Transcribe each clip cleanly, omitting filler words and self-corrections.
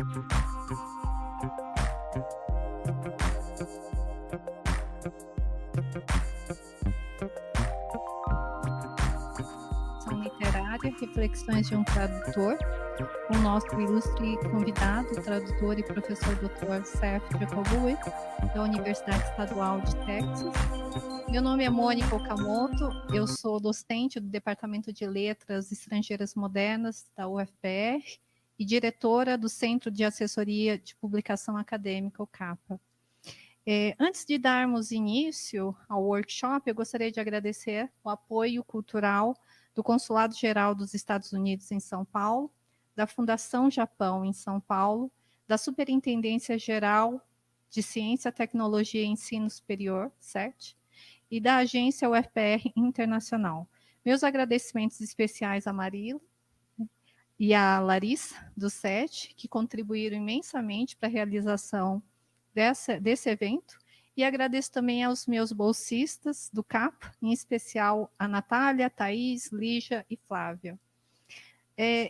Tradução Literária, reflexões de um tradutor, com o nosso ilustre convidado, tradutor e professor Dr. Seth Jacobowitz, da Universidade Estadual de Texas. Meu nome é Mônica Okamoto, eu sou docente do Departamento de Letras Estrangeiras Modernas da UFPR e diretora do Centro de Assessoria de Publicação Acadêmica, o CAPA. Antes de darmos início ao workshop, eu gostaria de agradecer o apoio cultural do Consulado Geral dos Estados Unidos em São Paulo, da Fundação Japão em São Paulo, da Superintendência Geral de Ciência, Tecnologia e Ensino Superior, CERT, e da Agência UFPR Internacional. Meus agradecimentos especiais a Marila e a Larissa, do SET, que contribuíram imensamente para a realização desse evento, e agradeço também aos meus bolsistas do CAP, em especial a Natália, Thaís, Lígia e Flávia.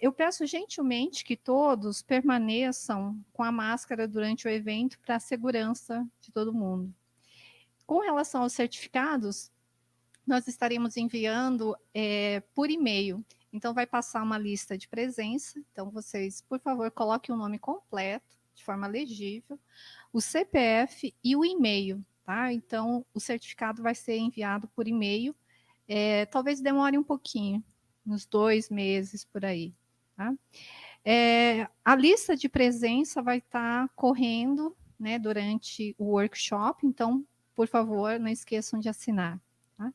Eu peço gentilmente que todos permaneçam com a máscara durante o evento para a segurança de todo mundo. Com relação aos certificados, nós estaremos enviando por e-mail. Então, vai passar uma lista de presença. Então, vocês, por favor, coloquem o nome completo, de forma legível, o CPF e o e-mail, tá? Então, o certificado vai ser enviado por e-mail. Talvez demore um pouquinho, uns 2 meses por aí, tá? A lista de presença vai estar correndo, né, durante o workshop, então, por favor, não esqueçam de assinar. Tá?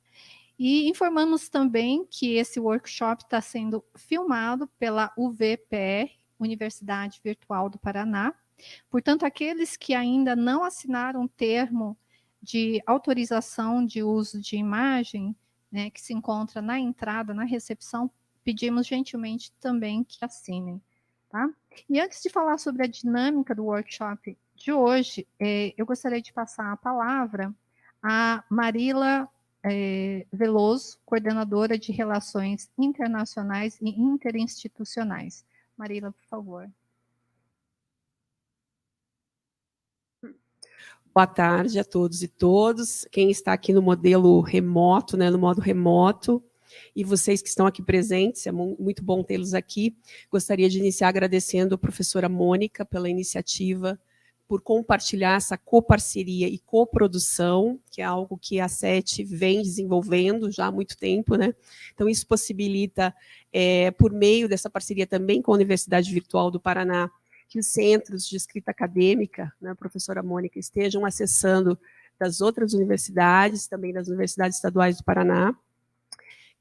E informamos também que esse workshop está sendo filmado pela UFPR, Universidade Virtual do Paraná. Portanto, aqueles que ainda não assinaram o termo de autorização de uso de imagem, né, que se encontra na entrada, na recepção, pedimos gentilmente também que assinem. Tá? E antes de falar sobre a dinâmica do workshop de hoje, eu gostaria de passar a palavra a Marila Veloso, coordenadora de Relações Internacionais e Interinstitucionais. Marila, por favor. Boa tarde a todos e todas. Quem está aqui no modelo remoto, né, no modo remoto, e vocês que estão aqui presentes, é muito bom tê-los aqui. Gostaria de iniciar agradecendo a professora Mônica pela iniciativa, por compartilhar essa coparceria e coprodução, que é algo que a SET vem desenvolvendo já há muito tempo, né? Então, isso possibilita, por meio dessa parceria também com a Universidade Virtual do Paraná, que os centros de escrita acadêmica, né, a professora Mônica, estejam acessando das outras universidades, também das universidades estaduais do Paraná.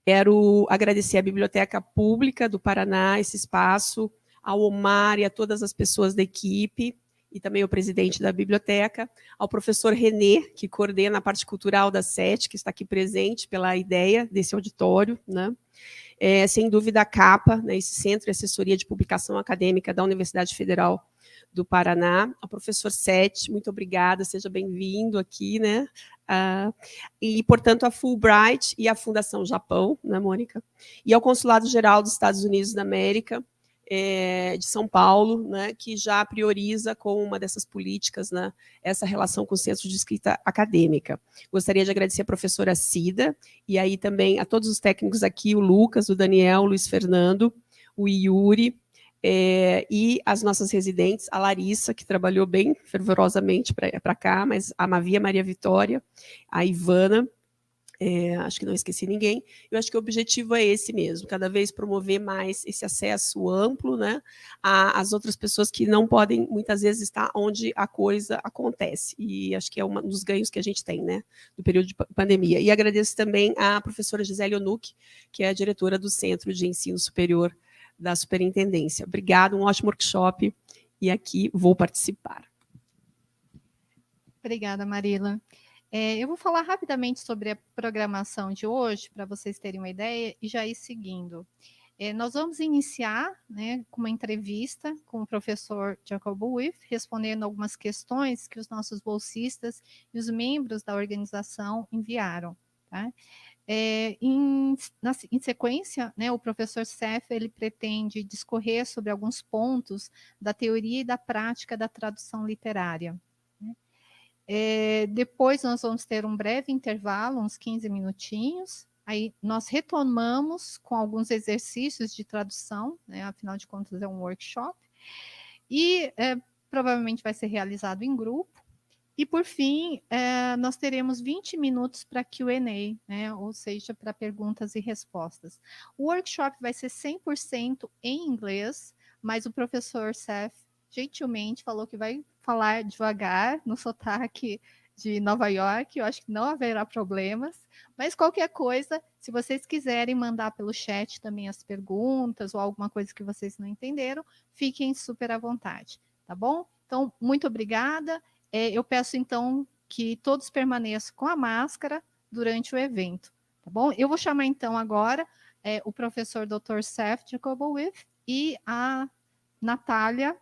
Quero agradecer à Biblioteca Pública do Paraná, esse espaço, ao Omar e a todas as pessoas da equipe, e também ao presidente da biblioteca, ao professor Renê, que coordena a parte cultural da SET, que está aqui presente pela ideia desse auditório, né? Sem dúvida a CAPA, né, esse Centro de Assessoria de Publicação Acadêmica da Universidade Federal do Paraná, ao professor Seth, muito obrigada, seja bem-vindo aqui, né? E, portanto, a Fulbright e a Fundação Japão, né, Mônica? E ao Consulado Geral dos Estados Unidos da América, de São Paulo, né, que já prioriza com uma dessas políticas, né, essa relação com o Centro de Escrita Acadêmica. Gostaria de agradecer a professora Cida, e aí também a todos os técnicos aqui, o Lucas, o Daniel, o Luiz Fernando, o Yuri, e as nossas residentes, a Larissa, que trabalhou bem fervorosamente para cá, mas a Maria Vitória, a Ivana, acho que não esqueci ninguém. Eu acho que o objetivo é esse mesmo, cada vez promover mais esse acesso amplo, né, às outras pessoas que não podem, muitas vezes, estar onde a coisa acontece. E acho que é um dos ganhos que a gente tem, né, do período de pandemia. E agradeço também à professora Gisele Onuc, que é a diretora do Centro de Ensino Superior da Superintendência. Obrigada, um ótimo workshop, e aqui vou participar. Obrigada, Marila. Eu vou falar rapidamente sobre a programação de hoje, para vocês terem uma ideia, e já ir seguindo. Nós vamos iniciar, né, com uma entrevista com o professor Jacobowitz, respondendo algumas questões que os nossos bolsistas e os membros da organização enviaram. Tá? Em sequência, né, o professor Seth ele pretende discorrer sobre alguns pontos da teoria e da prática da tradução literária. Né? Depois nós vamos ter um breve intervalo, uns 15 minutinhos, aí nós retomamos com alguns exercícios de tradução, né, afinal de contas é um workshop, e provavelmente vai ser realizado em grupo. E, por fim, nós teremos 20 minutos para Q&A, né? Ou seja, para perguntas e respostas. O workshop vai ser 100% em inglês, mas o professor Seth gentilmente falou que vai falar devagar, no sotaque de Nova York. Eu acho que não haverá problemas. Mas qualquer coisa, se vocês quiserem mandar pelo chat também as perguntas ou alguma coisa que vocês não entenderam, fiquem super à vontade, tá bom? Então, muito obrigada. Eu peço, então, que todos permaneçam com a máscara durante o evento, tá bom? Eu vou chamar, então, agora o professor Dr. Seth Jacobowitz e a Natália,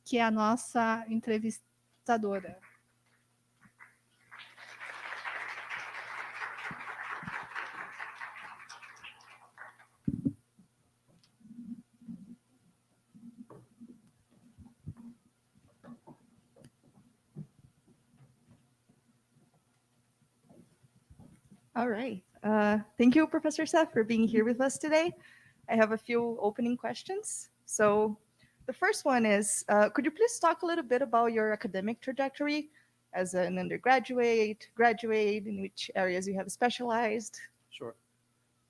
que é a nossa entrevistadora. All right. Thank you, Professor Seth, for being here with us today. I have a few opening questions. So the first one is, could you please talk a little bit about your academic trajectory as an undergraduate, graduate, in which areas you have specialized? Sure.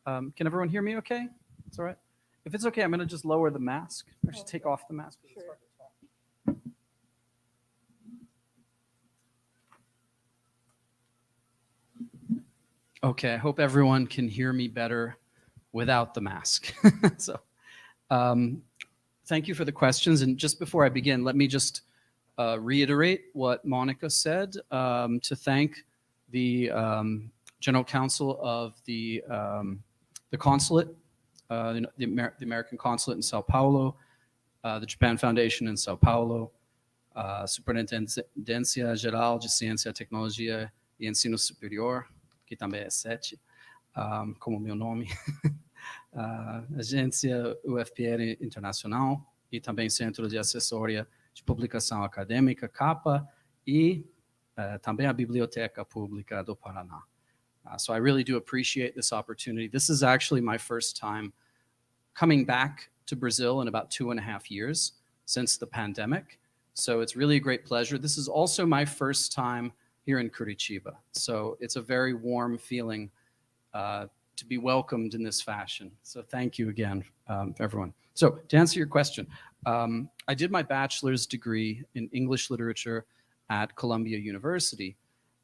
Can everyone hear me okay? It's all right? If it's okay, I'm going to just lower the mask. I should take off the mask. Sure. Okay, I hope everyone can hear me better without the mask. So, thank you for the questions. And just before I begin, let me just reiterate what Monica said, to thank the General Counsel of the consulate, the American Consulate in Sao Paulo, the Japan Foundation in Sao Paulo, Superintendencia Geral de Ciência, Tecnologia e Ensino Superior, que também é Seth, como meu nome, Agência UFPR Internacional e também Centro de Assessoria de Publicação Acadêmica, CAPA, e também a Biblioteca Pública do Paraná. So I really do appreciate this opportunity. This is actually my first time coming back to Brazil in about 2.5 years since the pandemic. So it's really a great pleasure. This is also my first time here in Curitiba. So it's a very warm feeling to be welcomed in this fashion. So thank you again, everyone. So to answer your question, I did my bachelor's degree in English literature at Columbia University.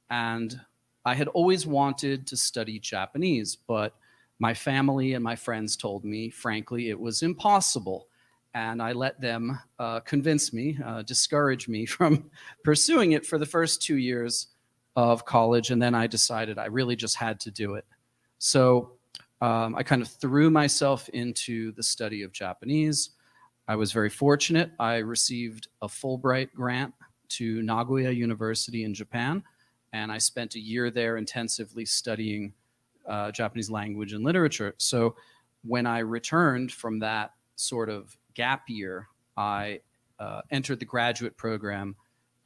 And I had always wanted to study Japanese, but my family and my friends told me, frankly, it was impossible. And I let them convince me, discourage me from pursuing it for the first 2 years of college. And then I decided I really just had to do it. So I kind of threw myself into the study of Japanese. I was very fortunate. I received a Fulbright grant to Nagoya University in Japan. And I spent a year there intensively studying Japanese language and literature. So when I returned from that sort of gap year, I entered the graduate program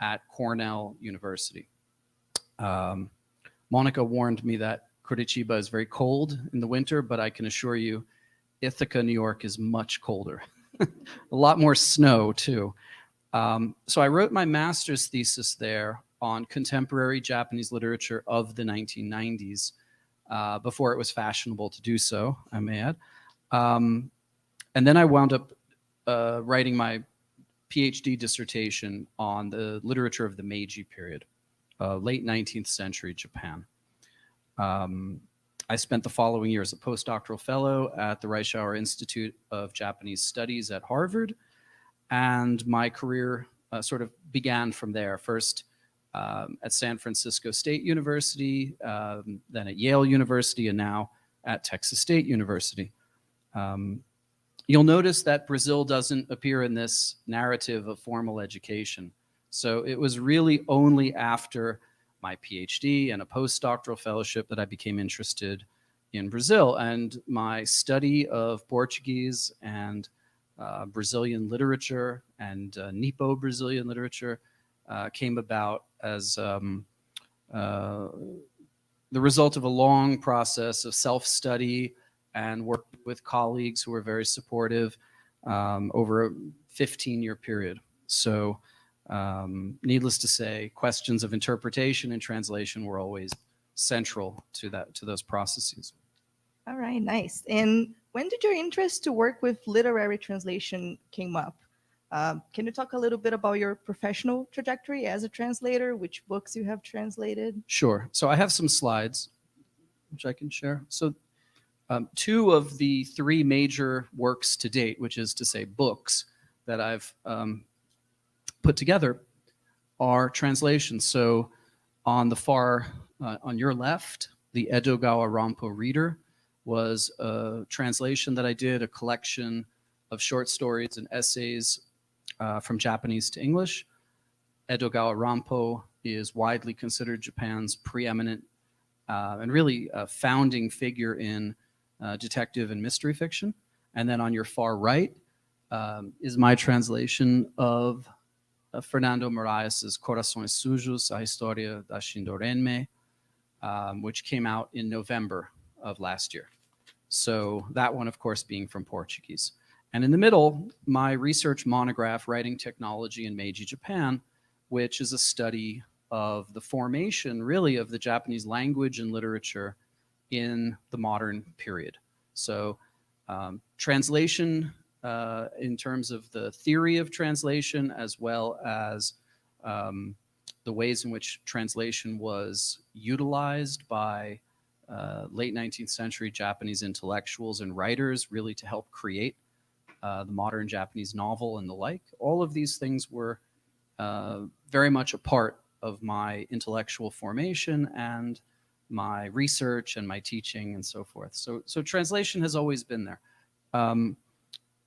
at Cornell University. Monica warned me that Curitiba is very cold in the winter, but I can assure you Ithaca, New York is much colder. A lot more snow too. So I wrote my master's thesis there on contemporary Japanese literature of the 1990s, before it was fashionable to do so, I may add. And then I wound up writing my PhD dissertation on the literature of the Meiji period, late 19th century Japan. I spent the following year as a postdoctoral fellow at the Reischauer Institute of Japanese Studies at Harvard, and my career sort of began from there. First at San Francisco State University, then at Yale University, and now at Texas State University. You'll notice that Brazil doesn't appear in this narrative of formal education. So it was really only after my PhD and a postdoctoral fellowship that I became interested in Brazil. And my study of Portuguese and Brazilian literature and Nipo-Brazilian literature came about as the result of a long process of self-study and work with colleagues who were very supportive over a 15-year period. So needless to say, questions of interpretation and translation were always central to those processes. All right, nice. And when did your interest to work with literary translation came up? Can you talk a little bit about your professional trajectory as a translator, which books you have translated? Sure. So I have some slides which I can share. So 2 of the 3 major works to date, which is to say books that I've put together, are translations. So on the far, on your left, the Edogawa Rampo Reader was a translation that I did, a collection of short stories and essays from Japanese to English. Edogawa Rampo is widely considered Japan's preeminent and really a founding figure in detective and mystery fiction. And then on your far right is my translation of Fernando Moraes' Corações Sujos, a História da Shindorenme, which came out in November of last year. So that one, of course, being from Portuguese. And in the middle, my research monograph, Writing Technology in Meiji Japan, which is a study of the formation, really, of the Japanese language and literature in the modern period. So translation in terms of the theory of translation, as well as the ways in which translation was utilized by late 19th century Japanese intellectuals and writers, really to help create the modern Japanese novel and the like. All of these things were very much a part of my intellectual formation and my research and my teaching and so forth. So translation has always been there.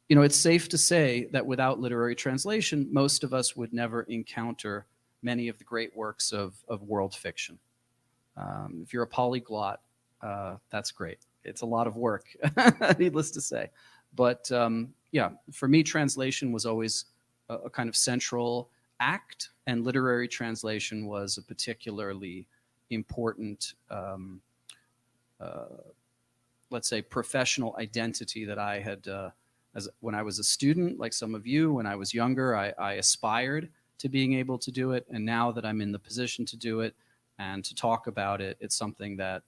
You know, it's safe to say that without literary translation, most of us would never encounter many of the great works of world fiction. If you're a polyglot, that's great. It's a lot of work, needless to say. But yeah, for me, translation was always a kind of central act, and literary translation was a particularly important, let's say, professional identity that I had when I was a student, like some of you. When I was younger, I aspired to being able to do it, and now that I'm in the position to do it and to talk about it, it's something that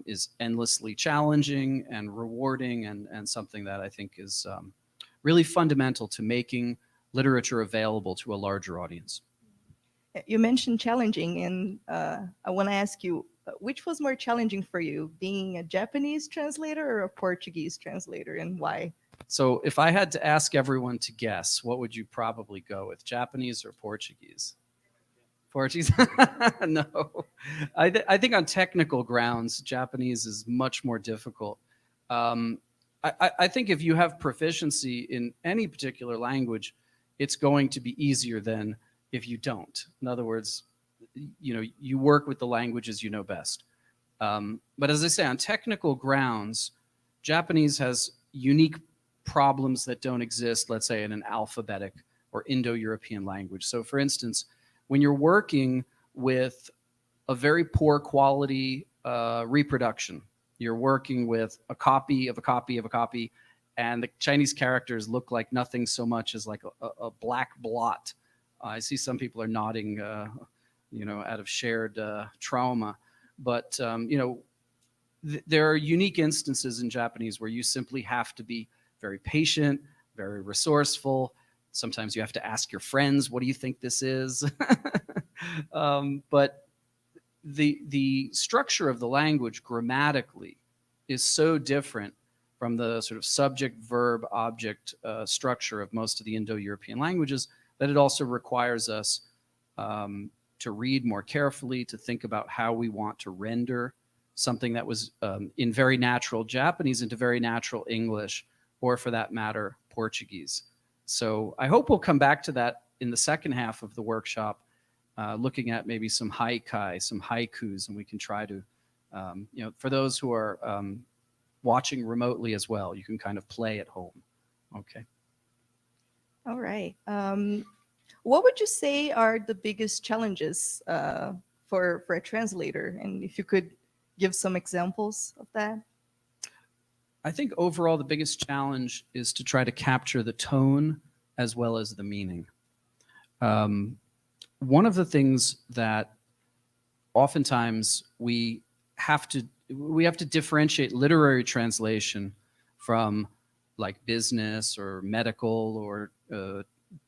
is endlessly challenging and rewarding, and something that I think is really fundamental to making literature available to a larger audience. You mentioned challenging, and I want to ask you, which was more challenging for you, being a Japanese translator or a Portuguese translator, and why? So if I had to ask everyone to guess, what would you probably go with, Japanese or Portuguese? Portuguese? No. I think on technical grounds, Japanese is much more difficult. I think if you have proficiency in any particular language, it's going to be easier than if you don't. In other words, you know, you work with the languages you know best. But as I say, on technical grounds, Japanese has unique problems that don't exist, let's say, in an alphabetic or Indo-European language. So for instance, when you're working with a very poor quality reproduction, you're working with a copy of a copy of a copy, and the Chinese characters look like nothing so much as like a black blot. I see some people are nodding, you know, out of shared trauma. But, you know, there are unique instances in Japanese where you simply have to be very patient, very resourceful. Sometimes you have to ask your friends, what do you think this is? But the structure of the language grammatically is so different from the sort of subject, verb, object structure of most of the Indo-European languages that it also requires us to read more carefully, to think about how we want to render something that was in very natural Japanese into very natural English, or for that matter, Portuguese. So I hope we'll come back to that in the second half of the workshop, looking at maybe some haikai, some haikus, and we can try to For those who are watching remotely as well, you can kind of play at home. Okay. All right. What would you say are the biggest challenges for a translator? And if you could give some examples of that. I think overall the biggest challenge is to try to capture the tone as well as the meaning. One of the things that oftentimes we have to differentiate literary translation from like business or medical or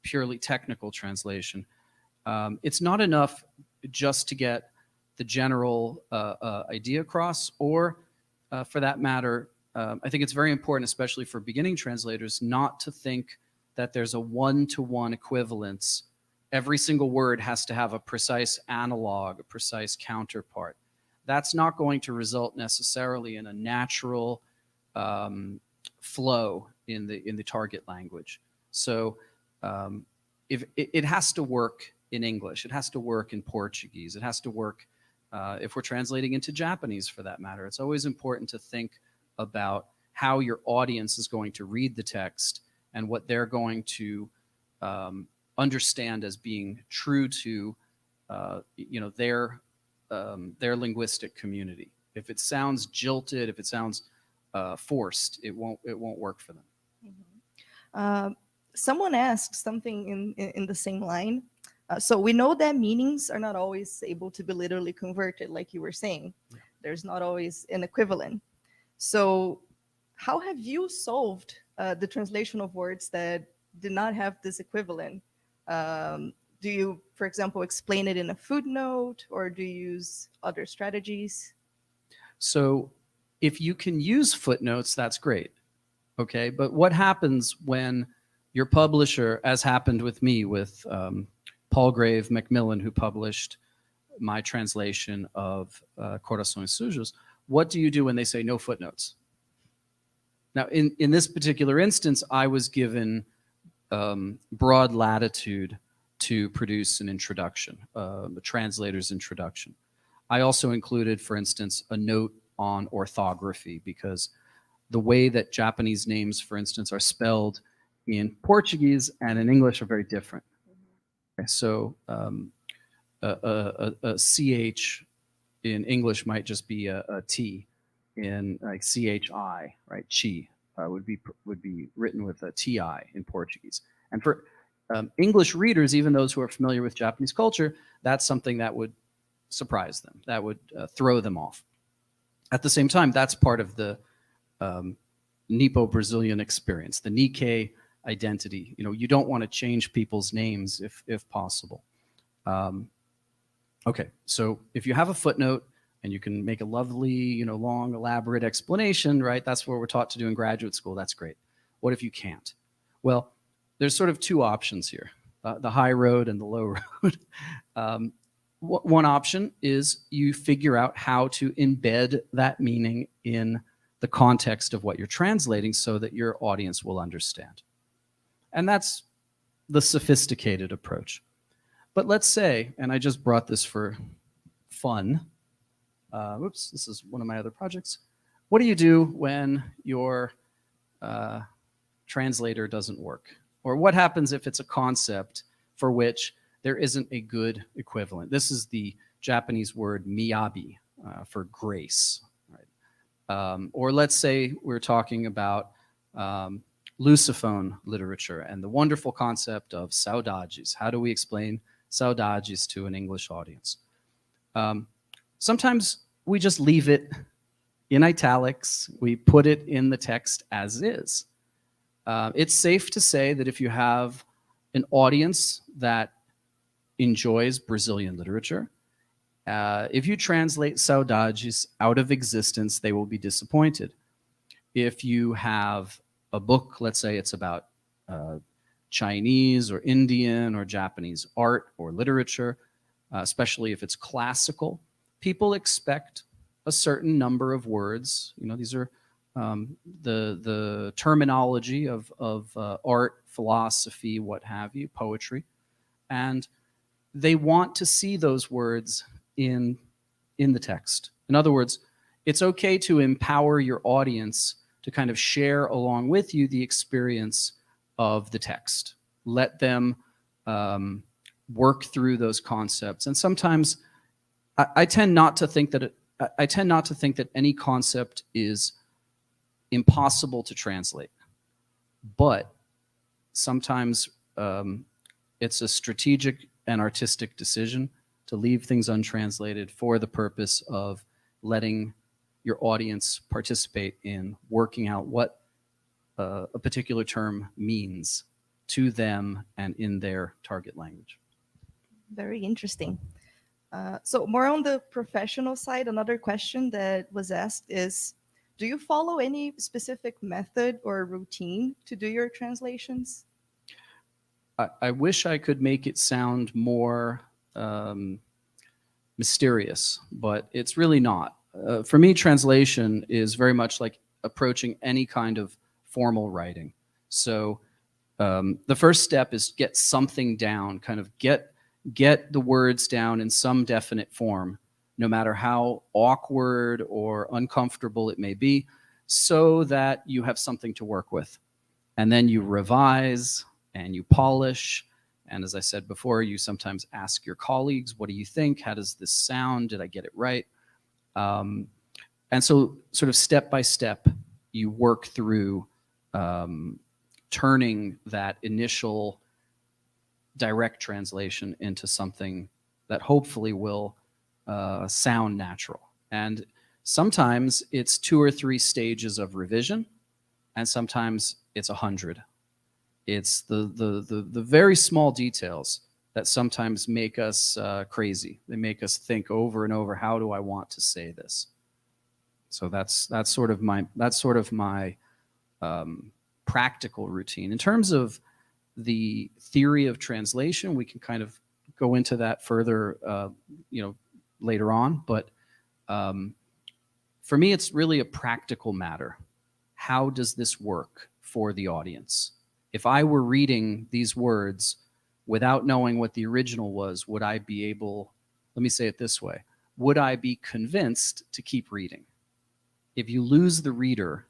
purely technical translation. It's not enough just to get the general idea across, or for that matter, I think it's very important, especially for beginning translators, not to think that there's a one-to-one equivalence. Every single word has to have a precise analog, a precise counterpart. That's not going to result necessarily in a natural flow in the target language. So if it has to work in English, it has to work in Portuguese, it has to work if we're translating into Japanese for that matter. It's always important to think about how your audience is going to read the text and what they're going to understand as being true to their linguistic community. If it sounds jilted, if it sounds forced, it won't work for them. Mm-hmm. Someone asked something in the same line. So we know that meanings are not always able to be literally converted, like you were saying. Yeah. There's not always an equivalent. So how have you solved the translation of words that did not have this equivalent? Do you, for example, explain it in a footnote, or do you use other strategies? So if you can use footnotes, that's great. Okay, but what happens when your publisher, as happened with me with Palgrave Macmillan, who published my translation of Corações Sujos, what do you do when they say no footnotes? Now, in this particular instance, I was given broad latitude to produce an introduction, a translator's introduction. I also included, for instance, a note on orthography, because the way that Japanese names, for instance, are spelled in Portuguese and in English are very different. Okay, so a CH in English might just be a T. In like CHI, right? Chi would be written with a TI in Portuguese. And for English readers, even those who are familiar with Japanese culture, that's something that would surprise them, that would throw them off. At the same time, that's part of the Nippo-Brazilian experience, the Nikkei identity. You don't want to change people's names if possible. Okay, so if you have a footnote and you can make a lovely, long, elaborate explanation, right? That's what we're taught to do in graduate school. That's great. What if you can't? Well, there's sort of two options here, the high road and the low road. One option is you figure out how to embed that meaning in the context of what you're translating so that your audience will understand. And that's the sophisticated approach. But let's say, and I just brought this for fun. Whoops, this is one of my other projects. What do you do when your translator doesn't work? Or what happens if it's a concept for which there isn't a good equivalent? This is the Japanese word miyabi for grace. Right? Or let's say we're talking about Lusophone literature and the wonderful concept of saudades. How do we explain saudades to an English audience? Sometimes we just leave it in italics. We put it in the text as is. It's safe to say that if you have an audience that enjoys Brazilian literature, if you translate saudades out of existence, they will be disappointed. If you have a book, let's say it's about Chinese or Indian or Japanese art or literature, especially if it's classical, people expect a certain number of words. These are the terminology of art, philosophy, what have you, poetry. And they want to see those words in the text. In other words, it's okay to empower your audience to kind of share along with you the experience of the text. Let them work through those concepts. And sometimes I tend not to think that any concept is impossible to translate, but sometimes it's a strategic and artistic decision to leave things untranslated for the purpose of letting your audience participate in working out what a particular term means to them and in their target language. Very interesting. So more on the professional side, another question that was asked is, do you follow any specific method or routine to do your translations? I wish I could make it sound more mysterious, but it's really not. For me, translation is very much like approaching any kind of formal writing. So the first step is get something down, kind of get the words down in some definite form, no matter how awkward or uncomfortable it may be, so that you have something to work with. And then you revise and you polish. And as I said before, you sometimes ask your colleagues, what do you think? How does this sound? Did I get it right? And so sort of step by step, you work through turning that initial direct translation into something that hopefully will sound natural. And sometimes it's 2 or 3 stages of revision, and sometimes it's 100. It's the very small details that sometimes make us crazy. They make us think over and over, how do I want to say this? So that's sort of my practical routine. In terms of the theory of translation, we can kind of go into that further, later on. But for me, it's really a practical matter. How does this work for the audience? If I were reading these words without knowing what the original was, would I be able, let me say it this way, would I be convinced to keep reading? If you lose the reader,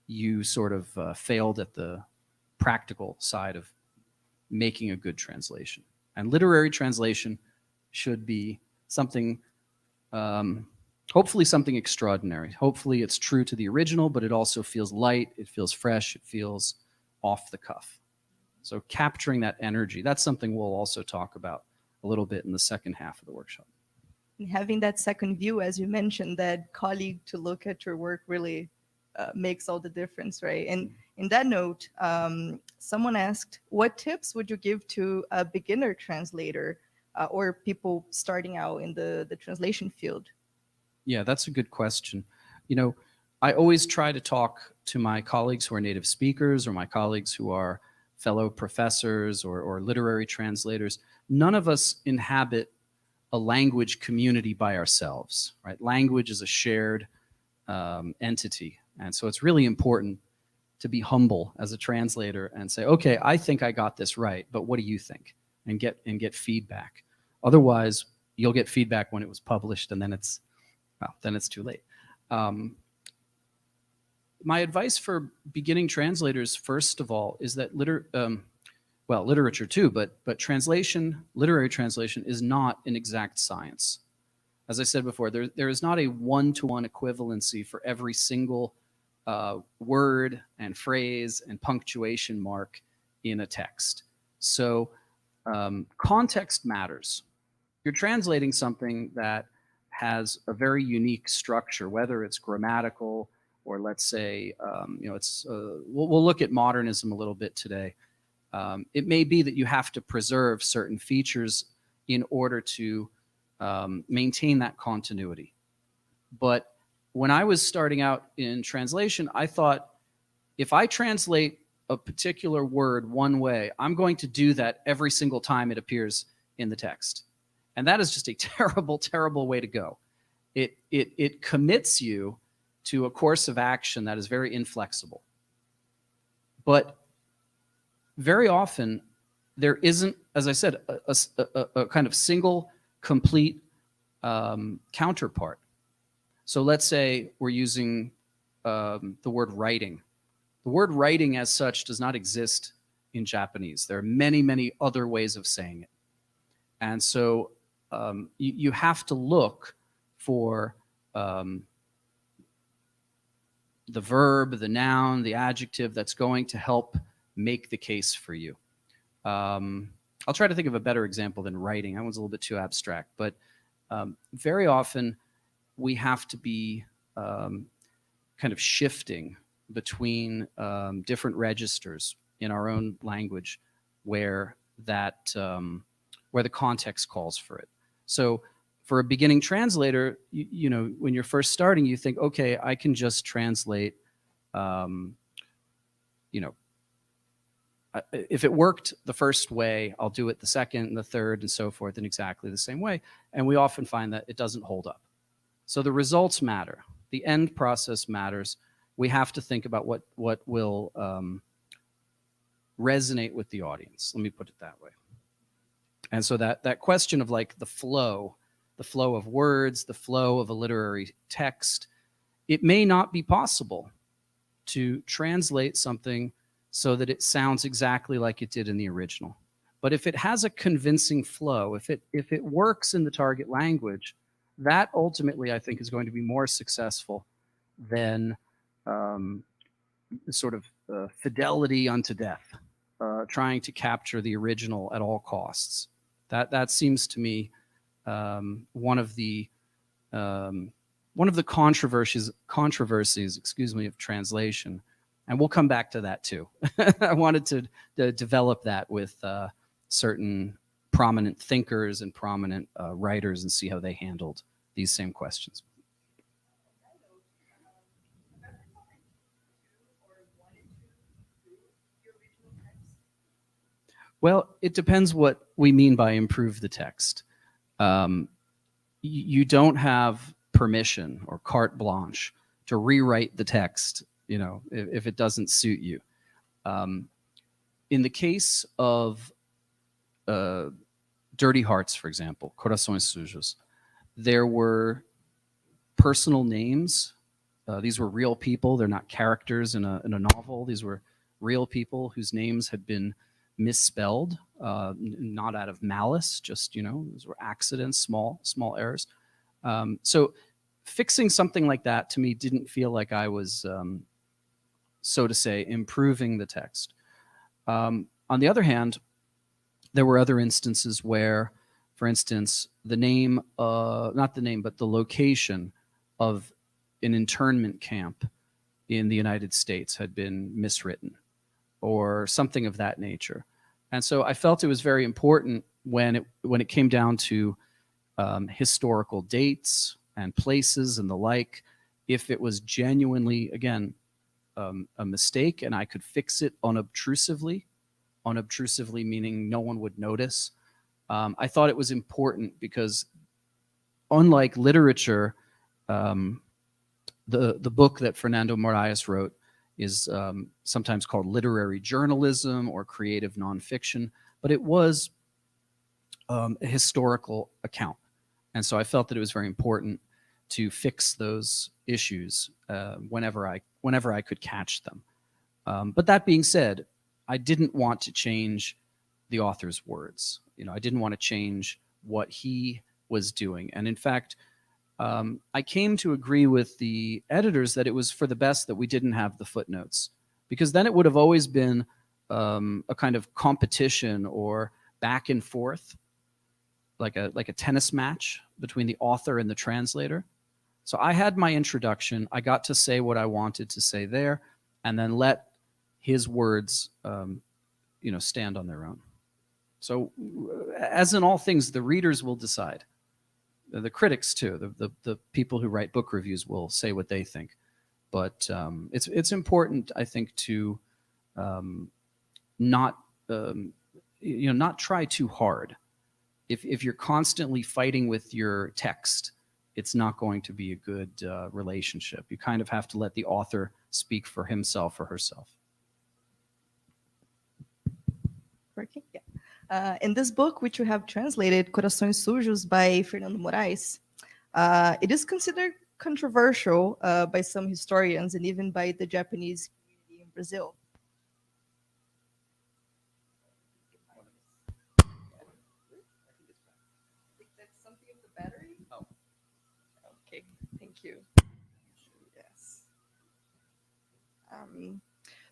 you sort of failed at the practical side of making a good translation. And literary translation should be something, hopefully something extraordinary. Hopefully it's true to the original, but it also feels light, it feels fresh, it feels off the cuff. So capturing that energy, that's something we'll also talk about a little bit in the second half of the workshop. And having that second view, as you mentioned, that colleague to look at your work really makes all the difference, right? And in that note, someone asked, what tips would you give to a beginner translator or people starting out in the translation field? Yeah, that's a good question. You know, I always try to talk to my colleagues who are native speakers or my colleagues who are fellow professors or literary translators. None of us inhabit a language community by ourselves, right? Language is a shared entity. And so it's really important to be humble as a translator and say, okay, I think I got this right, but what do you think? And get feedback. Otherwise, you'll get feedback when it was published, and then it's too late. My advice for beginning translators, first of all, is that literature too, but literary translation is not an exact science. As I said before, there is not a one-to-one equivalency for every single word and phrase and punctuation mark in a text. So context matters. You're translating something that has a very unique structure, whether it's grammatical or let's say, we'll look at modernism a little bit today. It may be that you have to preserve certain features in order to maintain that continuity. But when I was starting out in translation, I thought, if I translate a particular word one way, I'm going to do that every single time it appears in the text. And that is just a terrible, terrible way to go. It commits you to a course of action that is very inflexible. But very often, there isn't, as I said, a kind of single, complete counterpart. So let's say we're using the word writing. The word writing as such does not exist in Japanese. There are many, many other ways of saying it. And so you have to look for the verb, the noun, the adjective that's going to help make the case for you. I'll try to think of a better example than writing. That one's a little bit too abstract, but very often we have to be kind of shifting between different registers in our own language where where the context calls for it. So for a beginning translator, you know, when you're first starting, you think, okay, I can just translate, you know, if it worked the first way, I'll do it the second and the third and so forth in exactly the same way. And we often find that it doesn't hold up. So the results matter. The end process matters. We have to think about what will resonate with the audience. Let me put it that way. And so that question of like the flow of words, the flow of a literary text, it may not be possible to translate something so that it sounds exactly like it did in the original. But if it has a convincing flow, if it works in the target language, that ultimately I think is going to be more successful than sort of fidelity unto death, trying to capture the original at all costs. That seems to me one of the controversies, of translation. And we'll come back to that too. I wanted to develop that with certain prominent thinkers and prominent writers and see how they handled these same questions. Well, it depends what we mean by improve the text. You don't have permission or carte blanche to rewrite the text, you know, if it doesn't suit you. In the case of Dirty Hearts, for example, Corações Sujos, there were personal names. These were real people. They're not characters in a novel. These were real people whose names had been misspelled, not out of malice, just, you know, these were accidents, small errors. So fixing something like that to me didn't feel like I was, so to say, improving the text. On the other hand, there were other instances where, for instance, the name, not the name, but the location of an internment camp in the United States had been miswritten, or something of that nature. And so I felt it was very important when it came down to historical dates and places and the like, if it was genuinely, again, a mistake and I could fix it unobtrusively meaning no one would notice. I thought it was important because unlike literature, the book that Fernando Moraes wrote is sometimes called literary journalism or creative nonfiction, but it was a historical account. And so I felt that it was very important to fix those issues whenever I could catch them. But that being said, I didn't want to change the author's words. You know, I didn't want to change what he was doing. And in fact, I came to agree with the editors that it was for the best that we didn't have the footnotes, because then it would have always been a kind of competition or back and forth, like a tennis match between the author and the translator. So I had my introduction. I got to say what I wanted to say there, and then let his words, you know, stand on their own. So, as in all things, the readers will decide. The critics too, the people who write book reviews will say what they think. But it's important, I think, to not try too hard. If you're constantly fighting with your text, it's not going to be a good relationship. You kind of have to let the author speak for himself or herself. Working? Yeah. In this book, which you have translated, Corações Sujos by Fernando Moraes, it is considered controversial by some historians and even by the Japanese community in Brazil. Okay, thank you. Yes.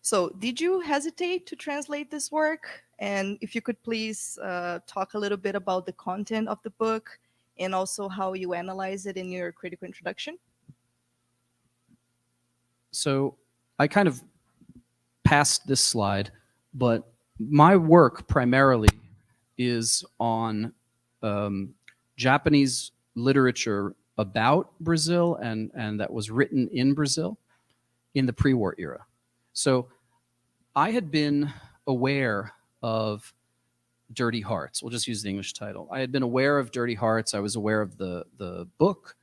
So did you hesitate to translate this work? And if you could please talk a little bit about the content of the book and also how you analyze it in your critical introduction. So I kind of passed this slide, but my work primarily is on Japanese literature about Brazil and that was written in Brazil in the pre-war era. So I had been aware of Dirty Hearts. We'll just use the English title. I had been aware of Dirty Hearts. I was aware of the book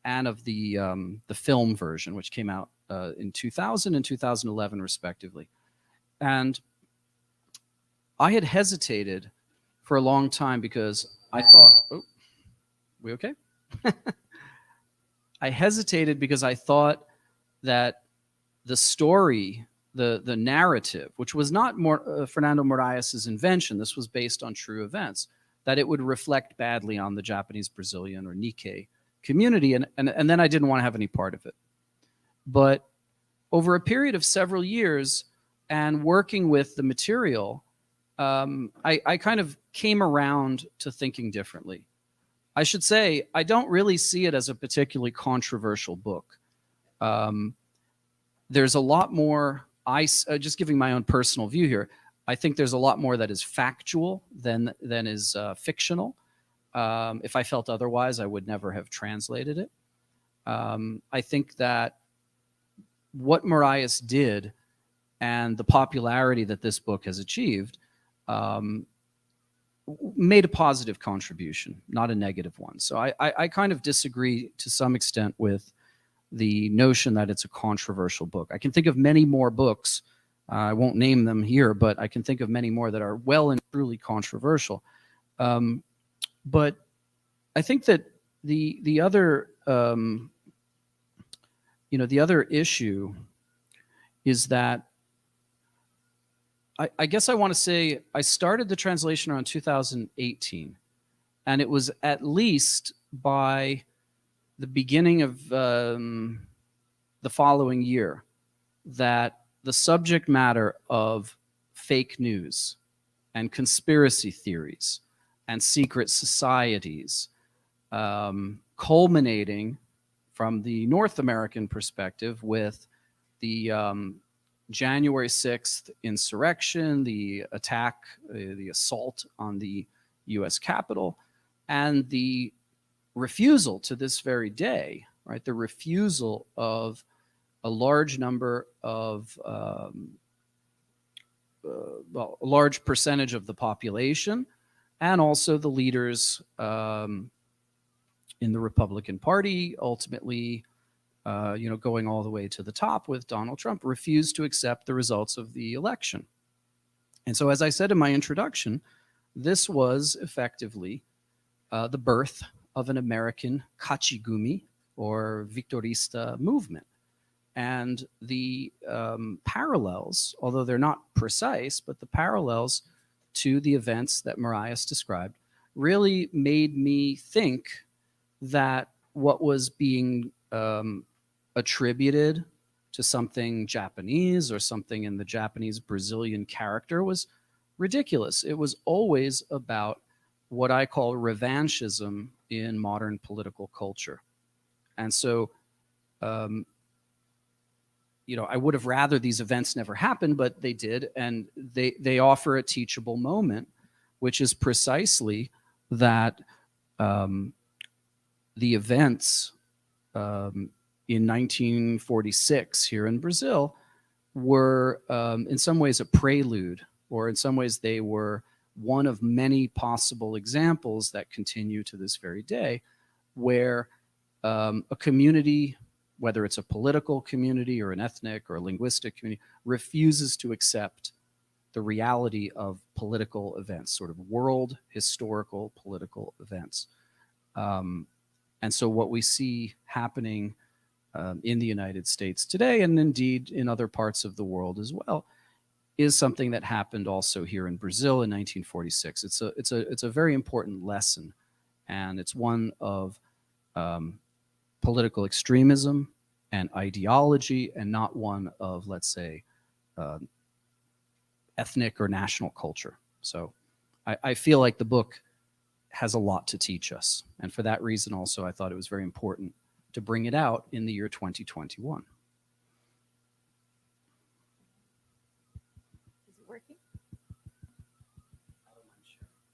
and of the film version, which came out in 2000 and 2011, respectively. And I had hesitated for a long time because I thought, oh, we okay? I hesitated because I thought that the story, the narrative, which was not Fernando Moraes's invention, this was based on true events, that it would reflect badly on the Japanese, Brazilian, or Nikkei community, and then I didn't want to have any part of it. But over a period of several years and working with the material, I kind of came around to thinking differently. I should say, I don't really see it as a particularly controversial book. There's a lot more, just giving my own personal view here, I think there's a lot more that is factual than is fictional. If I felt otherwise, I would never have translated it. I think that what Moraes did and the popularity that this book has achieved made a positive contribution, not a negative one. So I kind of disagree to some extent with the notion that it's a controversial book. I can think of many more books, I won't name them here, but I can think of many more that are well and truly controversial. But I think that the other the other issue is that I guess I want to say I started the translation around 2018, and it was at least by the beginning of the following year that the subject matter of fake news and conspiracy theories and secret societies, culminating from the North American perspective with the January 6th insurrection, the attack, the assault on the US Capitol, and the refusal to this very day, right, the refusal of a large number of, well, a large percentage of the population and also the leaders in the Republican Party, ultimately, going all the way to the top with Donald Trump, refused to accept the results of the election. And so, as I said in my introduction, this was effectively the birth of an American kachigumi or victorista movement. And the parallels, although they're not precise, but the parallels to the events that Moraes described really made me think that what was being attributed to something Japanese or something in the Japanese Brazilian character was ridiculous. It was always about what I call revanchism in modern political culture. And so, I would have rather these events never happened, but they did, and they offer a teachable moment, which is precisely that the events in 1946 here in Brazil were in some ways a prelude, or in some ways they were one of many possible examples that continue to this very day, where a community, whether it's a political community or an ethnic or a linguistic community, refuses to accept the reality of political events, sort of world historical political events. And so what we see happening in the United States today, and indeed in other parts of the world as well, is something that happened also here in Brazil in 1946. It's a very important lesson, and it's one of political extremism and ideology, and not one of, let's say, ethnic or national culture. So I feel like the book has a lot to teach us. And for that reason also, I thought it was very important to bring it out in the year 2021. Is it working?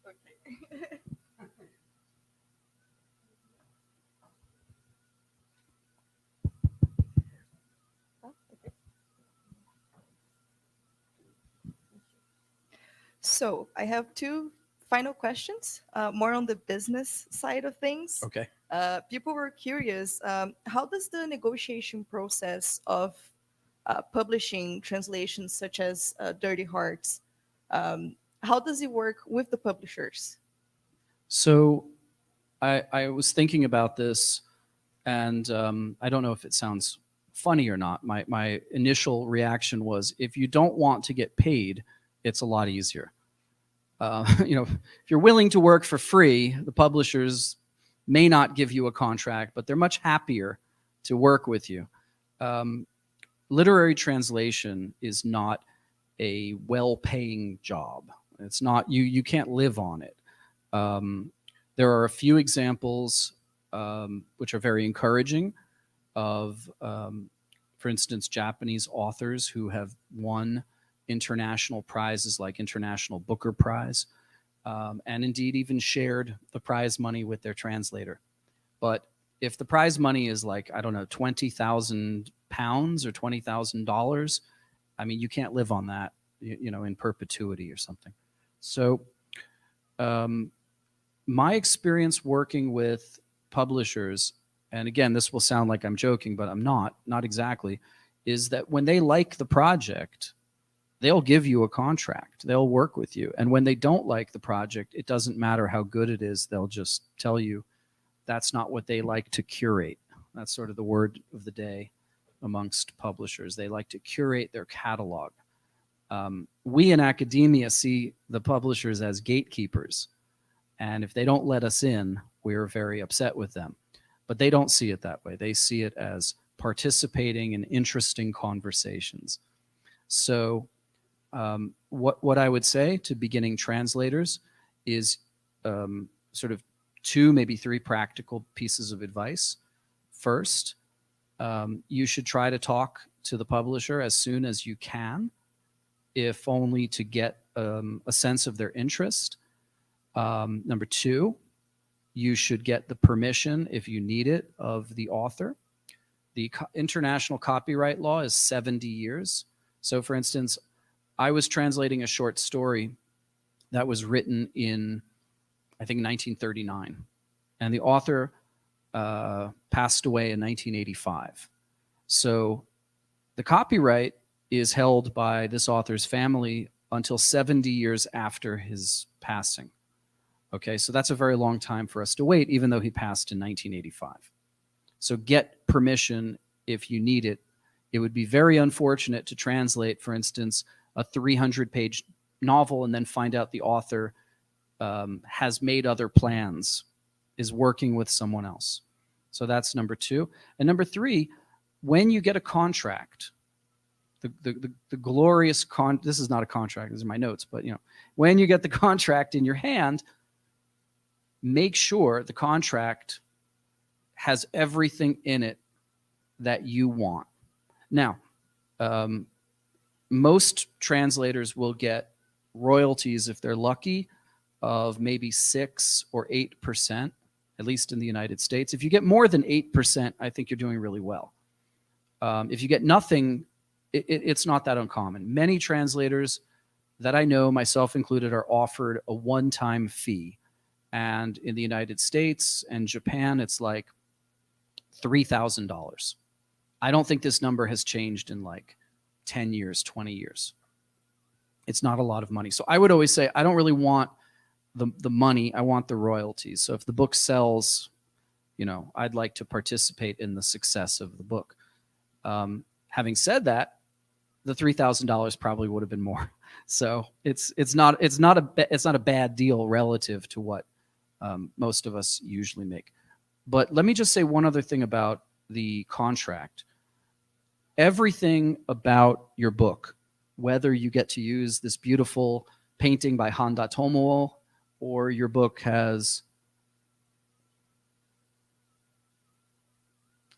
Okay. So I have two final questions, more on the business side of things. Okay. People were curious, how does the negotiation process of publishing translations such as Dirty Hearts, how does it work with the publishers? So I was thinking about this, and I don't know if it sounds funny or not. My initial reaction was, if you don't want to get paid, it's a lot easier. If you're willing to work for free, the publishers may not give you a contract, but they're much happier to work with you. Literary translation is not a well-paying job. It's not, you can't live on it. There are a few examples which are very encouraging of, for instance, Japanese authors who have won international prizes like International Booker Prize, and indeed even shared the prize money with their translator. But if the prize money is like, I don't know, £20,000 or $20,000, I mean, you can't live on that, in perpetuity or something. So my experience working with publishers, and again, this will sound like I'm joking, but I'm not exactly, is that when they like the project, they'll give you a contract. They'll work with you. And when they don't like the project, it doesn't matter how good it is. They'll just tell you that's not what they like to curate. That's sort of the word of the day amongst publishers. They like to curate their catalog. We in academia see the publishers as gatekeepers. And if they don't let us in, we're very upset with them. But they don't see it that way. They see it as participating in interesting conversations. So what I would say to beginning translators is sort of 2, maybe 3 practical pieces of advice. First, you should try to talk to the publisher as soon as you can, if only to get a sense of their interest. Number 2, you should get the permission, if you need it, of the author. The international copyright law is 70 years. So for instance, I was translating a short story that was written in, I think, 1939. And the author passed away in 1985. So the copyright is held by this author's family until 70 years after his passing. Okay, so that's a very long time for us to wait, even though he passed in 1985. So get permission if you need it. It would be very unfortunate to translate, for instance, a 300-page novel and then find out the author has made other plans, is working with someone else. So that's number 2. And number 3, when you get a contract, the glorious this is not a contract, these are my notes, but when you get the contract in your hand, make sure the contract has everything in it that you want. Now, most translators will get royalties, if they're lucky, of maybe 6 or 8%, at least in the United States. If you get more than 8%, I think you're doing really well. If you get nothing, it's not that uncommon. Many translators that I know, myself included, are offered a one-time fee. And in the United States and Japan, it's like $3,000. I don't think this number has changed in like 10 years, 20 years. It's not a lot of money. So I would always say, I don't really want the money, I want the royalties. So if the book sells, I'd like to participate in the success of the book. Having said that, the $3,000 probably would have been more. So it's not a bad deal relative to what most of us usually make. But let me just say one other thing about the contract. Everything about your book, whether you get to use this beautiful painting by Handa Tomoe, or your book has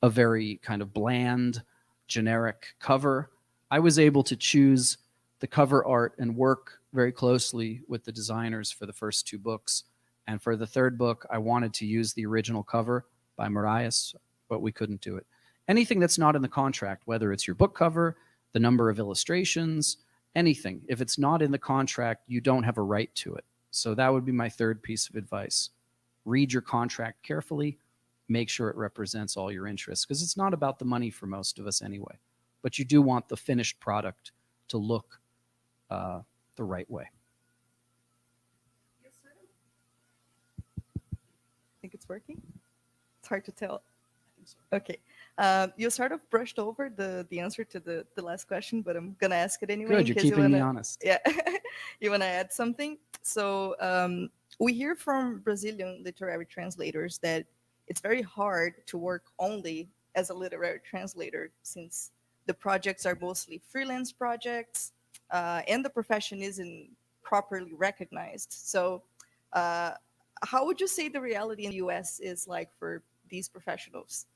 a very kind of bland, generic cover, I was able to choose the cover art and work very closely with the designers for the first 2 books. And for the 3rd book, I wanted to use the original cover by Marias, but we couldn't do it. Anything that's not in the contract, whether it's your book cover, the number of illustrations, anything, if it's not in the contract, you don't have a right to it. So that would be my 3rd piece of advice. Read your contract carefully, make sure it represents all your interests, because it's not about the money for most of us anyway. But you do want the finished product to look the right way. Think it's working? It's hard to tell. Okay. You sort of brushed over the answer to the last question, but I'm going to ask it anyway. Good, you're keeping me honest. Yeah. You want to add something? So we hear from Brazilian literary translators that it's very hard to work only as a literary translator, since the projects are mostly freelance projects and the profession isn't properly recognized. So how would you say the reality in the US is like for these professionals?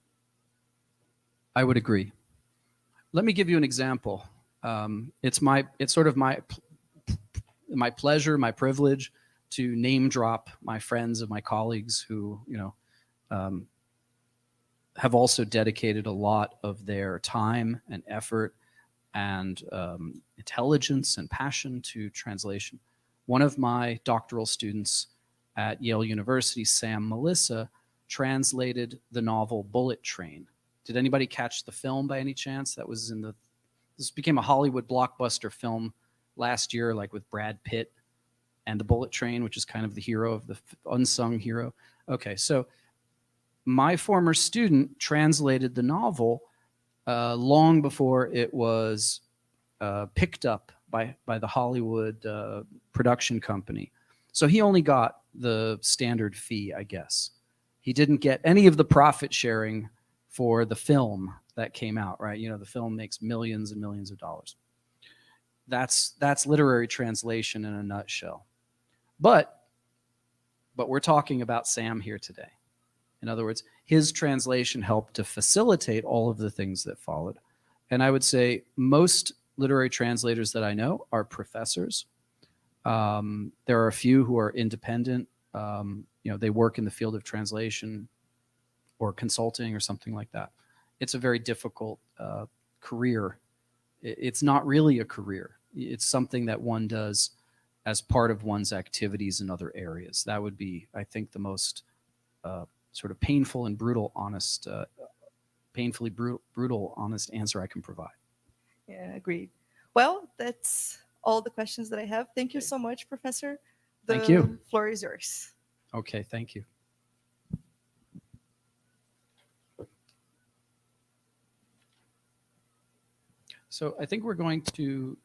I would agree. Let me give you an example. It's sort of my pleasure, my privilege to name drop my friends and my colleagues who, have also dedicated a lot of their time and effort and intelligence and passion to translation. One of my doctoral students at Yale University, Sam Melissa, translated the novel Bullet Train. Did anybody catch the film by any chance? This became a Hollywood blockbuster film last year, like with Brad Pitt and the Bullet Train, which is kind of the hero of the unsung hero. Okay, so my former student translated the novel long before it was picked up by the Hollywood production company. So he only got the standard fee, I guess. He didn't get any of the profit sharing for the film that came out, right? The film makes millions and millions of dollars. That's literary translation in a nutshell. But we're talking about Sam here today. In other words, his translation helped to facilitate all of the things that followed. And I would say most literary translators that I know are professors. There are a few who are independent. They work in the field of translation or consulting or something like that. It's a very difficult career. It's not really a career. It's something that one does as part of one's activities in other areas. That would be, I think, the most sort of painful and brutal, honest, painfully brutal, honest answer I can provide. Yeah, agreed. Well, that's all the questions that I have. Thank you so much, Professor. Thank you. The floor is yours. Okay, thank you. So I think we're going to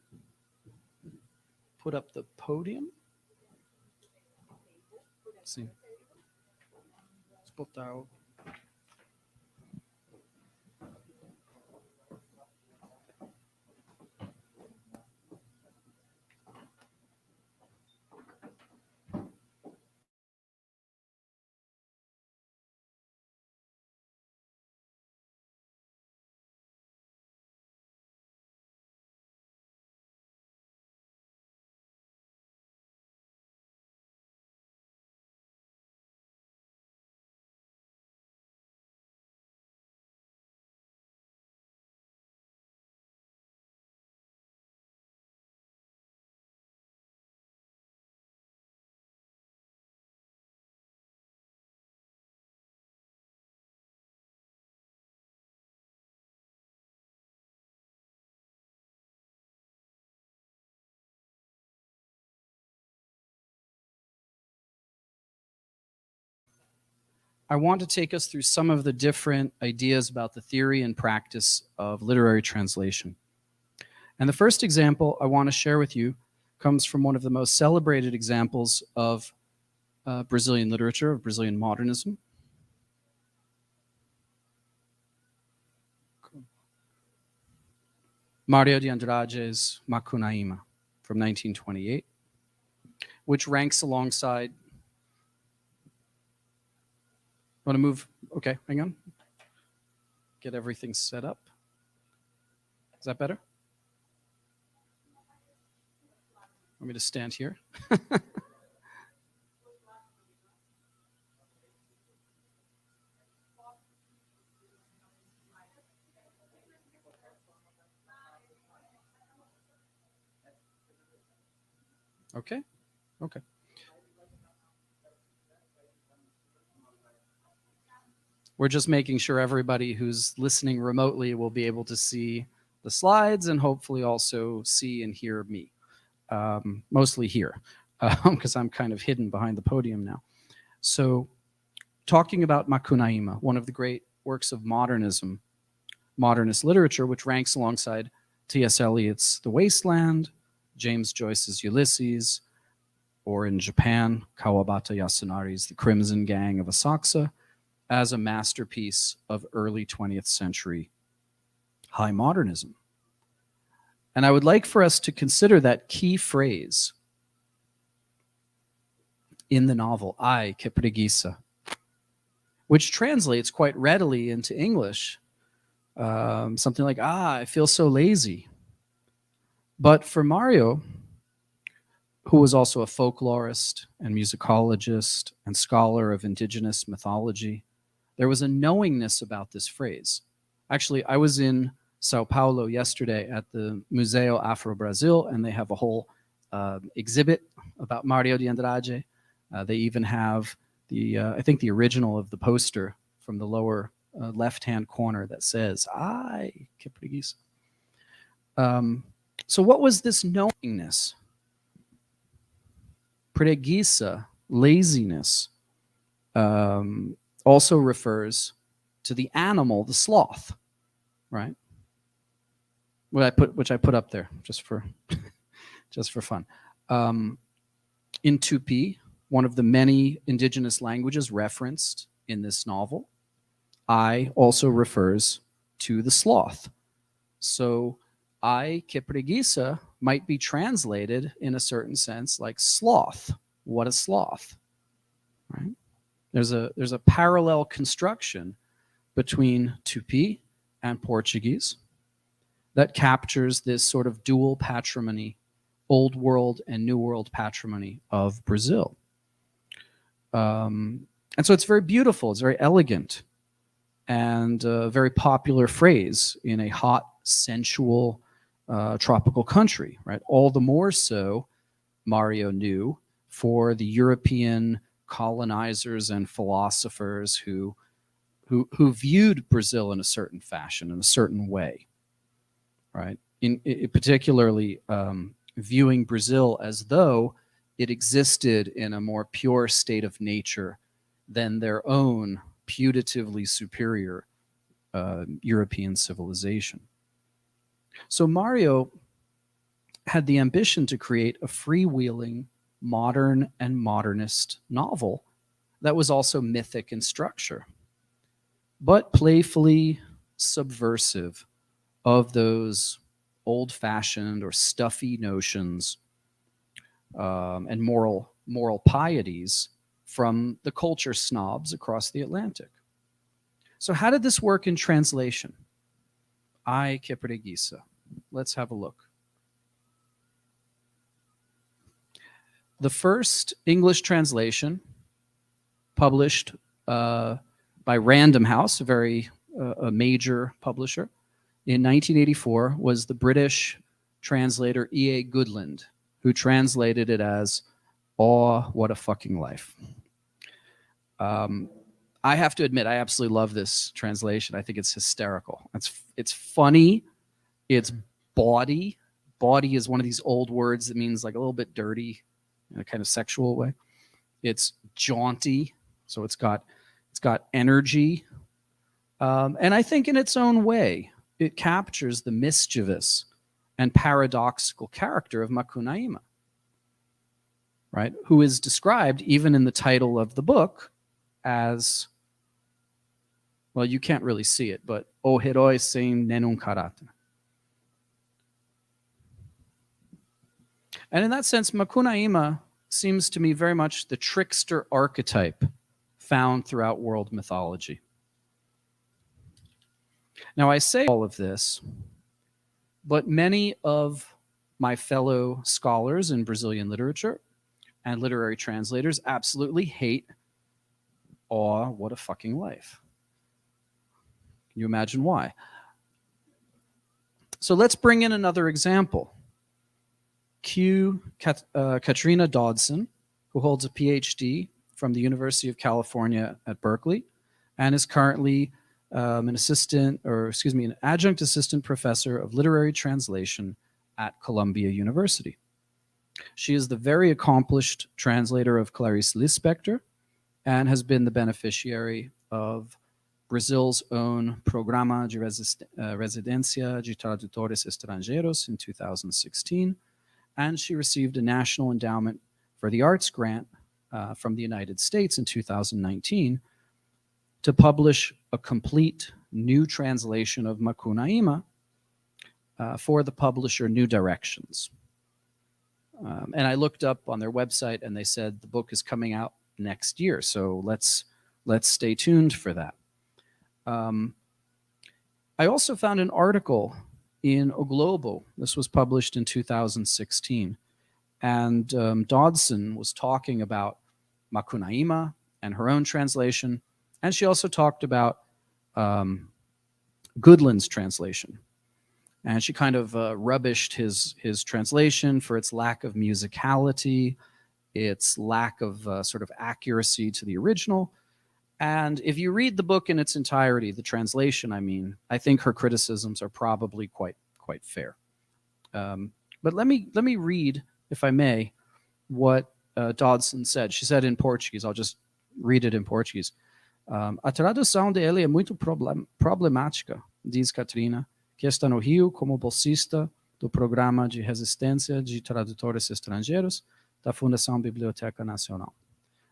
put up the podium. Sim. Botar I want to take us through some of the different ideas about the theory and practice of literary translation. And the first example I want to share with you comes from one of the most celebrated examples of Brazilian literature, of Brazilian modernism. Mário de Andrade's Macunaíma from 1928, which ranks alongside. Want to move? Okay, hang on. Get everything set up. Is that better? Want me to stand here? Okay, okay. We're just making sure everybody who's listening remotely will be able to see the slides and hopefully also see and hear me. Mostly here, because I'm kind of hidden behind the podium now. So talking about Macunaíma, one of the great works of modernism, modernist literature, which ranks alongside T.S. Eliot's The Wasteland, James Joyce's Ulysses, or in Japan, Kawabata Yasunari's The Crimson Gang of Asakusa, as a masterpiece of early 20th century high modernism. And I would like for us to consider that key phrase in the novel, "Ai, que preguiça," which translates quite readily into English, something like, I feel so lazy. But for Mario, who was also a folklorist and musicologist and scholar of indigenous mythology, there was a knowingness about this phrase. Actually, I was in Sao Paulo yesterday at the Museu Afro-Brasil, and they have a whole exhibit about Mário de Andrade. They even have I think the original of the poster from the lower left-hand corner that says, "Ai, que preguiça." So what was this knowingness? Preguiça, laziness, also refers to the animal, the sloth, right? Which I put up there just for fun. In Tupi, one of the many indigenous languages referenced in this novel, I also refers to the sloth. So ai que preguiça might be translated in a certain sense like sloth. What a sloth, right? There's a parallel construction between Tupi and Portuguese that captures this sort of dual patrimony, Old World and New World patrimony of Brazil. And so it's very beautiful, it's very elegant, and a very popular phrase in a hot, sensual, tropical country, right? All the more so, Mario knew, for the European colonizers and philosophers who viewed Brazil in a certain fashion, in a certain way, right? Particularly viewing Brazil as though it existed in a more pure state of nature than their own putatively superior European civilization. So Mario had the ambition to create a freewheeling, modern and modernist novel that was also mythic in structure, but playfully subversive of those old-fashioned or stuffy notions and moral pieties from the culture snobs across the Atlantic. So how did this work in translation? Ai que preguiça. Let's have a look. The first English translation published by Random House, a major publisher, in 1984 was the British translator E.A. Goodland, who translated it as, "Aw, what a fucking life." I have to admit, I absolutely love this translation. I think it's hysterical. It's funny. It's bawdy. Bawdy is one of these old words that means like a little bit dirty in a kind of sexual way. It's jaunty. So it's got It's got energy. And I think in its own way, it captures the mischievous and paradoxical character of Macunaíma, right? Who is described even in the title of the book as, well, you can't really see it, but O herói sem nenhum caráter. And in that sense, Macunaíma seems to me very much the trickster archetype found throughout world mythology. Now, I say all of this, but many of my fellow scholars in Brazilian literature and literary translators absolutely hate what a fucking life. Can you imagine why? So let's bring in another example. Katrina Dodson, who holds a PhD from the University of California at Berkeley and is currently an adjunct assistant professor of literary translation at Columbia University. She is the very accomplished translator of Clarice Lispector and has been the beneficiary of Brazil's own Programa de Residência de Tradutores Estrangeiros in 2016, and she received a National Endowment for the Arts grant from the United States in 2019 to publish a complete new translation of Macunaíma for the publisher New Directions. And I looked up on their website and they said the book is coming out next year, so let's stay tuned for that. I also found an article in O Globo. This was published in 2016. And Dodson was talking about Macunaíma and her own translation. And she also talked about Goodland's translation. And she kind of rubbished his translation for its lack of musicality, its lack of sort of accuracy to the original. And if you read the book in its entirety, the translation, I mean, I think her criticisms are probably quite fair. But let me read, if I may, what Dodson said. She said in Portuguese. I'll just read it in Portuguese. A tradução dele é muito problemática, diz Katrina, que está no Rio como bolsista do Programa de Resistência de Tradutores Estrangeiros da Fundação Biblioteca Nacional.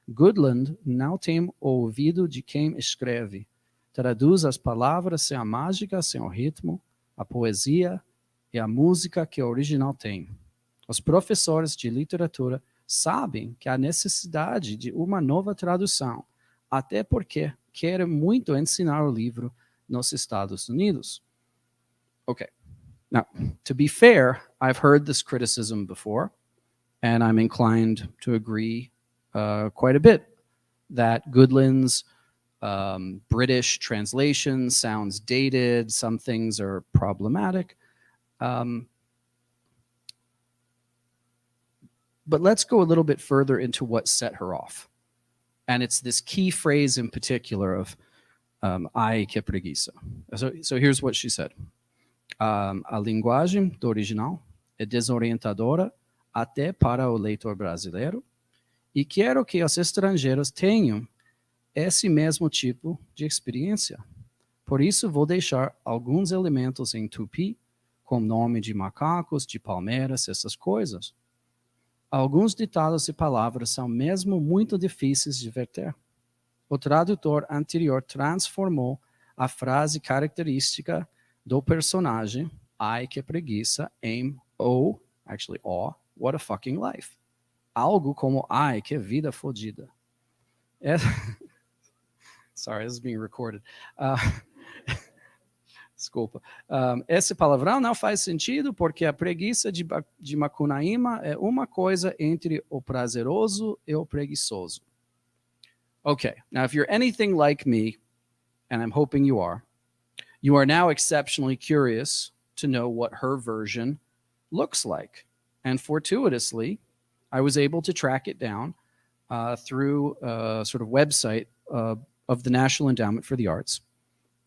Goodland não tem o ouvido de quem escreve. Traduz as palavras sem a mágica, sem o ritmo, a poesia e a música que o original tem. Os professores de literatura sabem que há necessidade de uma nova tradução, até porque querem muito ensinar o livro nos Estados Unidos. Okay. Now, to be fair, I've heard this criticism before, and I'm inclined to agree quite a bit that Goodland's British translation sounds dated, some things are problematic. But let's go a little bit further into what set her off. And it's this key phrase in particular of ai que preguiça. So here's what she said. A linguagem do original é desorientadora até para o leitor brasileiro e quero que os estrangeiros tenham esse mesmo tipo de experiência. Por isso vou deixar alguns elementos em tupi, com nome de macacos, de palmeiras, essas coisas. Alguns ditados e palavras são mesmo muito difíceis de verter. O tradutor anterior transformou a frase característica do personagem, ai que preguiça, em what a fucking life. Algo como, ai que vida fodida. Sorry, this is being recorded. Desculpa. Esse palavrão não faz sentido porque a preguiça de Macunaíma é uma coisa entre o prazeroso e o preguiçoso. Okay, now if you're anything like me, and I'm hoping you are now exceptionally curious to know what her version looks like. And fortuitously, I was able to track it down through a sort of website of the National Endowment for the Arts.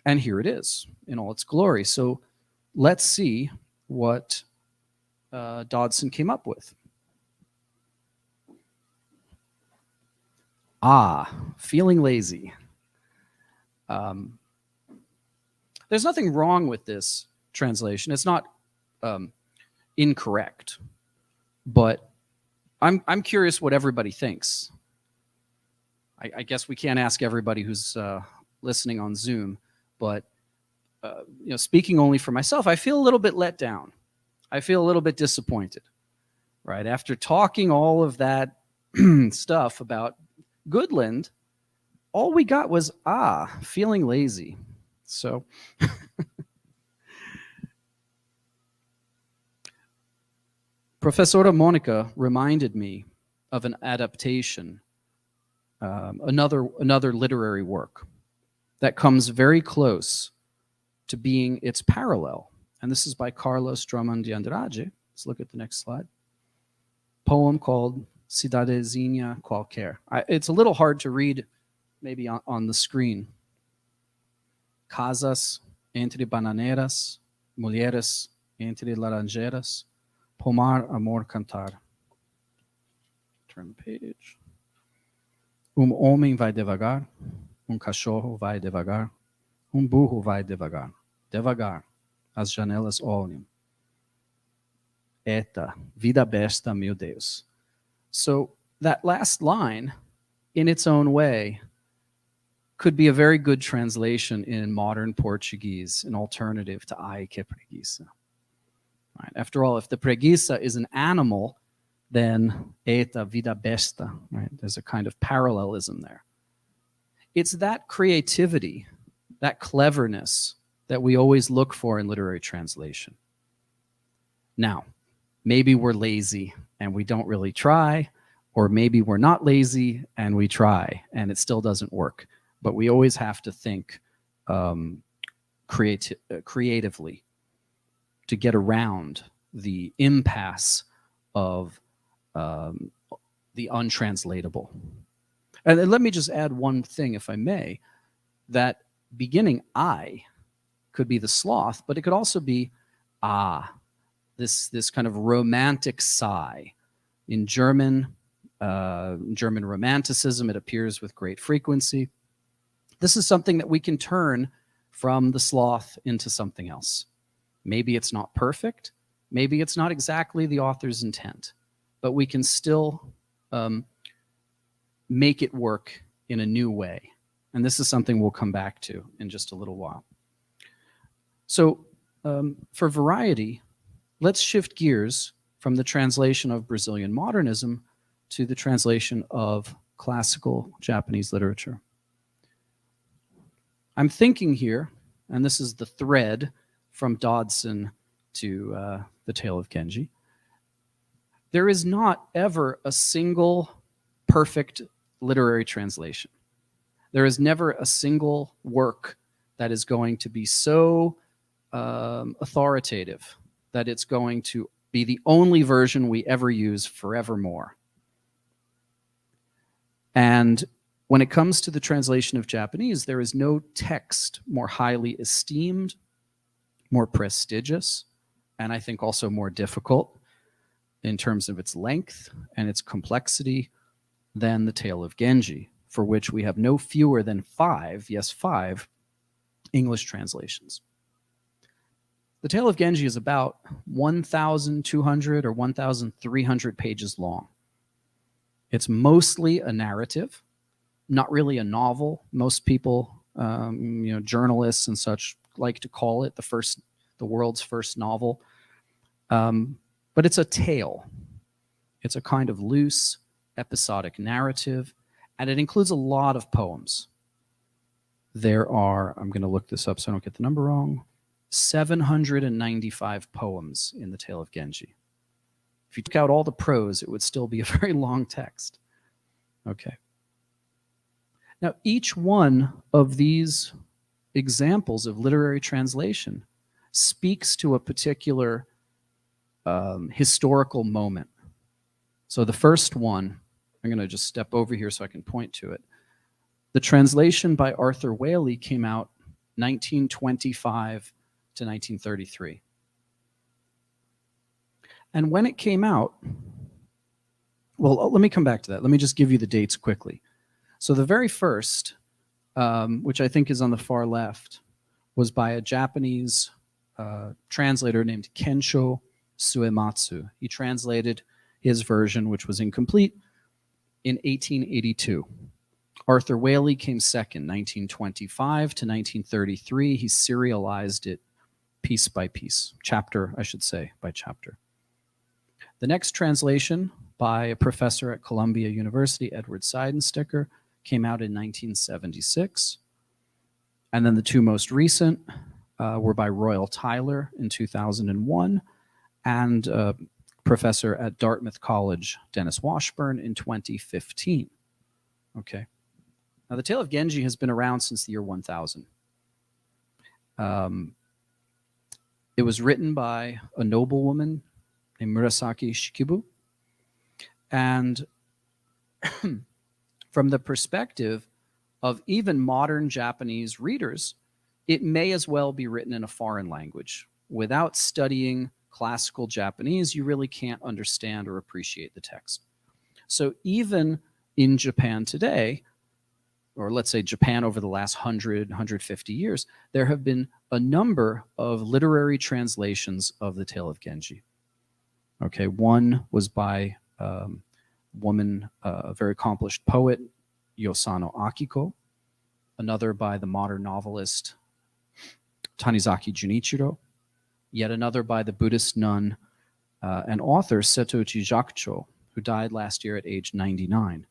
And here it is in all its glory. So let's see what Dodson came up with. Feeling lazy. There's nothing wrong with this translation. It's not incorrect, but I'm curious what everybody thinks. I guess we can't ask everybody who's listening on Zoom, but speaking only for myself, I feel a little bit let down. I feel a little bit disappointed, right? After talking all of that stuff about Goodland, all we got was, feeling lazy. So Professora Monica reminded me of an adaptation, another literary work that comes very close to being its parallel. And this is by Carlos Drummond de Andrade. Let's look at the next slide. Poem called Cidadezinha Qualquer. It's a little hard to read maybe on the screen. Casas entre bananeiras, mulheres entre laranjeiras, pomar, amor, cantar. Turn the page. Homem vai devagar, cachorro vai devagar, burro vai devagar. Devagar, as janelas olham. Eita, vida besta, meu Deus. So that last line, in its own way, could be a very good translation in modern Portuguese, an alternative to ai que preguiça. Right. After all, if the preguiça is an animal, then eta vida besta, right? There's a kind of parallelism there. It's that creativity, that cleverness that we always look for in literary translation. Now, maybe we're lazy and we don't really try, or maybe we're not lazy and we try and it still doesn't work. But we always have to think creatively to get around the impasse of the untranslatable. And let me just add one thing, if I may, that beginning I could be the sloth, but it could also be this kind of romantic sigh. In German Romanticism, it appears with great frequency. This is something that we can turn from the sloth into something else. Maybe it's not perfect. Maybe it's not exactly the author's intent, but we can still make it work in a new way. And this is something we'll come back to in just a little while. So for variety, let's shift gears from the translation of Brazilian modernism to the translation of classical Japanese literature. I'm thinking here, and this is the thread from Dodson to The Tale of Genji. There is not ever a single perfect literary translation. There is never a single work that is going to be so authoritative that it's going to be the only version we ever use forevermore. And when it comes to the translation of Japanese, there is no text more highly esteemed, more prestigious, and I think also more difficult in terms of its length and its complexity than The Tale of Genji, for which we have no fewer than 5 English translations. The Tale of Genji is about 1,200 or 1,300 pages long. It's mostly a narrative, not really a novel. Most people, journalists and such, like to call it the world's first novel. But it's a tale. It's a kind of loose, episodic narrative, and it includes a lot of poems. There are, I'm going to look this up so I don't get the number wrong, 795 poems in The Tale of Genji. If you took out all the prose, it would still be a very long text. Okay. Now, each one of these examples of literary translation speaks to a particular historical moment. So the first one, I'm going to just step over here so I can point to it. The translation by Arthur Waley came out 1925 to 1933. And when it came out, well, let me come back to that. Let me just give you the dates quickly. So the very first which I think is on the far left, was by a Japanese translator named Kensho Suematsu. He translated his version, which was incomplete, in 1882. Arthur Waley came second, 1925 to 1933. He serialized it piece by piece, chapter, I should say, by chapter. The next translation by a professor at Columbia University, Edward Seidensticker, came out in 1976. And then the two most recent were by Royal Tyler in 2001 and professor at Dartmouth College, Dennis Washburn, in 2015. Okay. Now, the Tale of Genji has been around since the year 1000. It was written by a noblewoman named Murasaki Shikibu. And from the perspective of even modern Japanese readers, it may as well be written in a foreign language. Without studying classical Japanese, you really can't understand or appreciate the text. So even in Japan today, or let's say Japan over the last 100, 150 years, there have been a number of literary translations of the Tale of Genji. Okay, one was by a woman, a very accomplished poet, Yosano Akiko. Another by the modern novelist Tanizaki Junichiro. Yet another by the Buddhist nun and author Setochi Jakucho, who died last year at age 99.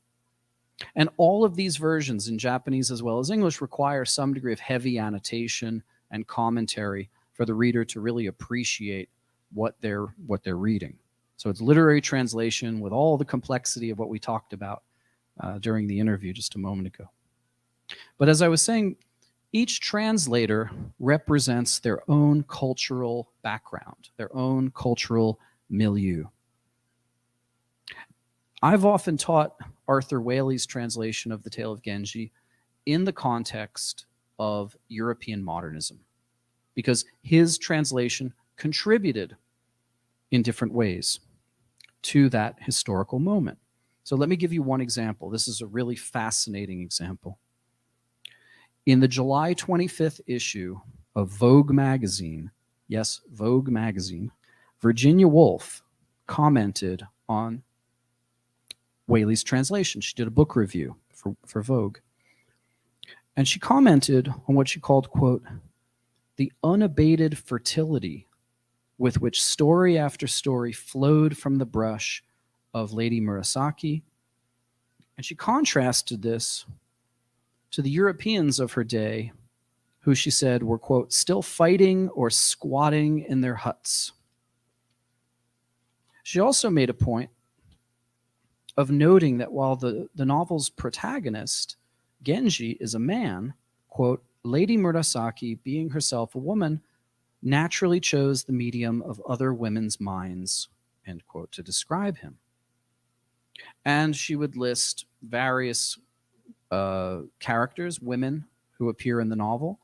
And all of these versions in Japanese as well as English require some degree of heavy annotation and commentary for the reader to really appreciate what they're reading. So it's literary translation with all the complexity of what we talked about during the interview just a moment ago. But as I was saying, each translator represents their own cultural background, their own cultural milieu. I've often taught Arthur Waley's translation of the Tale of Genji in the context of European modernism, because his translation contributed in different ways to that historical moment. So let me give you one example. This is a really fascinating example. In the July 25th issue of Vogue magazine, yes, Vogue magazine, Virginia Woolf commented on Waley's translation. She did a book review for Vogue. And she commented on what she called, quote, the unabated fertility with which story after story flowed from the brush of Lady Murasaki. And she contrasted this to the Europeans of her day, who she said were, quote, still fighting or squatting in their huts. She also made a point of noting that while the novel's protagonist, Genji, is a man, quote, Lady Murasaki, being herself a woman, naturally chose the medium of other women's minds, end quote, to describe him. And she would list various characters, women who appear in the novel,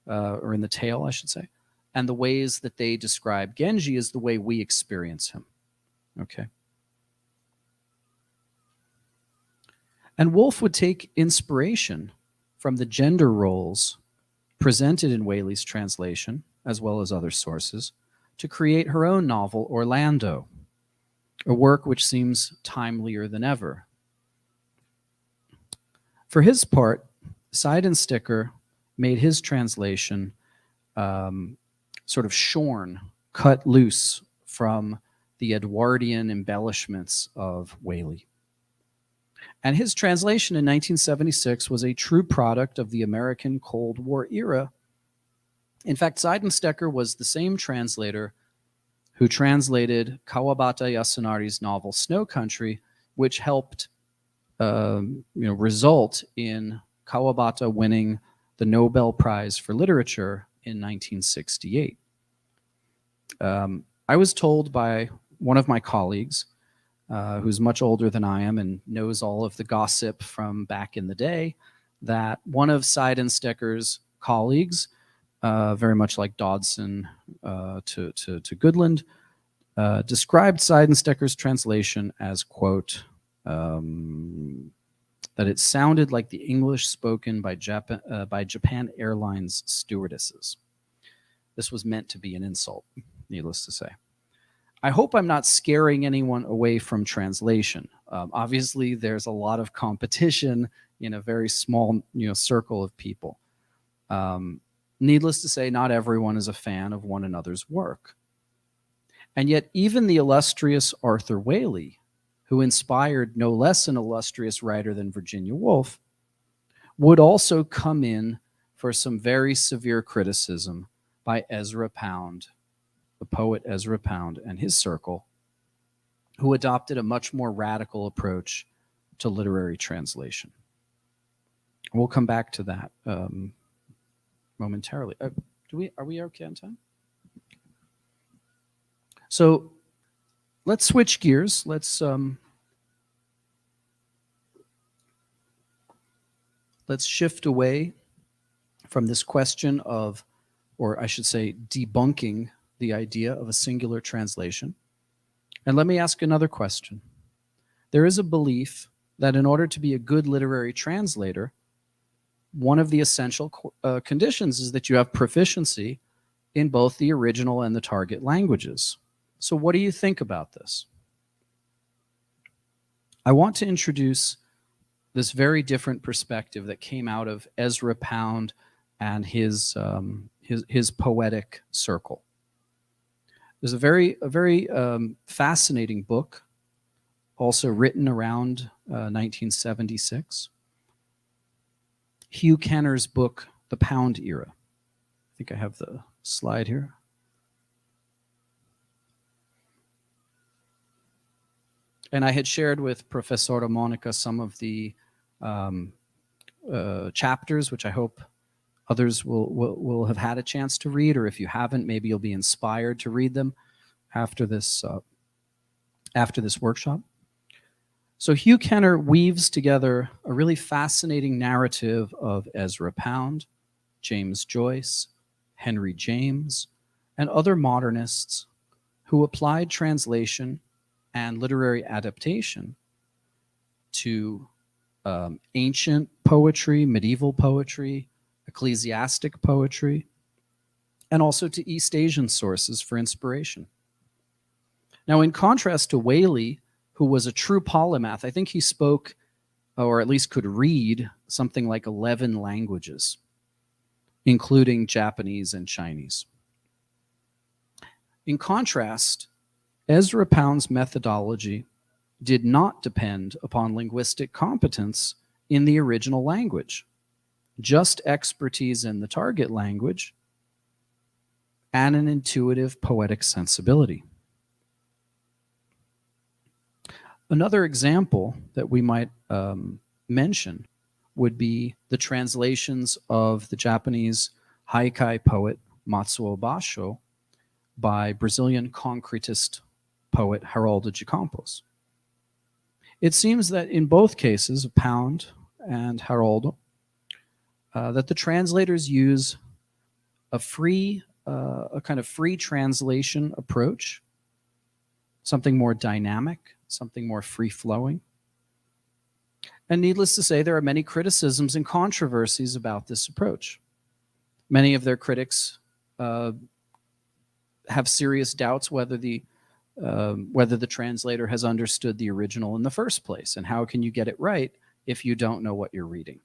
or in the tale, I should say, and the ways that they describe Genji is the way we experience him. Okay. And Woolf would take inspiration from the gender roles presented in Waley's translation, as well as other sources, to create her own novel, Orlando, a work which seems timelier than ever. For his part, Seidensticker made his translation sort of shorn, cut loose from the Edwardian embellishments of Waley. And his translation in 1976 was a true product of the American Cold War era. In fact, Seidensticker was the same translator who translated Kawabata Yasunari's novel Snow Country, which helped result in Kawabata winning the Nobel Prize for Literature in 1968. I was told by one of my colleagues, who's much older than I am and knows all of the gossip from back in the day, that one of Seidensticker's colleagues, very much like Dodson to Goodland, described Seidensticker's translation as, quote, that it sounded like the English spoken by Japan Airlines stewardesses. This was meant to be an insult, needless to say. I hope I'm not scaring anyone away from translation. Obviously, there's a lot of competition in a very small, circle of people. Needless to say, not everyone is a fan of one another's work. And yet, even the illustrious Arthur Waley, who inspired no less an illustrious writer than Virginia Woolf, would also come in for some very severe criticism by Ezra Pound, the poet Ezra Pound and his circle, who adopted a much more radical approach to literary translation. We'll come back to that momentarily. Are we okay on time? So let's switch gears. Let's shift away from this question of, or I should say, debunking the idea of a singular translation. And let me ask another question. There is a belief that in order to be a good literary translator, one of the essential conditions is that you have proficiency in both the original and the target languages. So what do you think about this? I want to introduce this very different perspective that came out of Ezra Pound and his poetic circle. There's a very fascinating book, also written around 1976. Hugh Kenner's book, The Pound Era. I think I have the slide here. And I had shared with Professora Monica some of the chapters, which I hope others will have had a chance to read, or if you haven't, maybe you'll be inspired to read them after this workshop. So Hugh Kenner weaves together a really fascinating narrative of Ezra Pound, James Joyce, Henry James, and other modernists who applied translation and literary adaptation to ancient poetry, medieval poetry, ecclesiastic poetry, and also to East Asian sources for inspiration. Now, in contrast to Waley, who was a true polymath, I think he spoke, or at least could read, something like 11 languages, including Japanese and Chinese. In contrast, Ezra Pound's methodology did not depend upon linguistic competence in the original language, just expertise in the target language and an intuitive poetic sensibility. Another example that we might mention would be the translations of the Japanese haikai poet Matsuo Basho by Brazilian concretist poet Haroldo de Campos. It seems that in both cases, Pound and Haroldo, that the translators use a kind of free translation approach, something more dynamic, something more free-flowing. And needless to say, there are many criticisms and controversies about this approach. Many of their critics have serious doubts whether the translator has understood the original in the first place, and how can you get it right if you don't know what you're reading?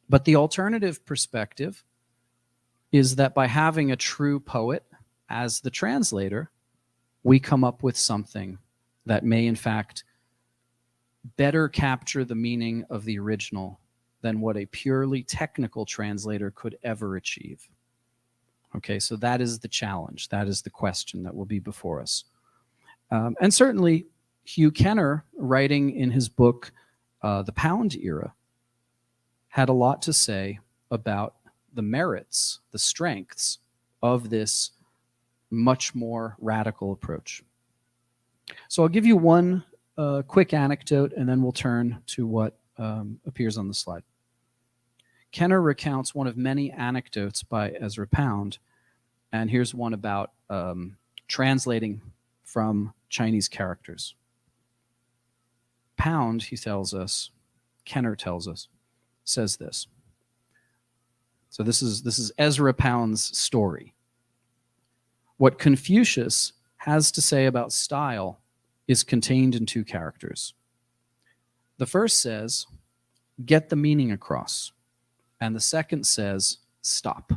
But the alternative perspective is that by having a true poet as the translator, we come up with something that may in fact better capture the meaning of the original than what a purely technical translator could ever achieve. Okay, so that is the challenge. That is the question that will be before us. And certainly Hugh Kenner, writing in his book, The Pound Era, had a lot to say about the merits, the strengths of this much more radical approach. So I'll give you one quick anecdote, and then we'll turn to what appears on the slide. Kenner recounts one of many anecdotes by Ezra Pound, and here's one about translating from Chinese characters. Pound, he tells us, Kenner tells us, says this. So this is Ezra Pound's story. What Confucius has to say about style is contained in 2 characters. The first says, get the meaning across. And the second says, stop.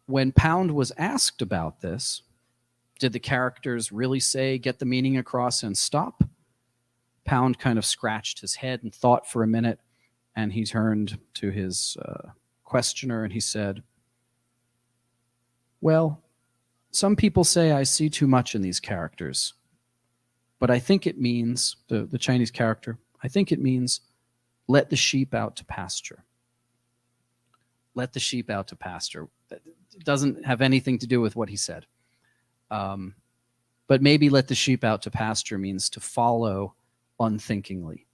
When Pound was asked about this, did the characters really say, get the meaning across and stop? Pound kind of scratched his head and thought for a minute, and he turned to his questioner and he said, well, some people say I see too much in these characters, but I think it means, the Chinese character, I think it means, let the sheep out to pasture. Let the sheep out to pasture. It doesn't have anything to do with what he said. But maybe let the sheep out to pasture means to follow unthinkingly.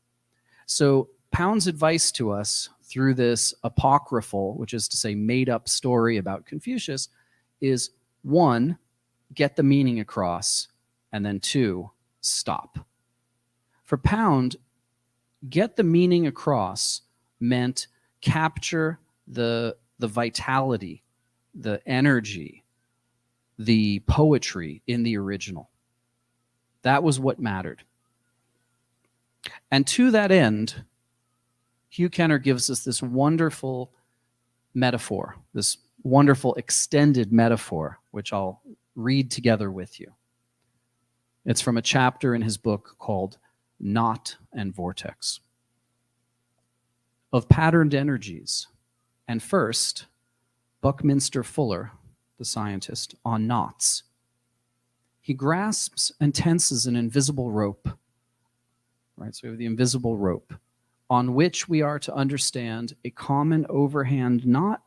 So Pound's advice to us through this apocryphal, which is to say made up story about Confucius, is 1, get the meaning across, and then 2, stop. For Pound, get the meaning across meant capture the vitality, the energy, the poetry in the original. That was what mattered. And to that end, Hugh Kenner gives us this wonderful metaphor, this wonderful extended metaphor, which I'll read together with you. It's from a chapter in his book called Knot and Vortex. Of patterned energies, and first, Buckminster Fuller, the scientist, on knots. He grasps and tenses an invisible rope, right? So we have the invisible rope, on which we are to understand a common overhand knot,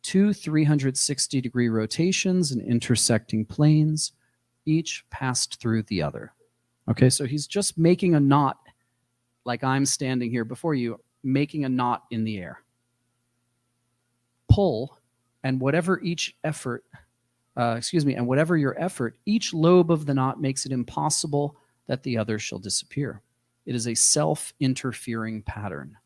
2 360-degree rotations and intersecting planes, each passed through the other. Okay, so he's just making a knot, like I'm standing here before you, making a knot in the air. Pull, and whatever each effort, and whatever your effort, each lobe of the knot makes it impossible that the other shall disappear. It is a self-interfering pattern.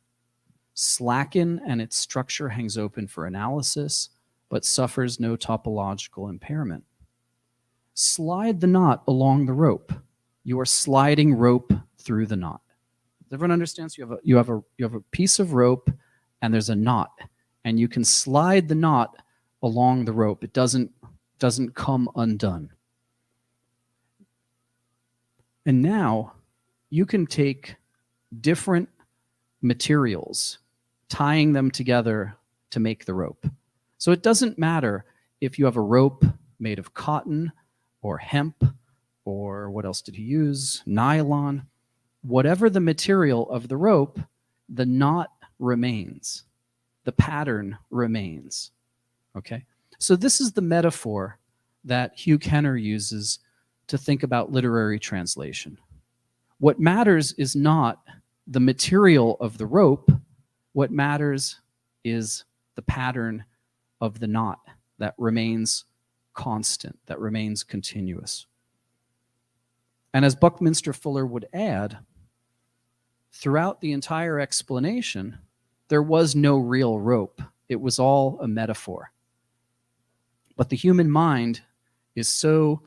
Slacken, and its structure hangs open for analysis, but suffers no topological impairment. Slide the knot along the rope. You are sliding rope through the knot. Everyone understands? You have a piece of rope, and there's a knot, and you can slide the knot along the rope. It doesn't come undone. And now you can take different materials, tying them together to make the rope. So it doesn't matter if you have a rope made of cotton or hemp, or what else did he use? Nylon. Whatever the material of the rope, the knot remains. The pattern remains. Okay? So this is the metaphor that Hugh Kenner uses to think about literary translation. What matters is not the material of the rope. What matters is the pattern of the knot that remains constant, that remains continuous. And as Buckminster Fuller would add, throughout the entire explanation, there was no real rope. It was all a metaphor. But the human mind is so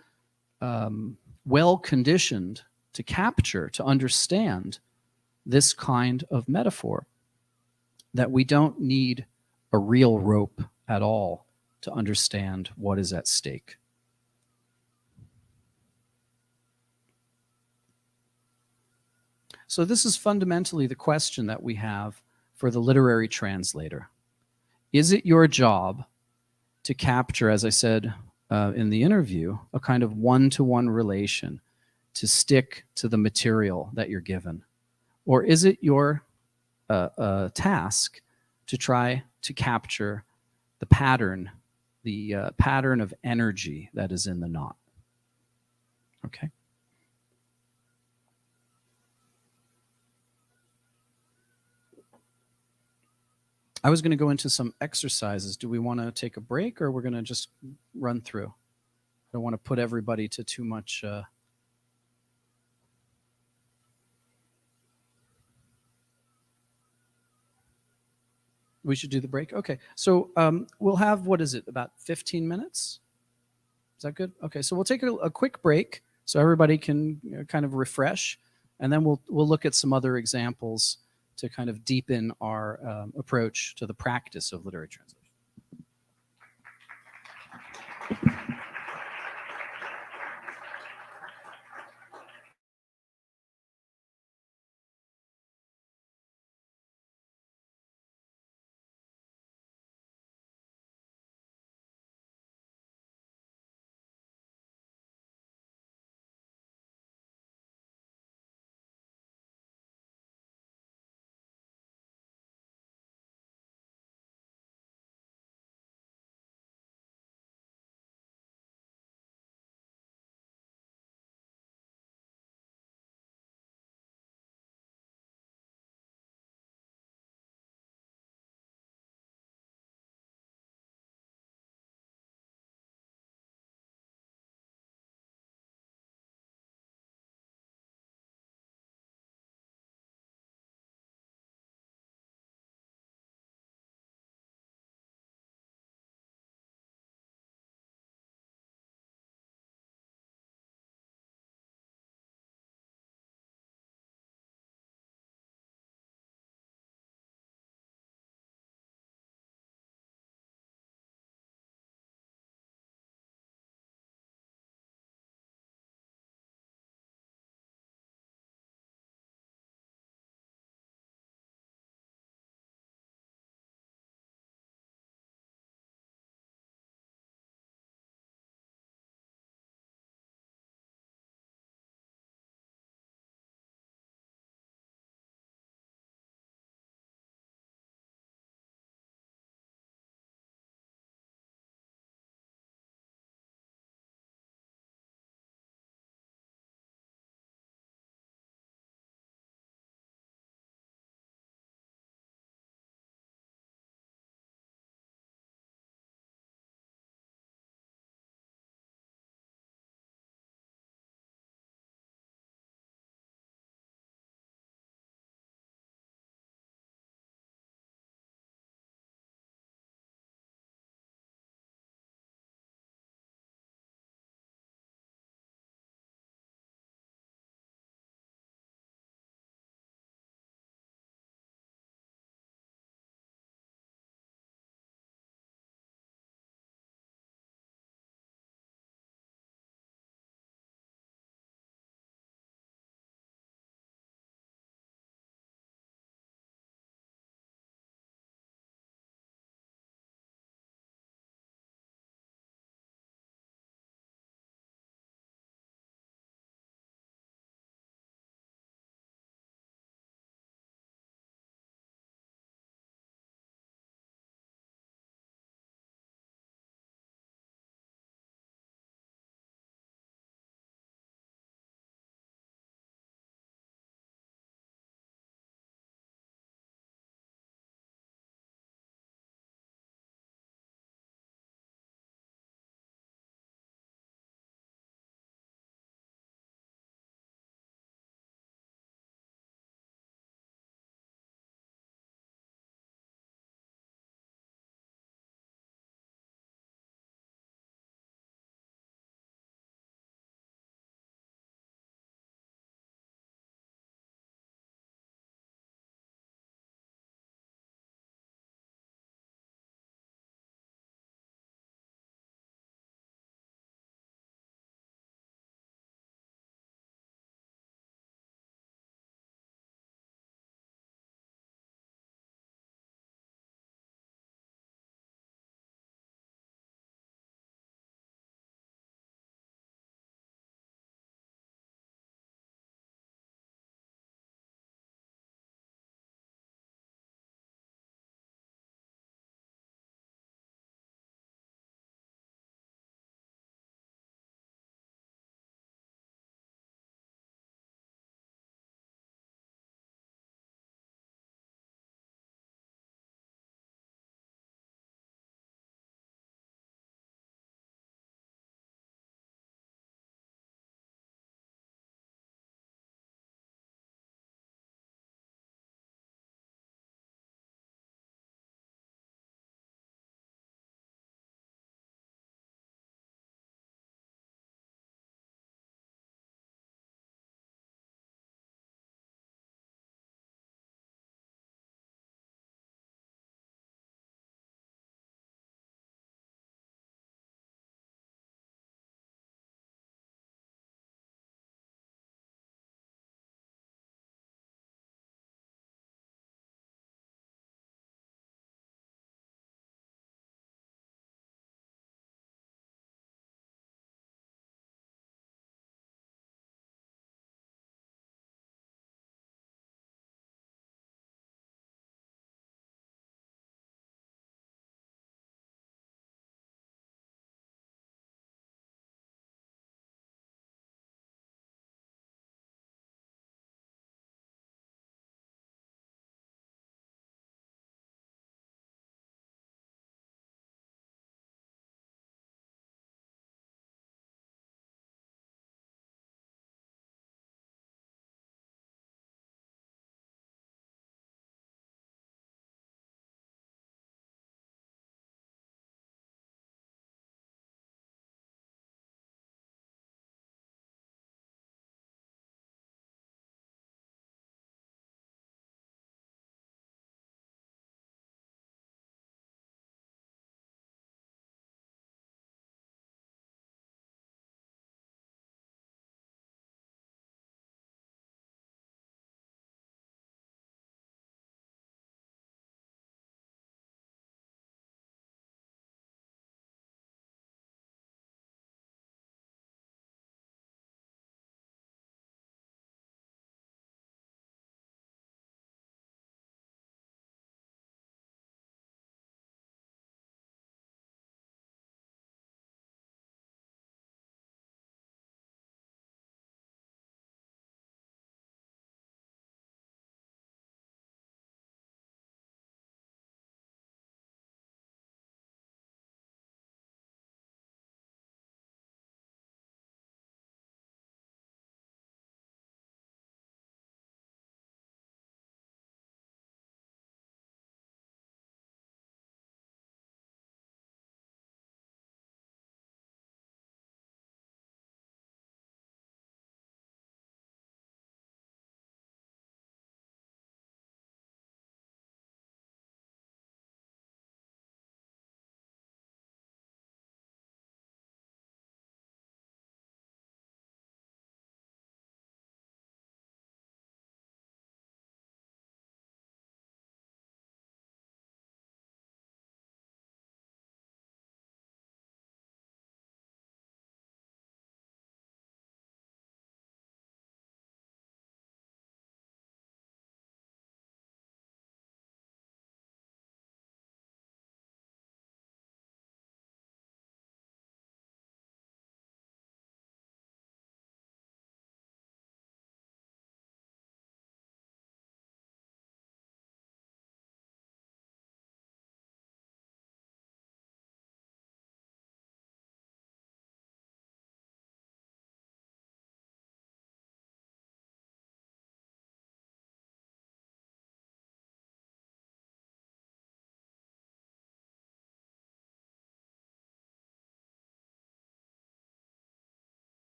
well conditioned to capture, to understand this kind of metaphor, that we don't need a real rope at all to understand what is at stake. So this is fundamentally the question that we have for the literary translator. Is it your job to capture, as I said in the interview, a kind of one-to-one relation, to stick to the material that you're given? Or is it your task to try to capture the pattern of energy that is in the knot? Okay. I was going to go into some exercises. Do we want to take a break, or we're going to just run through? I don't want to put everybody to too much. We should do the break? Okay. So we'll have, what is it, about 15 minutes? Is that good? Okay. So we'll take a quick break so everybody can kind of refresh, and then we'll look at some other examples to kind of deepen our approach to the practice of literary translation.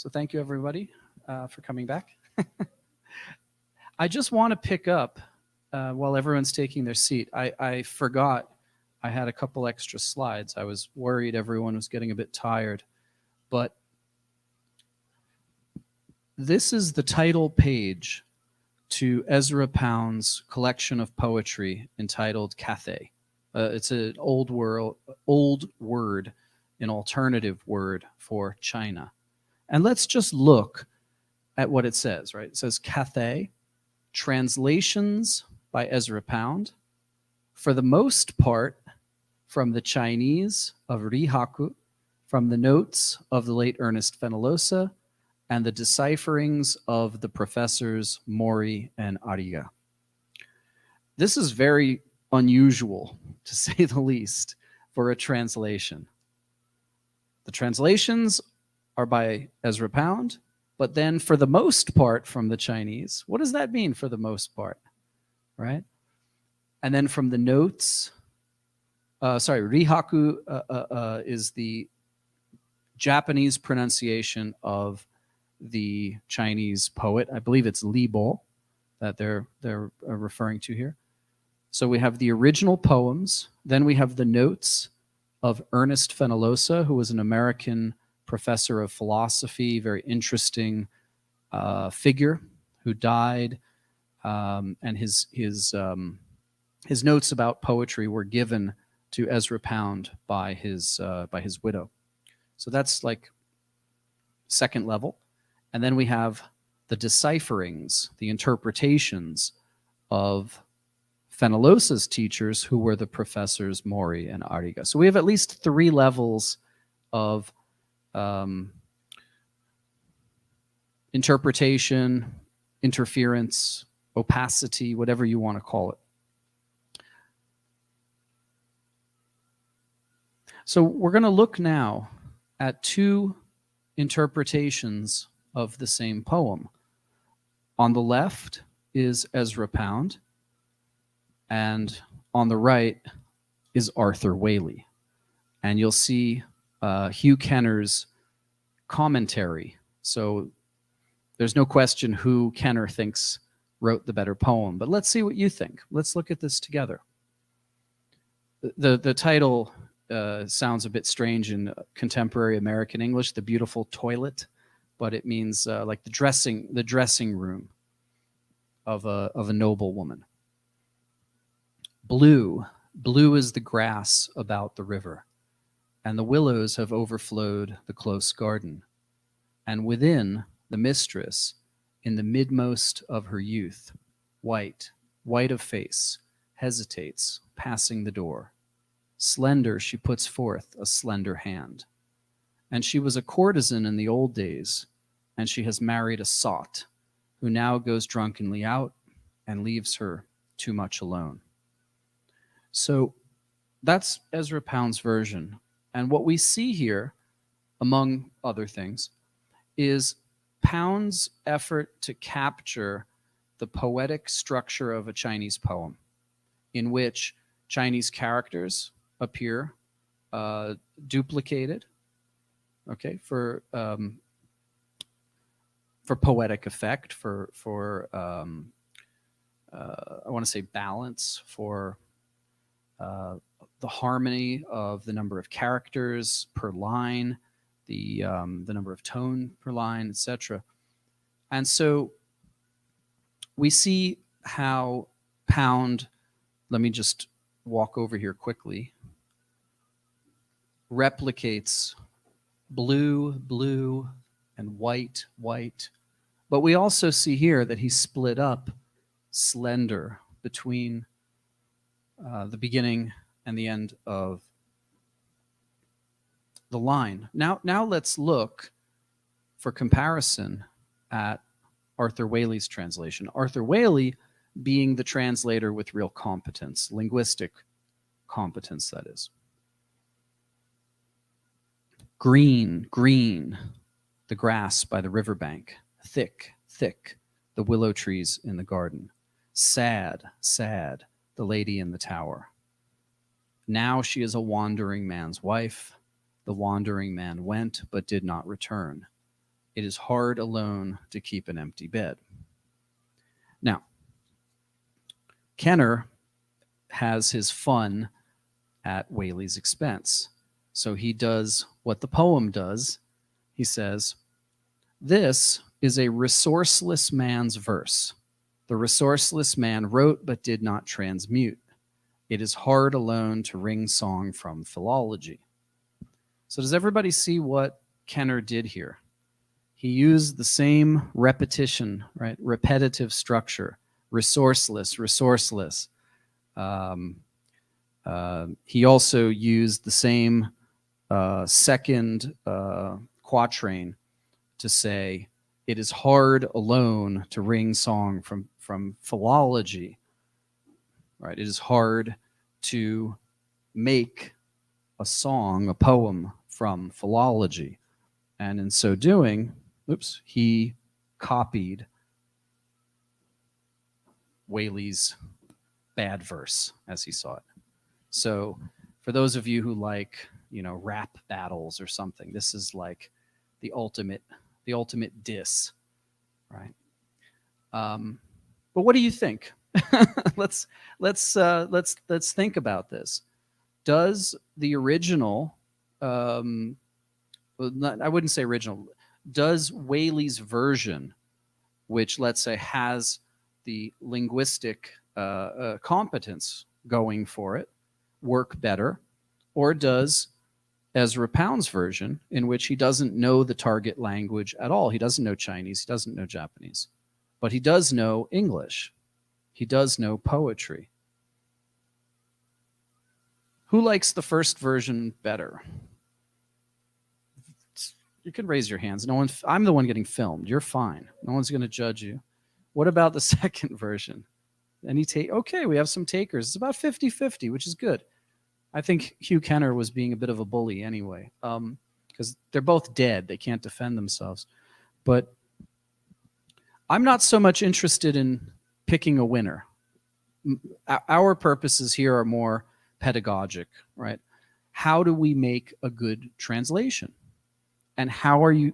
So thank you, everybody, for coming back. I just want to pick up, while everyone's taking their seat, I forgot I had a couple extra slides. I was worried everyone was getting a bit tired. But this is the title page to Ezra Pound's collection of poetry entitled Cathay. It's an old word, an alternative word for China. And let's just look at what it says, right? It says Cathay, translations by Ezra Pound, for the most part from the Chinese of Rihaku, from the notes of the late Ernest Fenollosa, and the decipherings of the professors Mori and Ariga. This is very unusual, to say the least, for a translation. The translations are by Ezra Pound, but then for the most part from the Chinese. What does that mean, for the most part, right? And then from the notes, Rihaku is the Japanese pronunciation of the Chinese poet. I believe it's Li Bo that they're referring to here. So we have the original poems, then we have the notes of Ernest Fenollosa, who was an American professor of philosophy, very interesting figure who died, and his notes about poetry were given to Ezra Pound by his widow. So that's like second level. And then we have the decipherings, the interpretations of Fenollosa's teachers, who were the professors Mori and Ariga. So we have at least 3 levels of interpretation, interference, opacity, whatever you want to call it. So we're going to look now at 2 interpretations of the same poem. On the left is Ezra Pound, and on the right is Arthur Waley. And you'll see Hugh Kenner's commentary. So there's no question who Kenner thinks wrote the better poem, but let's see what you think. Let's look at this together. The title sounds a bit strange in contemporary American English, The Beautiful Toilet, but it means like the dressing room of a noble woman. Blue is the grass about the river, and the willows have overflowed the close garden. And within, the mistress, in the midmost of her youth, white of face, hesitates, passing the door. Slender, she puts forth a slender hand. And she was a courtesan in the old days, and she has married a sot, who now goes drunkenly out and leaves her too much alone. So that's Ezra Pound's version. And what we see here, among other things, is Pound's effort to capture the poetic structure of a Chinese poem, in which Chinese characters appear duplicated, okay, for poetic effect, for I want to say balance, for the harmony of the number of characters per line, the number of tone per line, etc. And so we see how Pound, let me just walk over here quickly, replicates blue, and white. But we also see here that he split up slender between the beginning and the end of the line. Now let's look for comparison at Arthur Waley's translation. Arthur Waley being the translator with real competence, linguistic competence, that is. Green, the grass by the riverbank. Thick, the willow trees in the garden. Sad, the lady in the tower. Now she is a wandering man's wife. The wandering man went, but did not return. It is hard alone to keep an empty bed. Now, Kenner has his fun at Whaley's expense. So he does what the poem does. He says, "This is a resourceless man's verse. The resourceless man wrote but did not transmute. It is hard alone to wring song from philology." So does everybody see what Kenner did here? He used the same repetition, right? Repetitive structure, resourceless, resourceless. He also used the same second quatrain to say, it is hard alone to wring song from philology, right? It is hard to make a song, a poem from philology. And in so doing, he copied Whaley's bad verse as he saw it. So for those of you who like, rap battles or something, this is like the ultimate diss, right? But what do you think? let's think about this. Does the original, I wouldn't say original, does Whaley's version, which let's say has the linguistic competence going for it, work better? Or does Ezra Pound's version, in which he doesn't know the target language at all, he doesn't know Chinese, he doesn't know Japanese, but he does know English, he does know poetry? Who likes the first version better? You can raise your hands. No one. I'm the one getting filmed. You're fine. No one's going to judge you. What about the second version? Any take? Okay, we have some takers. It's about 50-50, which is good. I think Hugh Kenner was being a bit of a bully anyway, because they're both dead. They can't defend themselves. But I'm not so much interested in picking a winner. Our purposes here are more pedagogic, right? How do we make a good translation? And how do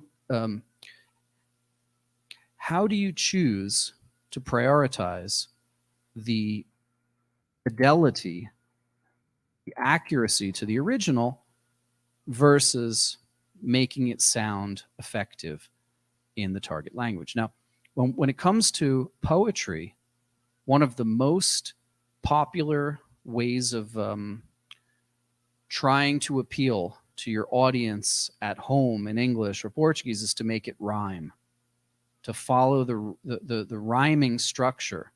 you choose to prioritize the fidelity, the accuracy to the original versus making it sound effective in the target language? Now, when it comes to poetry, one of the most popular ways of trying to appeal to your audience at home in English or Portuguese is to make it rhyme, to follow the rhyming structure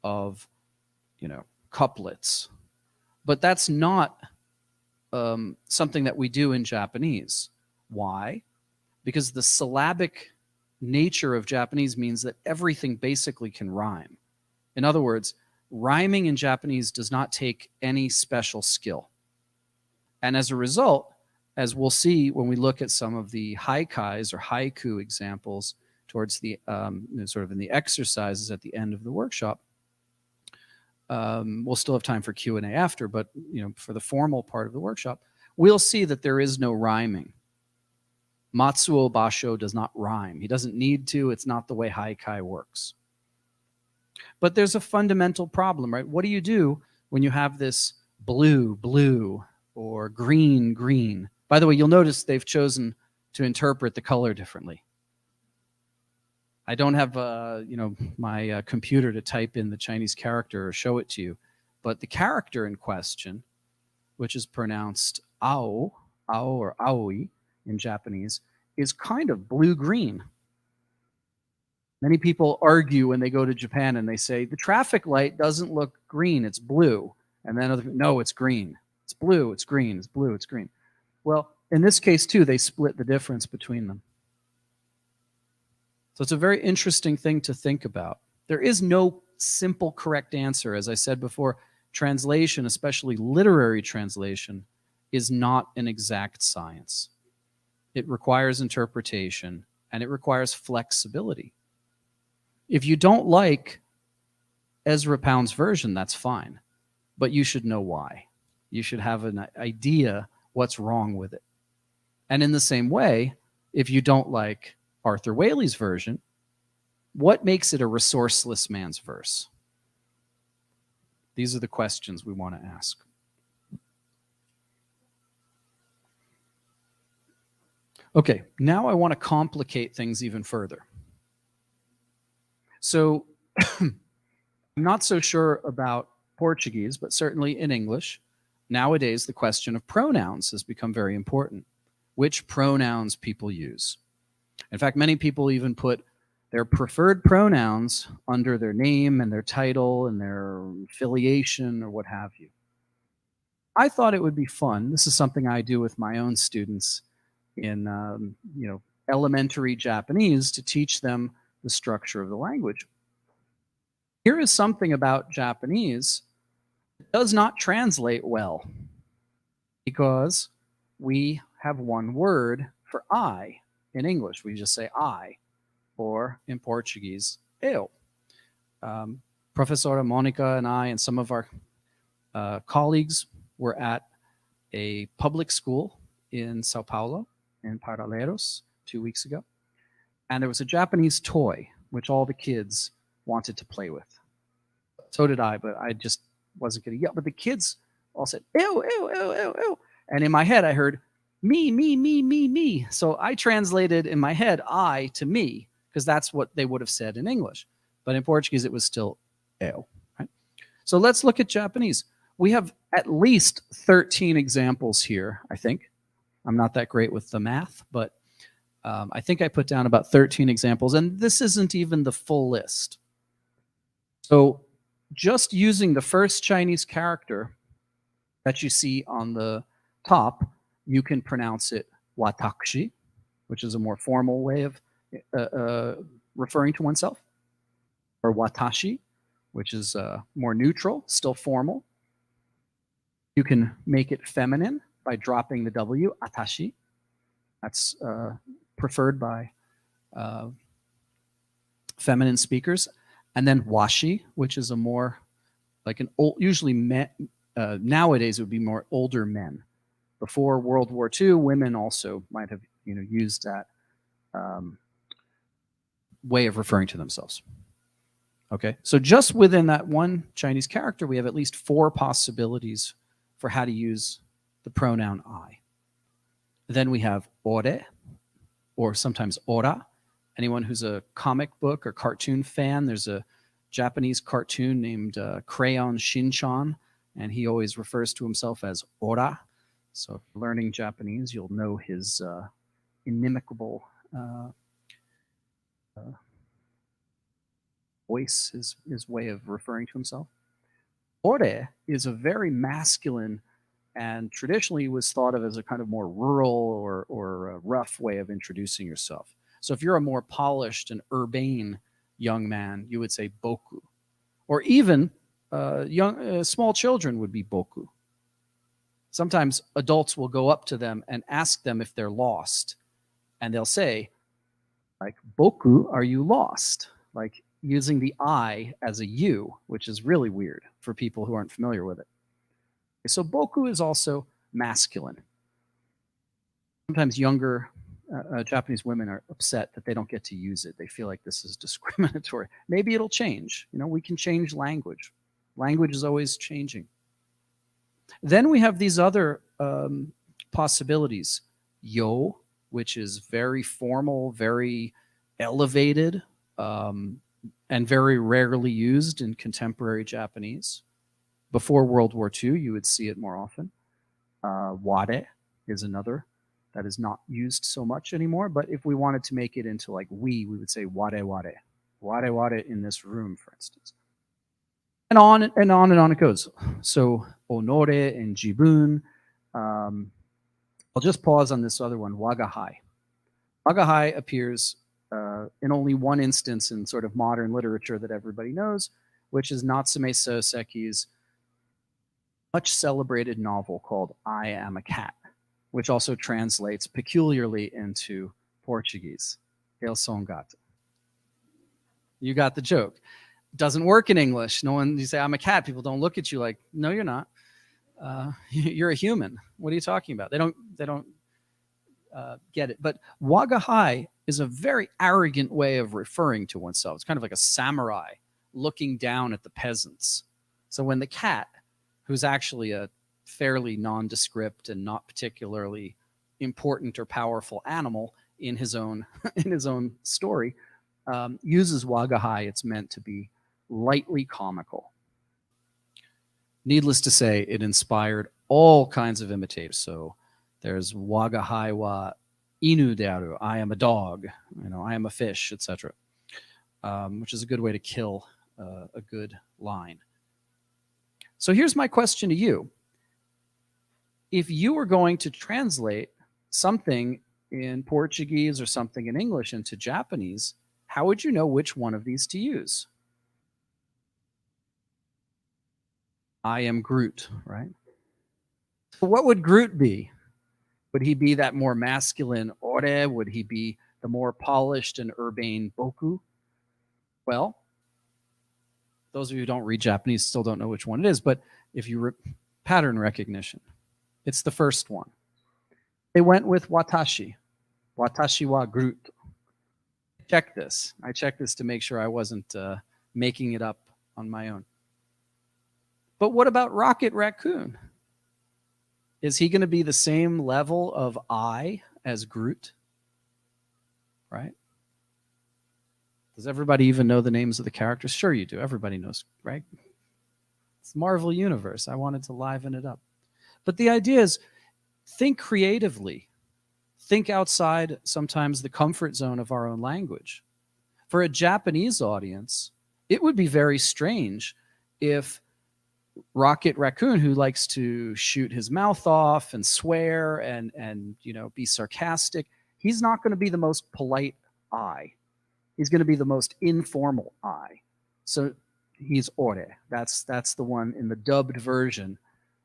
of, couplets. But that's not something that we do in Japanese. Why? Because the syllabic nature of Japanese means that everything basically can rhyme. In other words, rhyming in Japanese does not take any special skill. And as a result, as we'll see when we look at some of the haikais or haiku examples towards the sort of in the exercises at the end of the workshop, we'll still have time for Q&A after, but for the formal part of the workshop, we'll see that there is no rhyming. Matsuo Basho does not rhyme. He doesn't need to. It's not the way haikai works. But there's a fundamental problem, right? What do you do when you have this blue, blue, or green, green? By the way, you'll notice they've chosen to interpret the color differently. I don't have, my computer to type in the Chinese character or show it to you, but the character in question, which is pronounced ao, ao or aoi in Japanese, is kind of blue-green. Many people argue when they go to Japan and they say, the traffic light doesn't look green, it's blue. And then no, it's green. It's blue, it's green, it's blue, it's green. Well, in this case too, they split the difference between them. So it's a very interesting thing to think about. There is no simple correct answer. As I said before, translation, especially literary translation, is not an exact science. It requires interpretation and it requires flexibility. If you don't like Ezra Pound's version, that's fine, but you should know why. You should have an idea what's wrong with it. And in the same way, if you don't like Arthur Waley's version, what makes it a resourceless man's verse? These are the questions we want to ask. Okay, now I want to complicate things even further. So I'm not so sure about Portuguese, but certainly in English, nowadays the question of pronouns has become very important. Which pronouns people use. In fact, many people even put their preferred pronouns under their name and their title and their affiliation or what have you. I thought it would be fun. This is something I do with my own students in elementary Japanese to teach them the structure of the language. Here is something about Japanese that does not translate well because we have one word for I in English. We just say I, or in Portuguese, eu. Professora Monica and I and some of our colleagues were at a public school in Sao Paulo, in Paralelos, 2 weeks ago. And there was a Japanese toy, which all the kids wanted to play with. So did I, but I just wasn't going to yell. But the kids all said, ew, ew, ew, ew, ew. And in my head, I heard, me, me, me, me, me. So I translated in my head I to me, because that's what they would have said in English. But in Portuguese, it was still eu. Right? So let's look at Japanese. We have at least 13 examples here, I think. I'm not that great with the math, but I think I put down about 13 examples, and this isn't even the full list. So just using the first Chinese character that you see on the top, you can pronounce it watashi, which is a more formal way of referring to oneself, or watashi, which is more neutral, still formal. You can make it feminine by dropping the W, atashi. That's preferred by feminine speakers. And then washi, which is a more like an old, usually nowadays it would be more older men. Before World War II, women also might have used that way of referring to themselves. Okay, so just within that one Chinese character, we have at least 4 possibilities for how to use the pronoun I. Then we have ore, or sometimes ora. Anyone who's a comic book or cartoon fan, there's a Japanese cartoon named Crayon Shin-chan, and he always refers to himself as ora. So if you're learning Japanese, you'll know his inimicable voice, his way of referring to himself. Ore is a very masculine and traditionally was thought of as a kind of more rural or a rough way of introducing yourself. So if you're a more polished and urbane young man, you would say boku. Or even small children would be boku. Sometimes adults will go up to them and ask them if they're lost. And they'll say, like, boku, are you lost? Like using the I as a you, which is really weird for people who aren't familiar with it. So boku is also masculine. Sometimes younger Japanese women are upset that they don't get to use it. They feel like this is discriminatory. Maybe it'll change. We can change language. Language is always changing. Then we have these other possibilities. Yo, which is very formal, very elevated, and very rarely used in contemporary Japanese. Before World War II, you would see it more often. Ware is another that is not used so much anymore. But if we wanted to make it into like we would say ware ware. Ware ware in this room, for instance. And on and on and on it goes. So onore and jibun. I'll just pause on this other one, wagahai. Wagahai appears in only one instance in sort of modern literature that everybody knows, which is Natsume Soseki's much celebrated novel called I Am a Cat, which also translates peculiarly into Portuguese. Eu sou um gato. You got the joke. Doesn't work in English. No one, you say, I'm a cat. People don't look at you like, no, you're not. You're a human. What are you talking about? They don't get it. But wagahai is a very arrogant way of referring to oneself. It's kind of like a samurai looking down at the peasants. So when the cat, who's actually a fairly nondescript and not particularly important or powerful animal in his own story, uses wagahai, it's meant to be lightly comical. Needless to say, it inspired all kinds of imitators. So there's wagahai wa inu dearu, I am a dog, I am a fish, etc., which is a good way to kill a good line. So here's my question to you. If you were going to translate something in Portuguese or something in English into Japanese, how would you know which one of these to use? I am Groot, right? So what would Groot be? Would he be that more masculine ore? Would he be the more polished and urbane boku? Well, those of you who don't read Japanese still don't know which one it is, but if you pattern recognition, it's the first one. They went with watashi. Watashi wa Groot. I checked this to make sure I wasn't making it up on my own. But what about Rocket Raccoon? Is he going to be the same level of I as Groot? Right? Does everybody even know the names of the characters? Sure you do. Everybody knows, right? It's Marvel Universe. I wanted to liven it up. But the idea is, think creatively. Think outside sometimes the comfort zone of our own language. For a Japanese audience, it would be very strange if Rocket Raccoon, who likes to shoot his mouth off and swear and be sarcastic, he's not going to be the most polite I. He's going to be the most informal I. So he's ore. That's the one in the dubbed version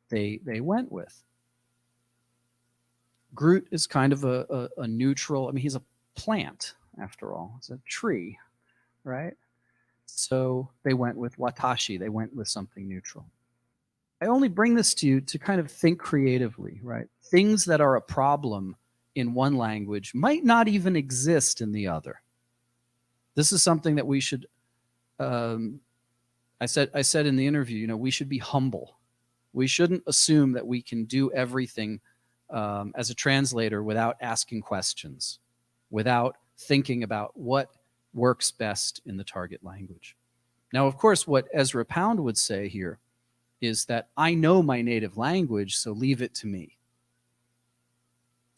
they went with. Groot is kind of a neutral, he's a plant after all. It's a tree, right? So they went with watashi. They went with something neutral. I only bring this to you to kind of think creatively, right? Things that are a problem in one language might not even exist in the other. This is something that we should, I said in the interview, we should be humble. We shouldn't assume that we can do everything as a translator without asking questions, without thinking about what works best in the target language. Now, of course, what Ezra Pound would say here is that I know my native language, so leave it to me.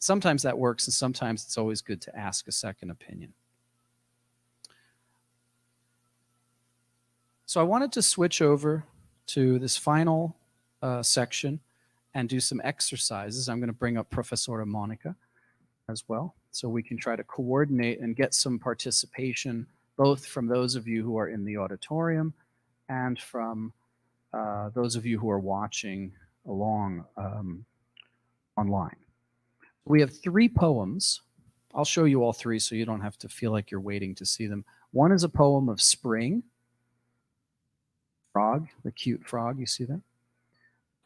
Sometimes that works, and sometimes it's always good to ask a second opinion. So I wanted to switch over to this final section and do some exercises. I'm going to bring up Professora Monica as well, so we can try to coordinate and get some participation, both from those of you who are in the auditorium and from those of you who are watching along online. We have 3 poems. I'll show you all 3 so you don't have to feel like you're waiting to see them. One is a poem of spring. Frog, the cute frog, you see that?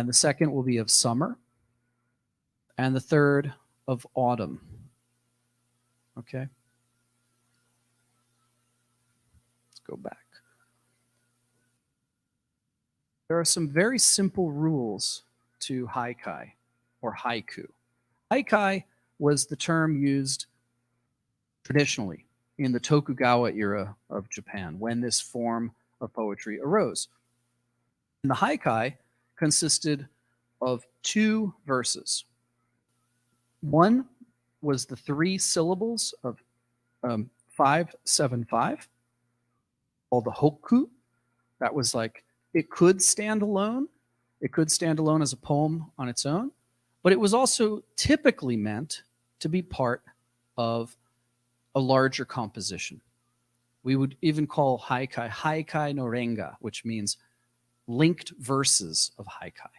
And the second will be of summer. And the third of autumn. Okay? Let's go back. There are some very simple rules to haikai or haiku. Haikai was the term used traditionally in the Tokugawa era of Japan when this form of poetry arose. And the haikai consisted of 2 verses. One was the 3 syllables of 575, called the hokku. That was like, it could stand alone. It could stand alone as a poem on its own, but it was also typically meant to be part of a larger composition. We would even call haikai haikai no renga, which means linked verses of haikai.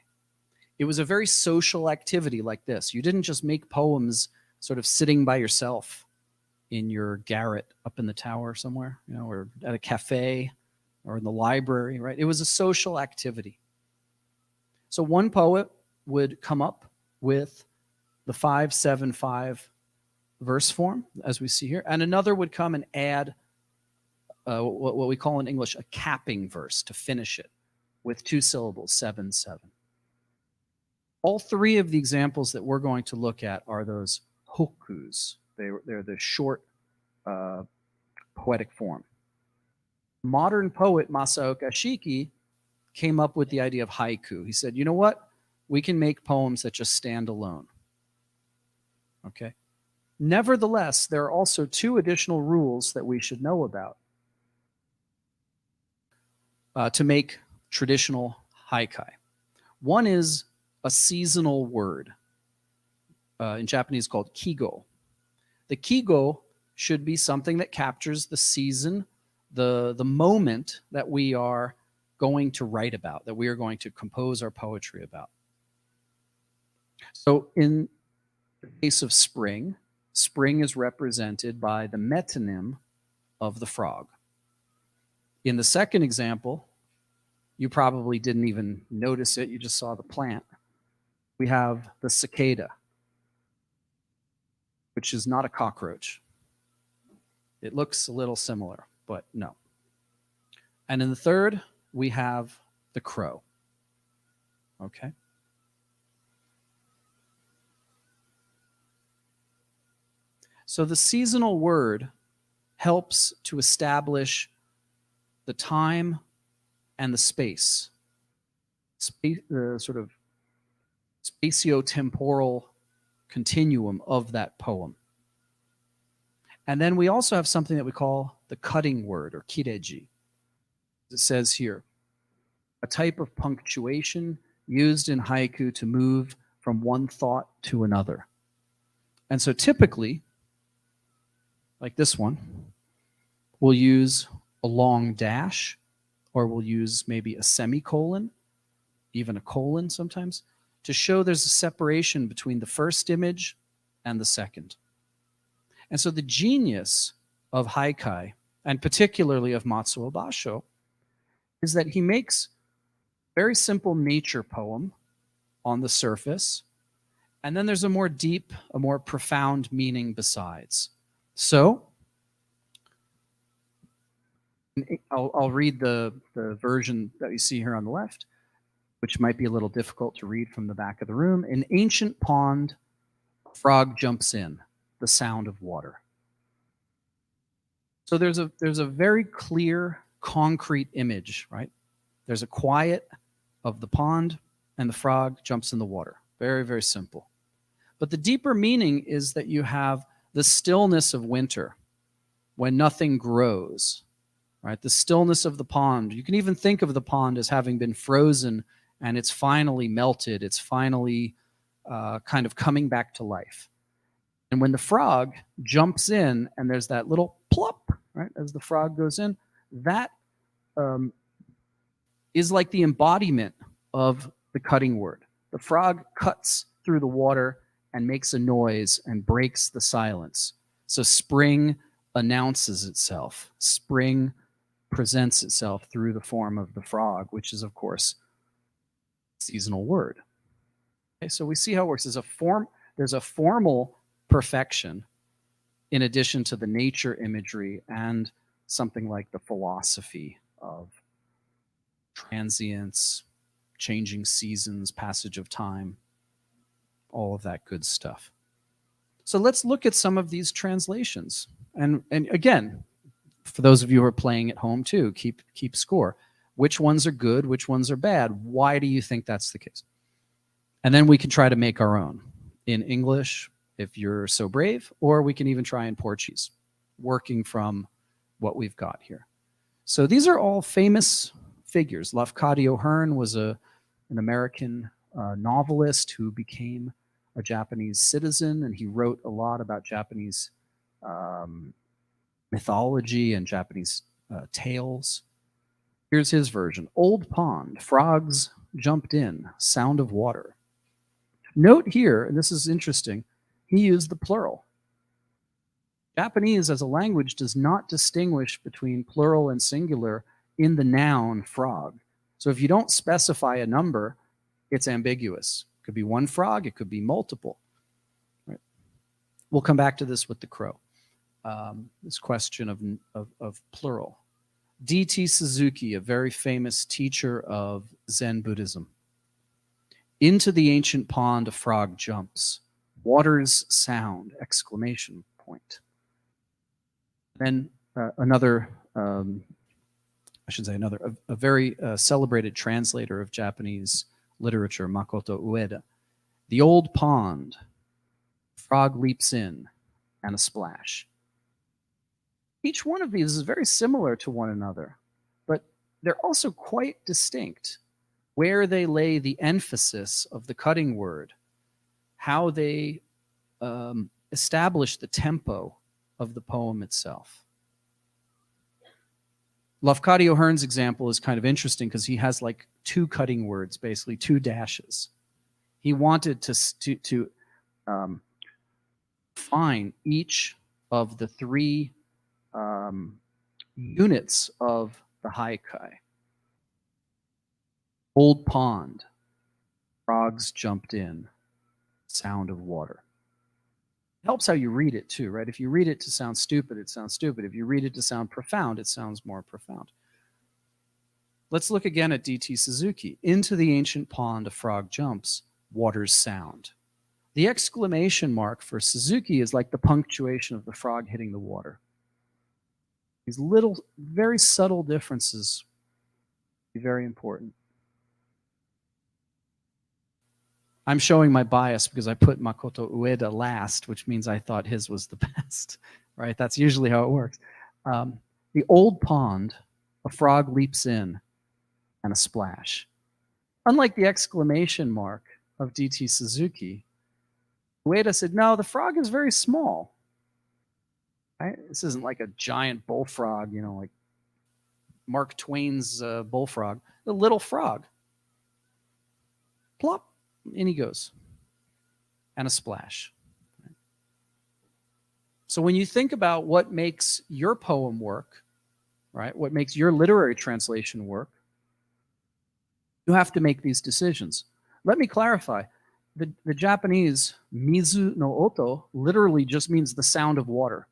It was a very social activity like this. You didn't just make poems sort of sitting by yourself in your garret up in the tower somewhere, or at a cafe or in the library, right? It was a social activity. So one poet would come up with the 575 verse form, as we see here, and another would come and add what we call in English a capping verse to finish it with 2 syllables, 7-7. All 3 of the examples that we're going to look at are those hokkus. They're the short poetic form. Modern poet Masaoka Shiki came up with the idea of haiku. He said, you know what? We can make poems that just stand alone. Okay. Nevertheless, there are also 2 additional rules that we should know about to make traditional haikai. One is a seasonal word, in Japanese called kigo. The kigo should be something that captures the season, the moment that we are going to write about, that we are going to compose our poetry about. So in the case of spring, spring is represented by the metonym of the frog. In the second example, you probably didn't even notice it, you just saw the plant. We have the cicada, which is not a cockroach. It looks a little similar, but no. And in the third, we have the crow. Okay. So the seasonal word helps to establish the time and the space, the sort of spatio-temporal continuum of that poem. And then we also have something that we call the cutting word, or kireji. It says here, a type of punctuation used in haiku to move from one thought to another. And so typically, like this one, we'll use a long dash, or we'll use maybe a semicolon, even a colon sometimes, to show there's a separation between the first image and the second. And so the genius of haikai, and particularly of Matsuo Basho, is that he makes a very simple nature poem on the surface, and then there's a more deep, a more profound meaning besides. So I'll read the version that you see here on the left, which might be a little difficult to read from the back of the room. In ancient pond, a frog jumps in, the sound of water. So there's a very clear, concrete image, right? There's a quiet of the pond, and the frog jumps in the water. Very, very simple. But the deeper meaning is that you have the stillness of winter, when nothing grows. Right, the stillness of the pond. You can even think of the pond as having been frozen and it's finally melted. It's finally kind of coming back to life. And when the frog jumps in and there's that little plop, right, as the frog goes in, that is like the embodiment of the cutting word. The frog cuts through the water and makes a noise and breaks the silence. So spring announces itself. Spring presents itself through the form of the frog, which is, of course, a seasonal word. Okay, so we see how it works. There's a formal perfection in addition to the nature imagery and something like the philosophy of transience, changing seasons, passage of time, all of that good stuff. So let's look at some of these translations. And again, for those of you who are playing at home too, keep score. Which ones are good? Which ones are bad? Why do you think that's the case? And then we can try to make our own in English, if you're so brave, or we can even try in Portuguese, working from what we've got here. So these are all famous figures. Lafcadio Hearn was an American novelist who became a Japanese citizen, and he wrote a lot about Japanese mythology and Japanese tales. Here's his version. Old pond, frogs jumped in, sound of water. Note here, and this is interesting, he used the plural. Japanese as a language does not distinguish between plural and singular in the noun frog. So if you don't specify a number, it's ambiguous. It could be one frog, it could be multiple. Right? We'll come back to this with the crow. This question of plural. D.T. Suzuki, a very famous teacher of Zen Buddhism. Into the ancient pond a frog jumps. Waters sound, exclamation point. Then another, a very celebrated translator of Japanese literature, Makoto Ueda. The old pond, frog leaps in, and a splash. Each one of these is very similar to one another, but they're also quite distinct. Where they lay the emphasis of the cutting word, how they establish the tempo of the poem itself. Lafcadio Hearn's example is kind of interesting because he has like two cutting words, basically two dashes. He wanted to define each of the three units of the haikai. Old pond, frogs jumped in, sound of water. It helps how you read it too, right? If you read it to sound stupid, it sounds stupid. If you read it to sound profound, it sounds more profound. Let's look again at D.T. Suzuki. Into the ancient pond a frog jumps, waters sound. The exclamation mark for Suzuki is like the punctuation of the frog hitting the water. These little, very subtle differences are very important. I'm showing my bias because I put Makoto Ueda last, which means I thought his was the best, right? That's usually how it works. The old pond, a frog leaps in, and a splash. Unlike the exclamation mark of D.T. Suzuki, Ueda said, no, the frog is very small. Right? This isn't like a giant bullfrog, like Mark Twain's bullfrog. The little frog. Plop. In he goes. And a splash. So when you think about what makes your poem work, right, what makes your literary translation work, you have to make these decisions. Let me clarify. The Japanese mizu no oto literally just means the sound of water.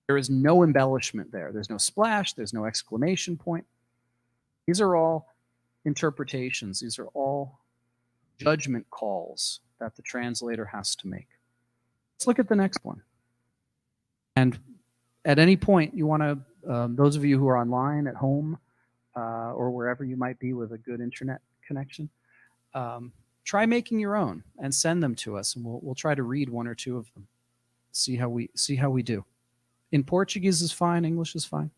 There is no embellishment there. There's no splash. There's no exclamation point. These are all interpretations. These are all judgment calls that the translator has to make. Let's look at the next one. And at any point, you want to, those of you who are online at home or wherever you might be with a good internet connection, try making your own and send them to us, and we'll try to read one or two of them. See how we do. In Portuguese is fine. English is fine.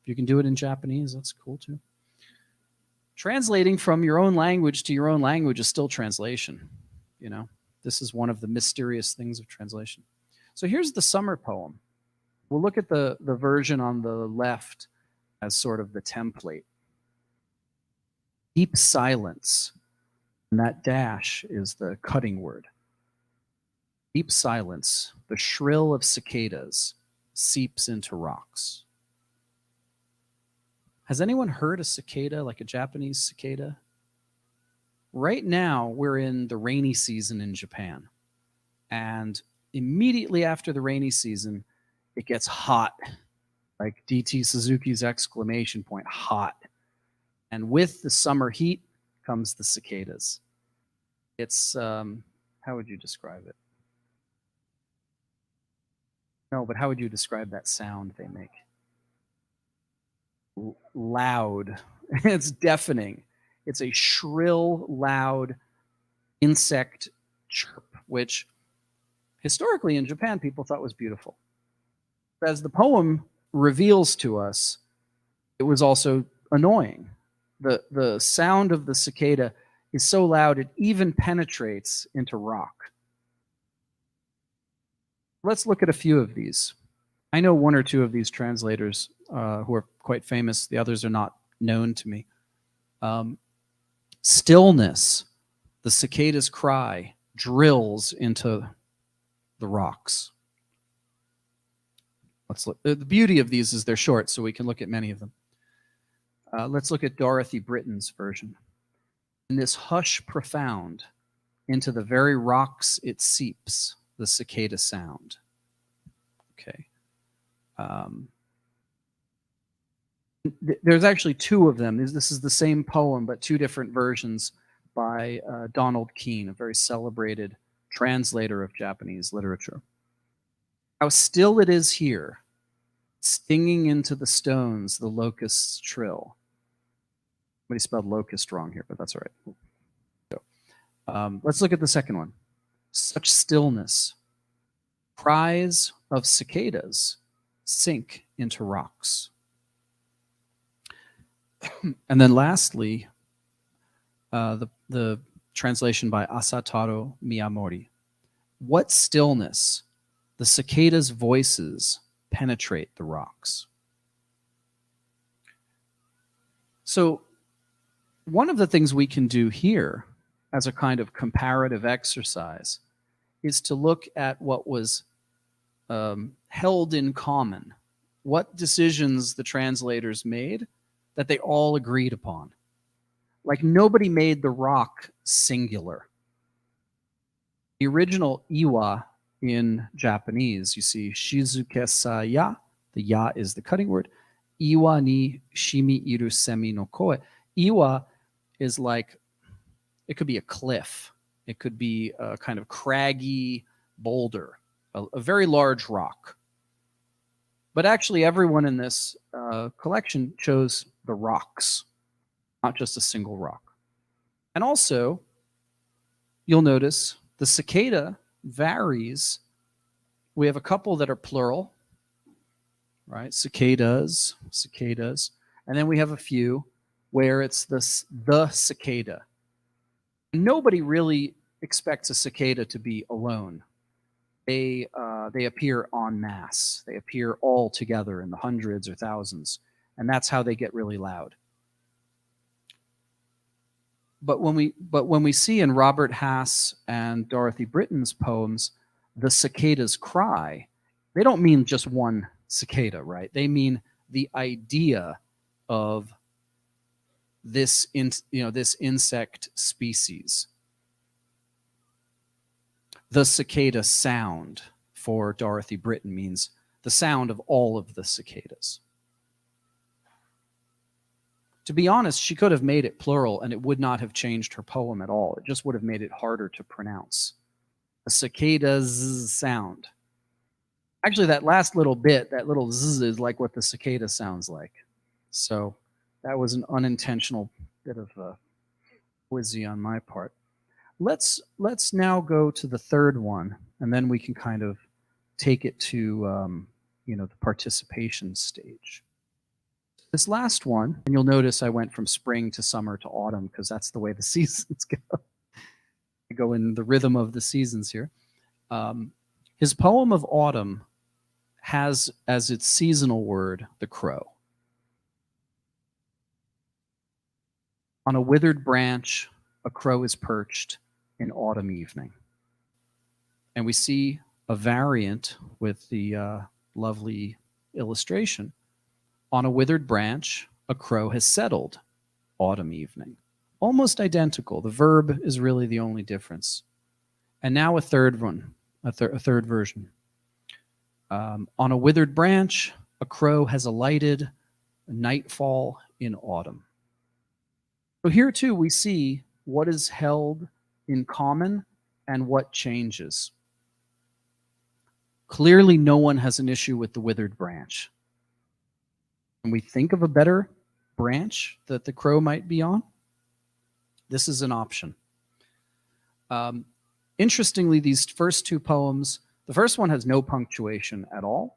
If you can do it in Japanese, that's cool too. Translating from your own language to your own language is still translation. This is one of the mysterious things of translation. So here's the summer poem. We'll look at the version on the left as sort of the template. Deep silence, and that dash is the cutting word. Deep silence, the shrill of cicadas seeps into rocks. Has anyone heard a cicada, like a Japanese cicada? Right now, we're in the rainy season in Japan. And immediately after the rainy season, it gets hot, like D.T. Suzuki's exclamation point, hot. And with the summer heat comes the cicadas. It's, how would you describe it? No, but how would you describe that sound they make? Loud. It's deafening. It's a shrill, loud insect chirp, which historically in Japan people thought was beautiful. As the poem reveals to us, it was also annoying. The sound of the cicada is so loud it even penetrates into rock. Let's look at a few of these. I know one or two of these translators who are quite famous. The others are not known to me. Stillness, the cicada's cry, drills into the rocks. Let's look. The beauty of these is they're short, so we can look at many of them. Let's look at Dorothy Britton's version. In this hush profound, into the very rocks it seeps, the cicada sound. Okay. There's actually two of them. This is the same poem, but two different versions by Donald Keene, a very celebrated translator of Japanese literature. How still it is here, stinging into the stones, the locust's trill. Somebody spelled locust wrong here, but that's all right. So, let's look at the second one. Such stillness. Cries of cicadas sink into rocks. And then lastly, the translation by Asataro Miyamori. What stillness! The cicadas' voices penetrate the rocks. So one of the things we can do here as a kind of comparative exercise is to look at what was held in common, what decisions the translators made that they all agreed upon. Like nobody made the rock singular. The original iwa in Japanese, you see shizuke ya, the ya is the cutting word, iwa ni shimi iru semi no koe. Iwa is like, it could be a cliff. It could be a kind of craggy boulder, a very large rock. But actually everyone in this collection chose the rocks, not just a single rock. And also, you'll notice the cicada varies. We have a couple that are plural, right? Cicadas, cicadas. And then we have a few where it's the cicada. Nobody really expects a cicada to be alone. They appear en masse. They appear all together in the hundreds or thousands. And that's how they get really loud. But when we see in Robert Hass and Dorothy Britton's poems, the cicadas cry, they don't mean just one cicada, right? They mean the idea of this insect species. The cicada sound for Dorothy Britton means the sound of all of the cicadas. To be honest, she could have made it plural and it would not have changed her poem at all. It just would have made it harder to pronounce. The cicada's sound. Actually, that last little bit, that little zzz is like what the cicada sounds like. So that was an unintentional bit of whizzy on my part. Let's now go to the third one, and then we can kind of take it to the participation stage. This last one, and you'll notice I went from spring to summer to autumn because that's the way the seasons go. I go in the rhythm of the seasons here. His poem of autumn has as its seasonal word the crow. On a withered branch, a crow is perched in autumn evening. And we see a variant with the lovely illustration. On a withered branch, a crow has settled, autumn evening. Almost identical. The verb is really the only difference. And now a third one, a third version. On a withered branch, a crow has alighted, nightfall in autumn. So here too we see what is held in common and what changes. Clearly no one has an issue with the withered branch. Can we think of a better branch that the crow might be on? This is an option. Interestingly, these first two poems, the first one has no punctuation at all.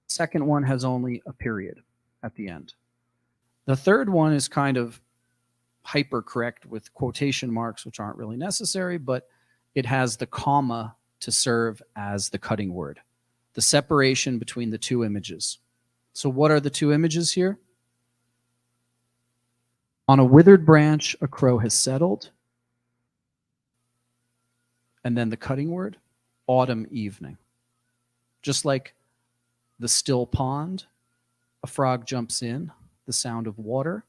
The second one has only a period at the end. The third one is kind of hyper-correct with quotation marks, which aren't really necessary, but it has the comma to serve as the cutting word, the separation between the two images. So what are the two images here? On a withered branch, a crow has settled. And then the cutting word, autumn evening. Just like the still pond, a frog jumps in, the sound of water.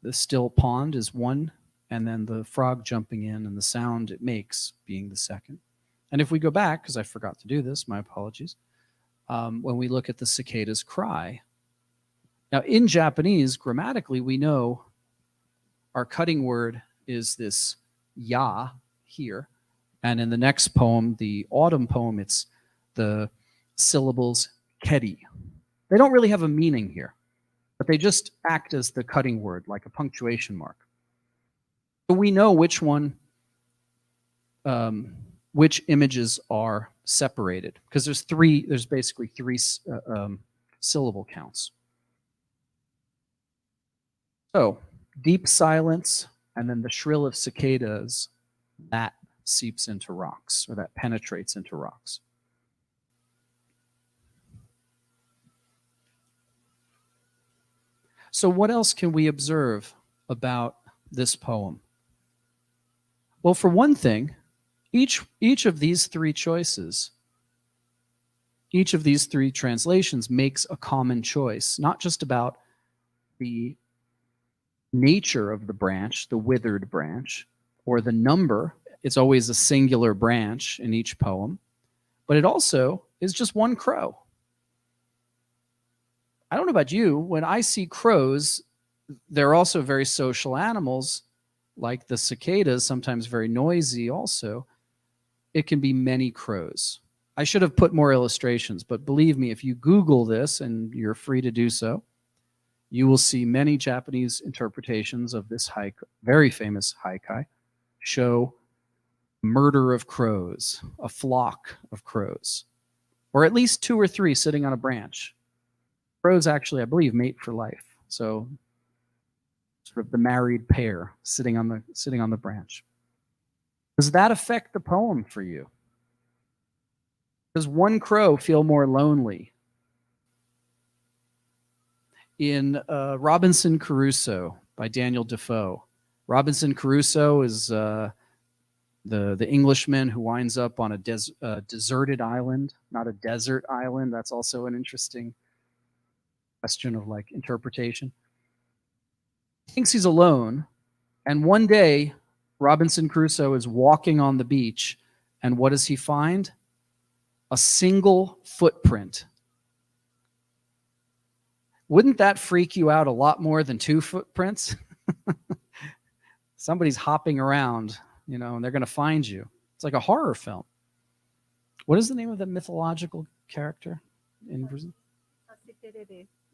The still pond is one, and then the frog jumping in and the sound it makes being the second. And if we go back, because I forgot to do this, my apologies, when we look at the cicada's cry. Now, in Japanese, grammatically, we know our cutting word is this ya here. And in the next poem, the autumn poem, it's the syllables keri. They don't really have a meaning here, but they just act as the cutting word, like a punctuation mark. So we know which one, which images are separated, because there's basically three syllable counts. So deep silence, and then the shrill of cicadas, that seeps into rocks, or that penetrates into rocks. So what else can we observe about this poem? Well, for one thing, each of these three choices, each of these three translations makes a common choice, not just about the nature of the branch, the withered branch, or the number. It's always a singular branch in each poem, but it also is just one crow. I don't know about you, when I see crows, they're also very social animals, like the cicadas, sometimes very noisy also. It can be many crows. I should have put more illustrations, but believe me, if you Google this, and you're free to do so, you will see many Japanese interpretations of this haiku, very famous haiku, show murder of crows, a flock of crows, or at least 2 or 3 sitting on a branch. Crows actually, I believe, mate for life. So sort of the married pair sitting on the branch. Does that affect the poem for you? Does one crow feel more lonely? In Robinson Crusoe by Daniel Defoe, Robinson Crusoe is the Englishman who winds up on a deserted island, not a desert island. That's also an interesting question of like interpretation. He thinks he's alone, and one day Robinson Crusoe is walking on the beach, and what does he find? A single footprint. Wouldn't that freak you out a lot more than 2 footprints? Somebody's hopping around, you know, and they're going to find you. It's like a horror film. What is the name of the mythological character in Brazil?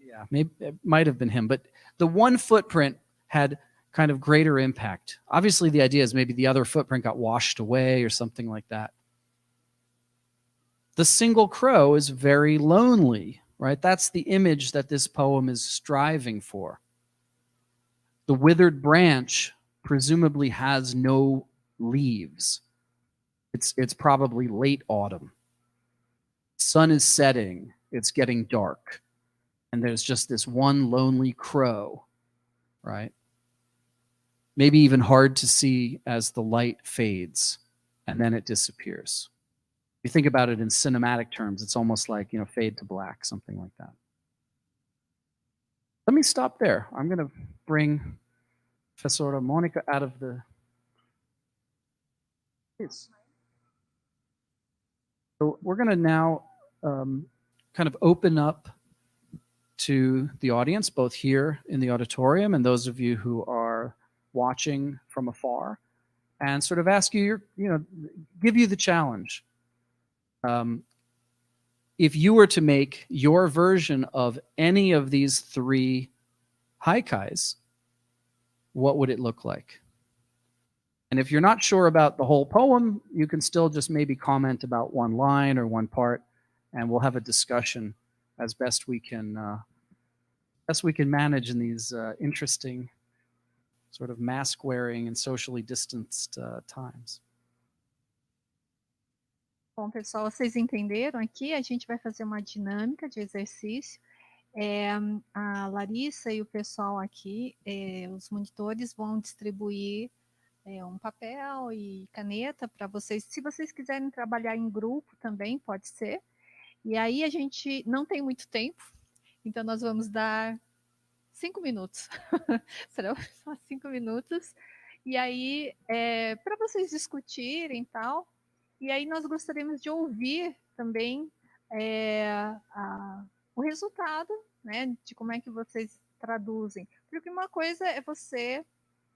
Yeah, maybe it might have been him, but the one footprint had kind of greater impact. Obviously, the idea is maybe the other footprint got washed away or something like that. The single crow is very lonely, right? That's the image that this poem is striving for. The withered branch presumably has no leaves. It's probably late autumn. Sun is setting, it's getting dark, and there's just this one lonely crow, right? Maybe even hard to see as the light fades and then it disappears. If you think about it in cinematic terms, it's almost like, you know, fade to black, something like that. Let me stop there. I'm going to bring Professora Monica out of the... Please. So we're going to now kind of open up to the audience, both here in the auditorium and those of you who are watching from afar, and sort of ask you, give you the challenge. If you were to make your version of any of these 3 haikus, what would it look like? And if you're not sure about the whole poem, you can still just maybe comment about one line or one part, and we'll have a discussion as best we can manage in these interesting sort of mask-wearing and socially distanced times. Bom, pessoal, vocês entenderam aqui? A gente vai fazer uma dinâmica de exercício. A Larissa e o pessoal aqui, os monitores, vão distribuir um papel e caneta para vocês. Se vocês quiserem trabalhar em grupo também, pode ser. E aí a gente não tem muito tempo, então nós vamos dar 5 minutos. Serão só 5 minutos. E aí, para vocês discutirem e tal, E aí nós gostaríamos de ouvir também o resultado, né, de como é que vocês traduzem. Porque uma coisa é você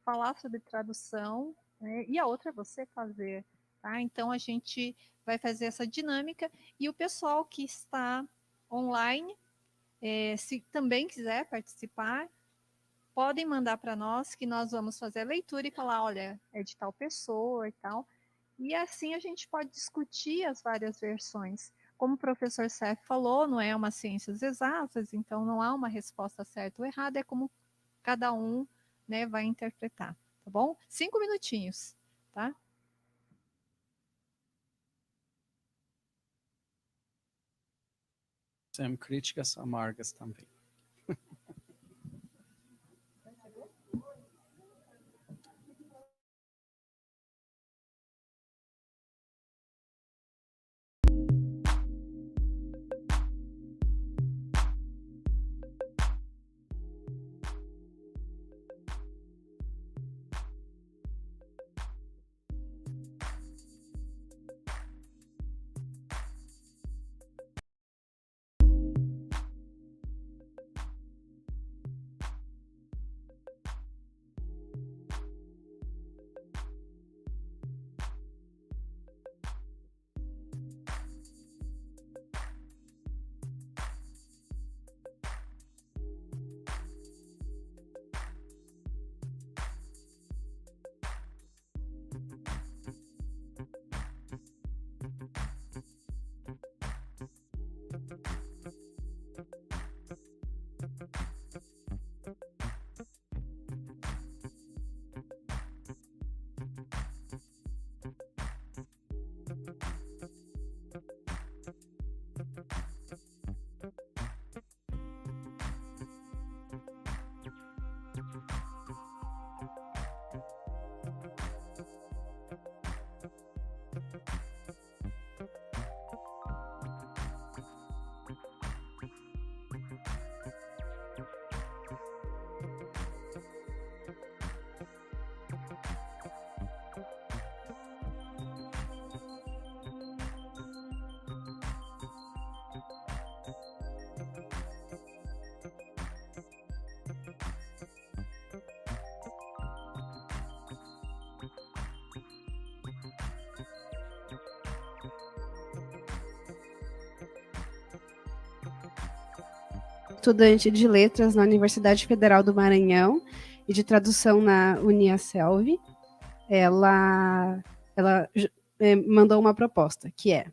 falar sobre tradução, né, e a outra é você fazer. Tá? Então a gente vai fazer essa dinâmica e o pessoal que está online, se também quiser participar, podem mandar para nós que nós vamos fazer a leitura e falar, olha, é de tal pessoa e tal. E assim a gente pode discutir as várias versões. Como o professor Seth falou, não é uma ciências exatas, então não há uma resposta certa ou errada, é como cada um, né, vai interpretar, tá bom? 5 minutinhos, tá? Sem críticas amargas também. Estudante de letras na Universidade Federal do Maranhão e de tradução na Uniaselv, ela mandou uma proposta, que é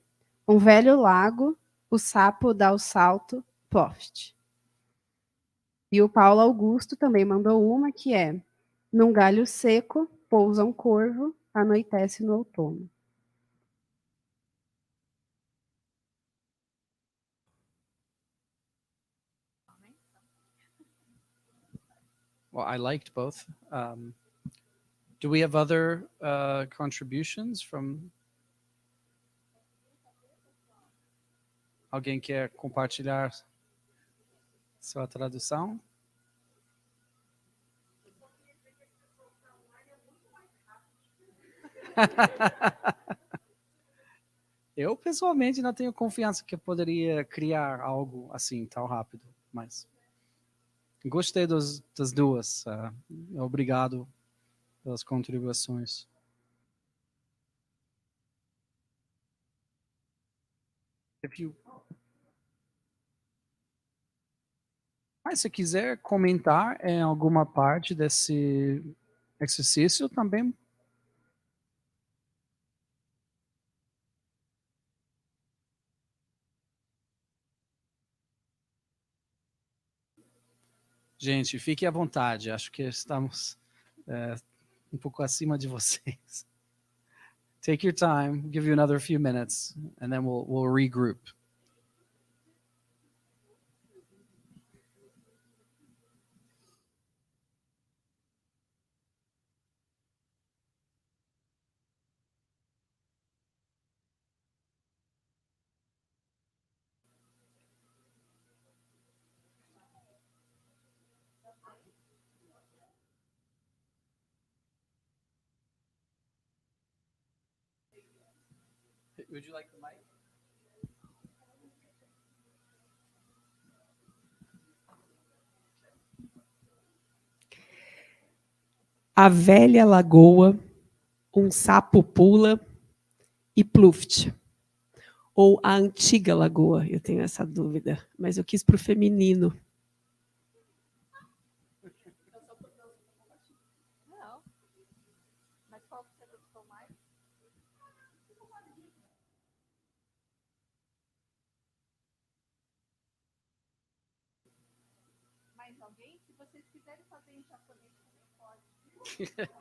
um velho lago, o sapo dá o salto, post. E o Paulo Augusto também mandou uma, que é num galho seco, pousa um corvo, anoitece no outono. Well, I liked both. Do we have other contributions from? Alguém quer compartilhar sua tradução? Eu, pessoalmente, não tenho confiança que eu poderia criar algo assim tão rápido, mas gostei das duas. Obrigado pelas contribuições. Mas se quiser comentar em alguma parte desse exercício também. Gente, fique à vontade. Acho que estamos um pouco acima de vocês. Take your time, give you another few minutes, and then we'll regroup. Would you like the mic? A velha lagoa, um sapo pula e pluft. Ou a antiga lagoa, eu tenho essa dúvida, mas eu quis para o feminino. Não. Mas qual que você gostou mais? Mais alguém? Se vocês quiserem fazer em japonês, também pode. Thank you.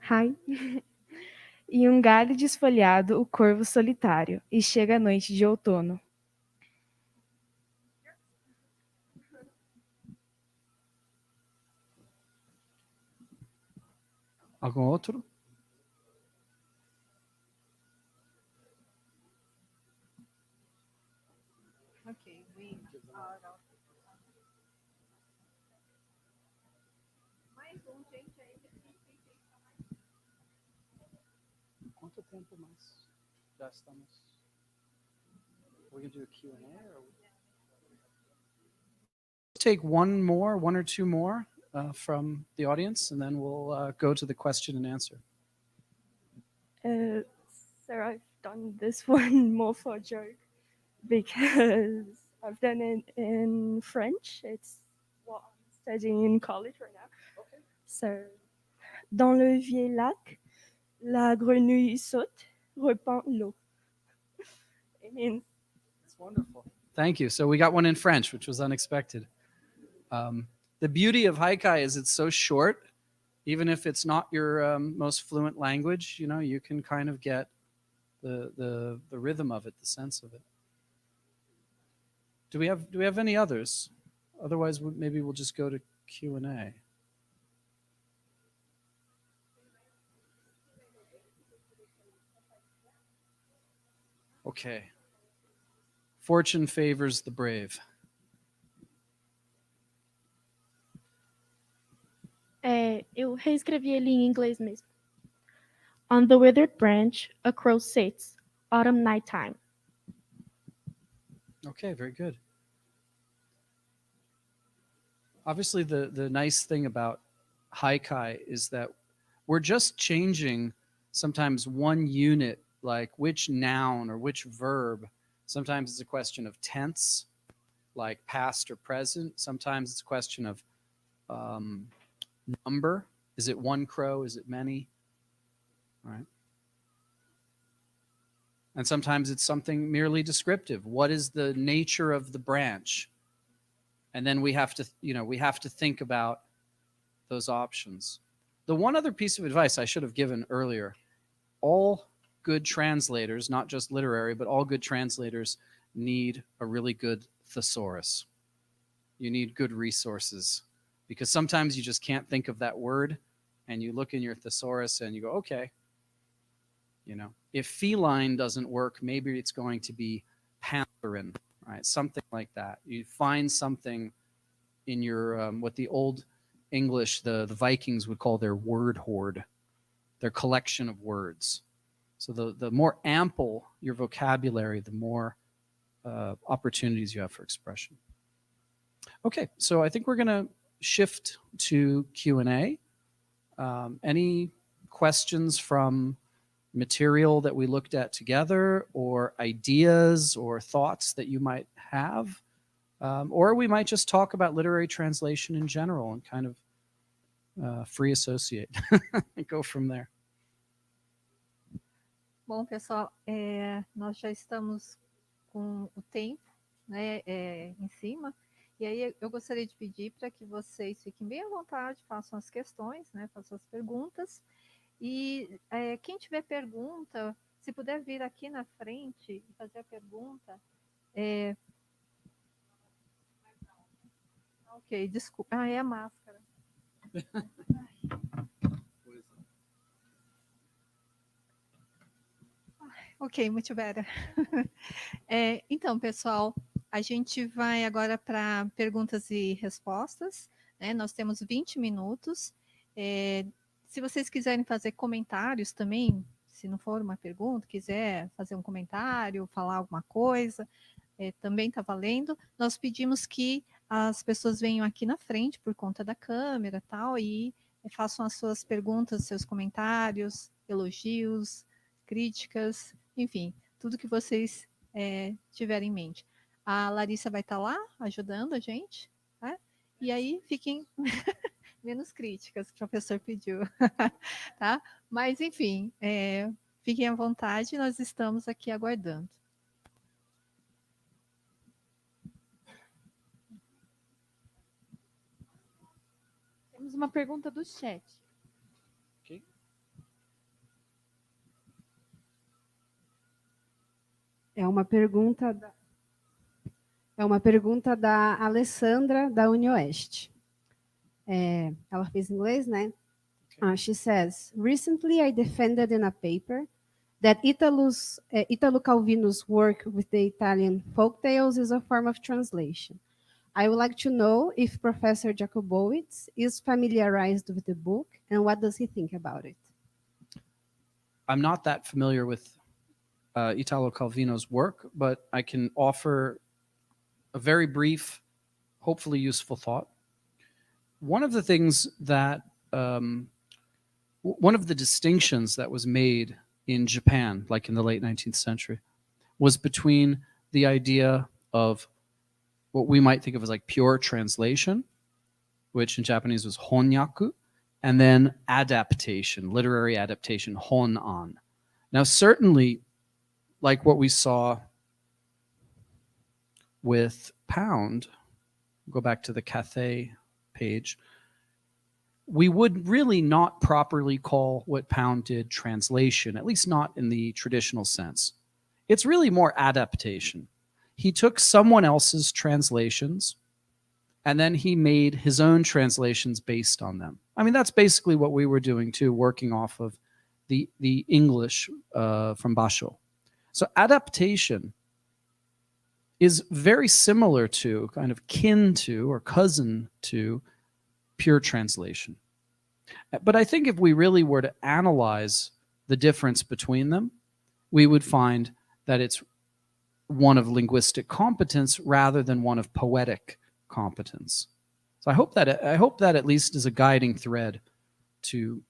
Hi. Em um galho desfolhado, o corvo solitário, e chega a noite de outono. Algum outro? Ok, we are out. Mais gente aí que Quanto tempo mais? Já estamos. We're going to do a Q&A? Or... Take one or two more from the audience, and then we'll go to the question and answer. Sir, I've done this one more for a joke because I've done it in French. It's what I'm studying in college right now. Okay. So, dans le vieil lac, la grenouille saute, repent l'eau. It means That's wonderful. Thank you. So we got one in French, which was unexpected. The beauty of haikai is it's so short. Even if it's not your most fluent language, you know, you can kind of get the rhythm of it, the sense of it. Do we have any others? Otherwise, maybe we'll just go to Q&A. Okay. Fortune favors the brave. Eu reescrevi ele em inglês mesmo. On the withered branch, a crow sits, autumn nighttime. Okay, very good. Obviously, the nice thing about haikai is that we're just changing sometimes one unit, like which noun or which verb. Sometimes it's a question of tense, like past or present. Sometimes it's a question of number. Is it one crow? Is it many? All right. And sometimes it's something merely descriptive. What is the nature of the branch? And then we have to think about those options. The one other piece of advice I should have given earlier, all good translators, not just literary, but all good translators need a really good thesaurus. You need good resources because sometimes you just can't think of that word and you look in your thesaurus and you go, okay, you know, if feline doesn't work, maybe it's going to be pantherine, right? Something like that. You find something in your, what the old English, the Vikings would call their word hoard, their collection of words. So the more ample your vocabulary, the more opportunities you have for expression. Okay, so I think we're going to shift to Q&A. Any questions from material that we looked at together, or ideas or thoughts that you might have? Or we might just talk about literary translation in general and kind of free associate and go from there. Bom, pessoal, nós já estamos com o tempo, né, em cima, E aí eu gostaria de pedir para que vocês fiquem bem à vontade, façam as questões, né, façam as perguntas. E quem tiver pergunta, se puder vir aqui na frente e fazer a pergunta. Ok, desculpa. Ah, é a máscara. Ok, muito bem. Então, pessoal, a gente vai agora para perguntas e respostas, né? Nós temos 20 minutos. Se vocês quiserem fazer comentários também, se não for uma pergunta, quiser fazer um comentário, falar alguma coisa, também está valendo. Nós pedimos que as pessoas venham aqui na frente por conta da câmera tal, e façam as suas perguntas, seus comentários, elogios, críticas, enfim, tudo que vocês tiverem em mente. A Larissa vai estar lá ajudando a gente, tá? E aí fiquem menos críticas, que o professor pediu, tá? Mas, enfim, fiquem à vontade, nós estamos aqui aguardando. Temos uma pergunta do chat. Ok. É uma pergunta da Alessandra, da UniOeste. Ela fez inglês, né? She says, recently I defended in a paper that Italo Calvino's work with the Italian folktales is a form of translation. I would like to know if Professor Jacobowitz is familiarized with the book and what does he think about it? I'm not that familiar with Italo Calvino's work, but I can offer a very brief, hopefully useful thought. One of the things that, one of the distinctions that was made in Japan, like in the late 19th century, was between the idea of what we might think of as like pure translation, which in Japanese was honyaku, and then adaptation, literary adaptation, honan. Now, certainly, like what we saw with Pound, go back to the Cathay page, we would really not properly call what Pound did translation, at least not in the traditional sense. It's really more adaptation. He took someone else's translations and then he made his own translations based on them. I mean, that's basically what we were doing too, working off of the English from Basho. So adaptation is very similar to, kind of kin to, or cousin to pure translation. But I think if we really were to analyze the difference between them, we would find that it's one of linguistic competence rather than one of poetic competence. So I hope that at least is a guiding thread to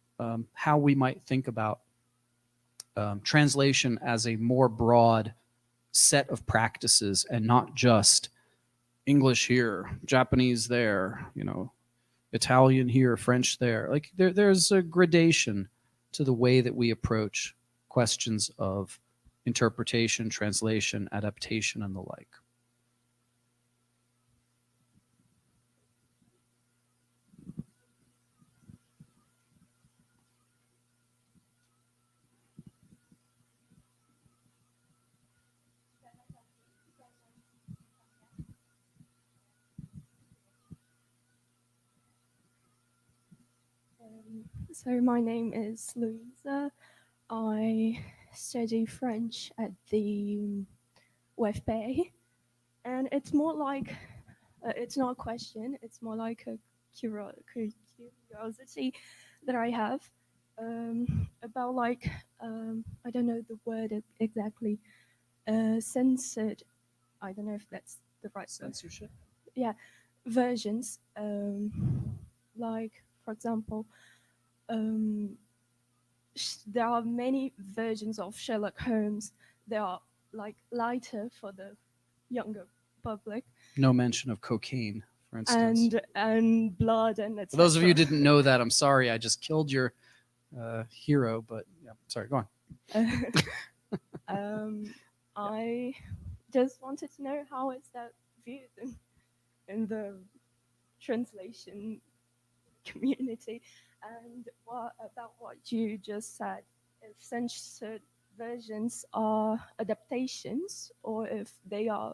how we might think about translation as a more broad set of practices and not just English here, Japanese there, Italian here, French there. Like there's a gradation to the way that we approach questions of interpretation, translation, adaptation, and the like. So my name is Louisa. I study French at the UFPR, and it's more like, it's not a question, it's more like a curiosity that I have about like, I don't know the word exactly, censored, I don't know if that's the right Censorship? word. Yeah, versions, like, for example, there are many versions of Sherlock Holmes. They are like lighter for the younger public. No mention of cocaine, for instance. And blood and etc. For those of you who didn't know that, I'm sorry, I just killed your hero, but yeah, sorry, go on. I just wanted to know how is that viewed. in the translation community. And about what you just said, if censored versions are adaptations or if they are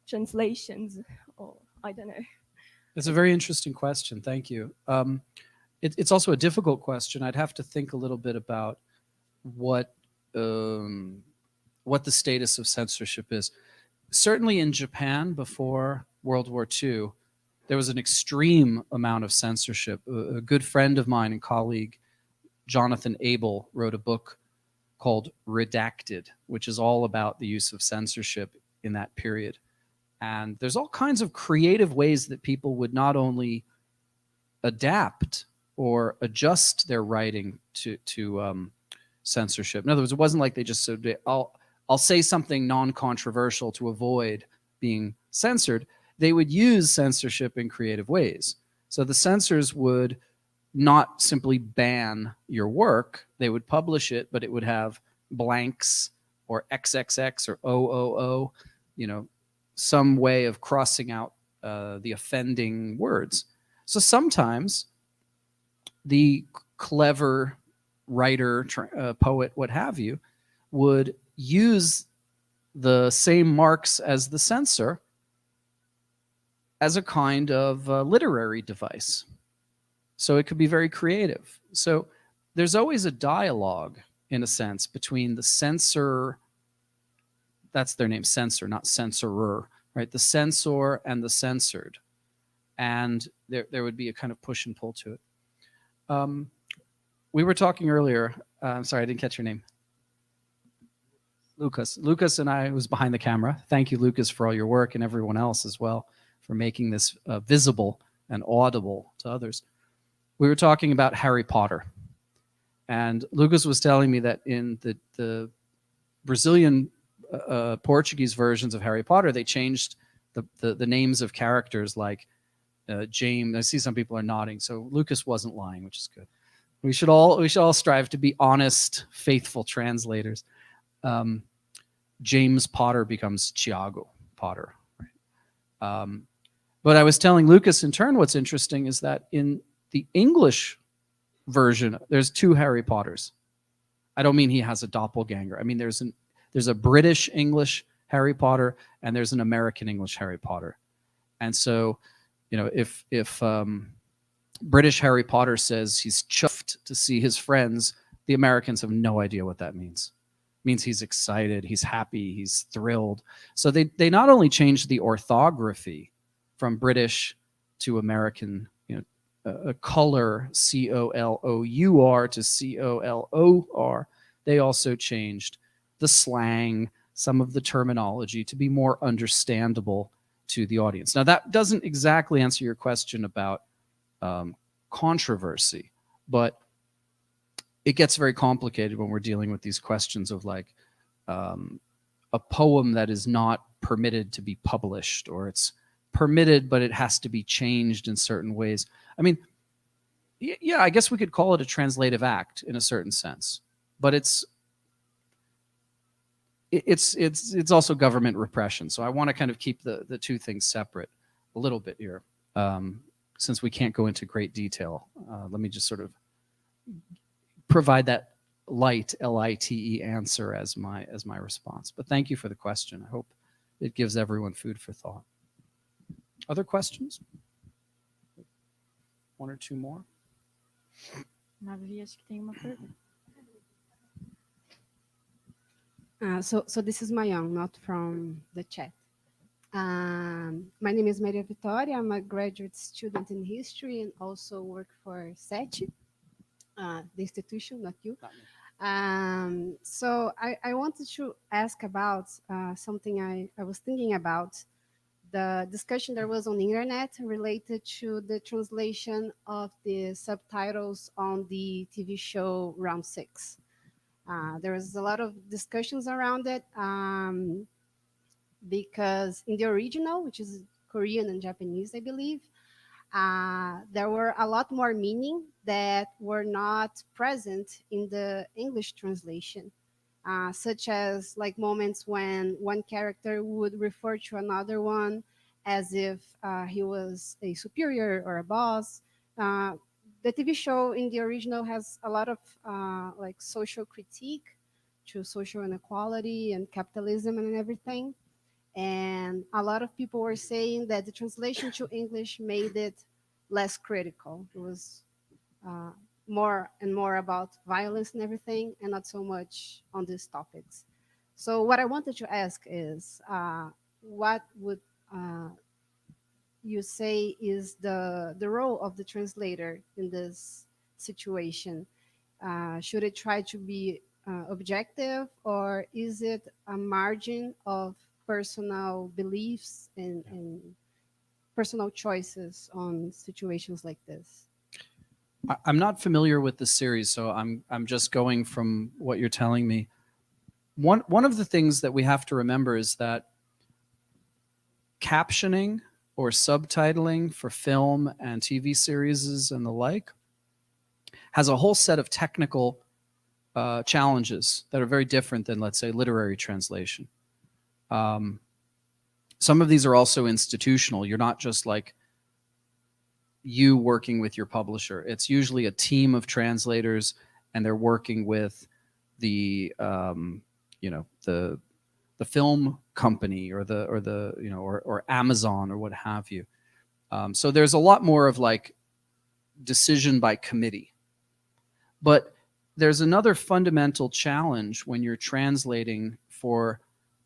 translations, or I don't know. It's a very interesting question. Thank you. It's also a difficult question. I'd have to think a little bit about what the status of censorship is. Certainly in Japan before World War II, there was an extreme amount of censorship. A good friend of mine and colleague, Jonathan Abel, wrote a book called Redacted, which is all about the use of censorship in that period. And there's all kinds of creative ways that people would not only adapt or adjust their writing to censorship. In other words, it wasn't like they just said, I'll say something non-controversial to avoid being censored. They would use censorship in creative ways. So the censors would not simply ban your work. They would publish it, but it would have blanks or XXX or OOO, you know, some way of crossing out the offending words. So sometimes the clever writer, poet, what have you, would use the same marks as the censor as a kind of literary device. So it could be very creative. So there's always a dialogue, in a sense, between the censor, that's their name, censor, not censorer, right? The censor and the censored. And there would be a kind of push and pull to it. We were talking earlier, I'm sorry, I didn't catch your name. Lucas. Lucas and I was behind the camera. Thank you, Lucas, for all your work, and everyone else as well for making this visible and audible to others. We were talking about Harry Potter. And Lucas was telling me that in the Brazilian Portuguese versions of Harry Potter, they changed the names of characters like James. I see some people are nodding, so Lucas wasn't lying, which is good. We should all strive to be honest, faithful translators. James Potter becomes Tiago Potter. Right? But I was telling Lucas in turn, what's interesting is that in the English version, there's two Harry Potters. I don't mean he has a doppelganger. I mean there's a British English Harry Potter and there's an American English Harry Potter. And so, you know, if British Harry Potter says he's chuffed to see his friends, the Americans have no idea what that means. It means he's excited, he's happy, he's thrilled. So they not only changed the orthography from British to American, you know, a color, C-O-L-O-U-R to C-O-L-O-R. They also changed the slang, some of the terminology to be more understandable to the audience. Now, that doesn't exactly answer your question about controversy, but it gets very complicated when we're dealing with these questions of like a poem that is not permitted to be published, or it's permitted, but it has to be changed in certain ways. I mean, yeah, I guess we could call it a translative act in a certain sense, but it's also government repression. So I want to kind of keep the two things separate a little bit here, since we can't go into great detail. Let me just sort of provide that light, L-I-T-E answer as my response. But thank you for the question. I hope it gives everyone food for thought. Other questions? One or two more? Navi, acho que tem uma pergunta. So this is my own, not from the chat. My name is Maria Vitória. I'm a graduate student in history and also work for Seth, the institution, not you. So I wanted to ask about something I was thinking about, the discussion there was on the internet related to the translation of the subtitles on the TV show Round 6. There was a lot of discussions around it because in the original, which is Korean and Japanese, I believe, there were a lot more meaning that were not present in the English translation, such as like moments when one character would refer to another one as if he was a superior or a boss. The TV show in the original has a lot of like social critique to social inequality and capitalism and everything. And a lot of people were saying that the translation to English made it less critical. It was more and more about violence and everything, and not so much on these topics. So what I wanted to ask is, what would you say is the role of the translator in this situation? Should it try to be objective, or is it a margin of personal beliefs and personal choices on situations like this? I'm not familiar with the series, so I'm just going from what you're telling me. One of the things that we have to remember is that captioning or subtitling for film and TV series and the like has a whole set of technical challenges that are very different than, let's say, literary translation. Some of these are also institutional. You're not just like you working with your publisher. It's usually a team of translators, and they're working with the the film company or Amazon or what have you. So there's a lot more of like decision by committee. But there's another fundamental challenge when you're translating for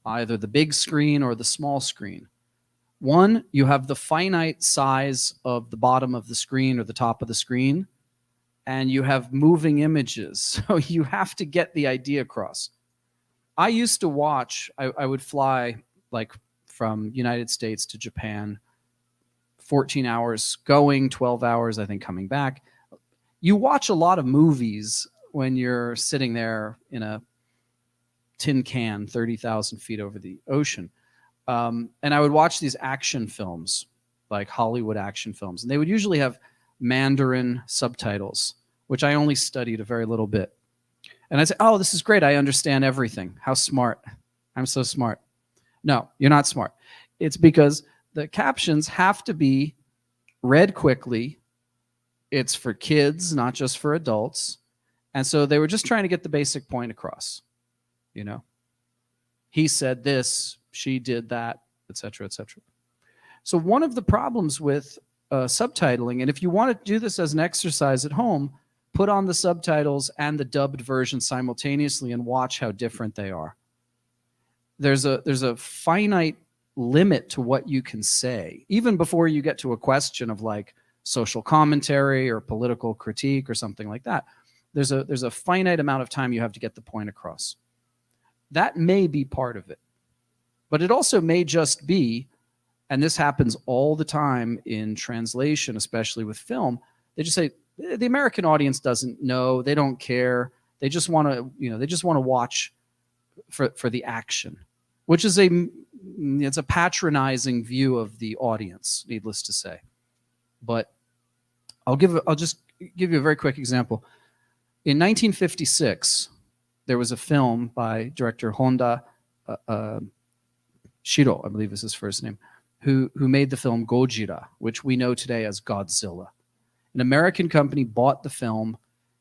either the big screen or the small screen. One, you have the finite size of the bottom of the screen or the top of the screen, and you have moving images. So you have to get the idea across. I used to watch, I would fly like from United States to Japan, 14 hours going, 12 hours, I think, coming back. You watch a lot of movies when you're sitting there in a tin can 30,000 feet over the ocean. And I would watch these action films, like Hollywood action films. And they would usually have Mandarin subtitles, which I only studied a very little bit. And I'd say, oh, this is great. I understand everything. How smart. I'm so smart. No, you're not smart. It's because the captions have to be read quickly. It's for kids, not just for adults. And so they were just trying to get the basic point across. You know, he said this, she did that, etc., etc. So one of the problems with subtitling, and if you want to do this as an exercise at home, put on the subtitles and the dubbed version simultaneously and watch how different they are. There's a finite limit to what you can say, even before you get to a question of like social commentary or political critique or something like that. There's a finite amount of time you have to get the point across. That may be part of it. But it also may just be, and this happens all the time in translation, especially with film, they just say, the American audience doesn't know, they don't care, they just want to, watch for the action, which is it's a patronizing view of the audience, needless to say. But I'll just give you a very quick example. In 1956, there was a film by director Honda Shiro, I believe is his first name, who made the film Gojira, which we know today as Godzilla. An American company bought the film,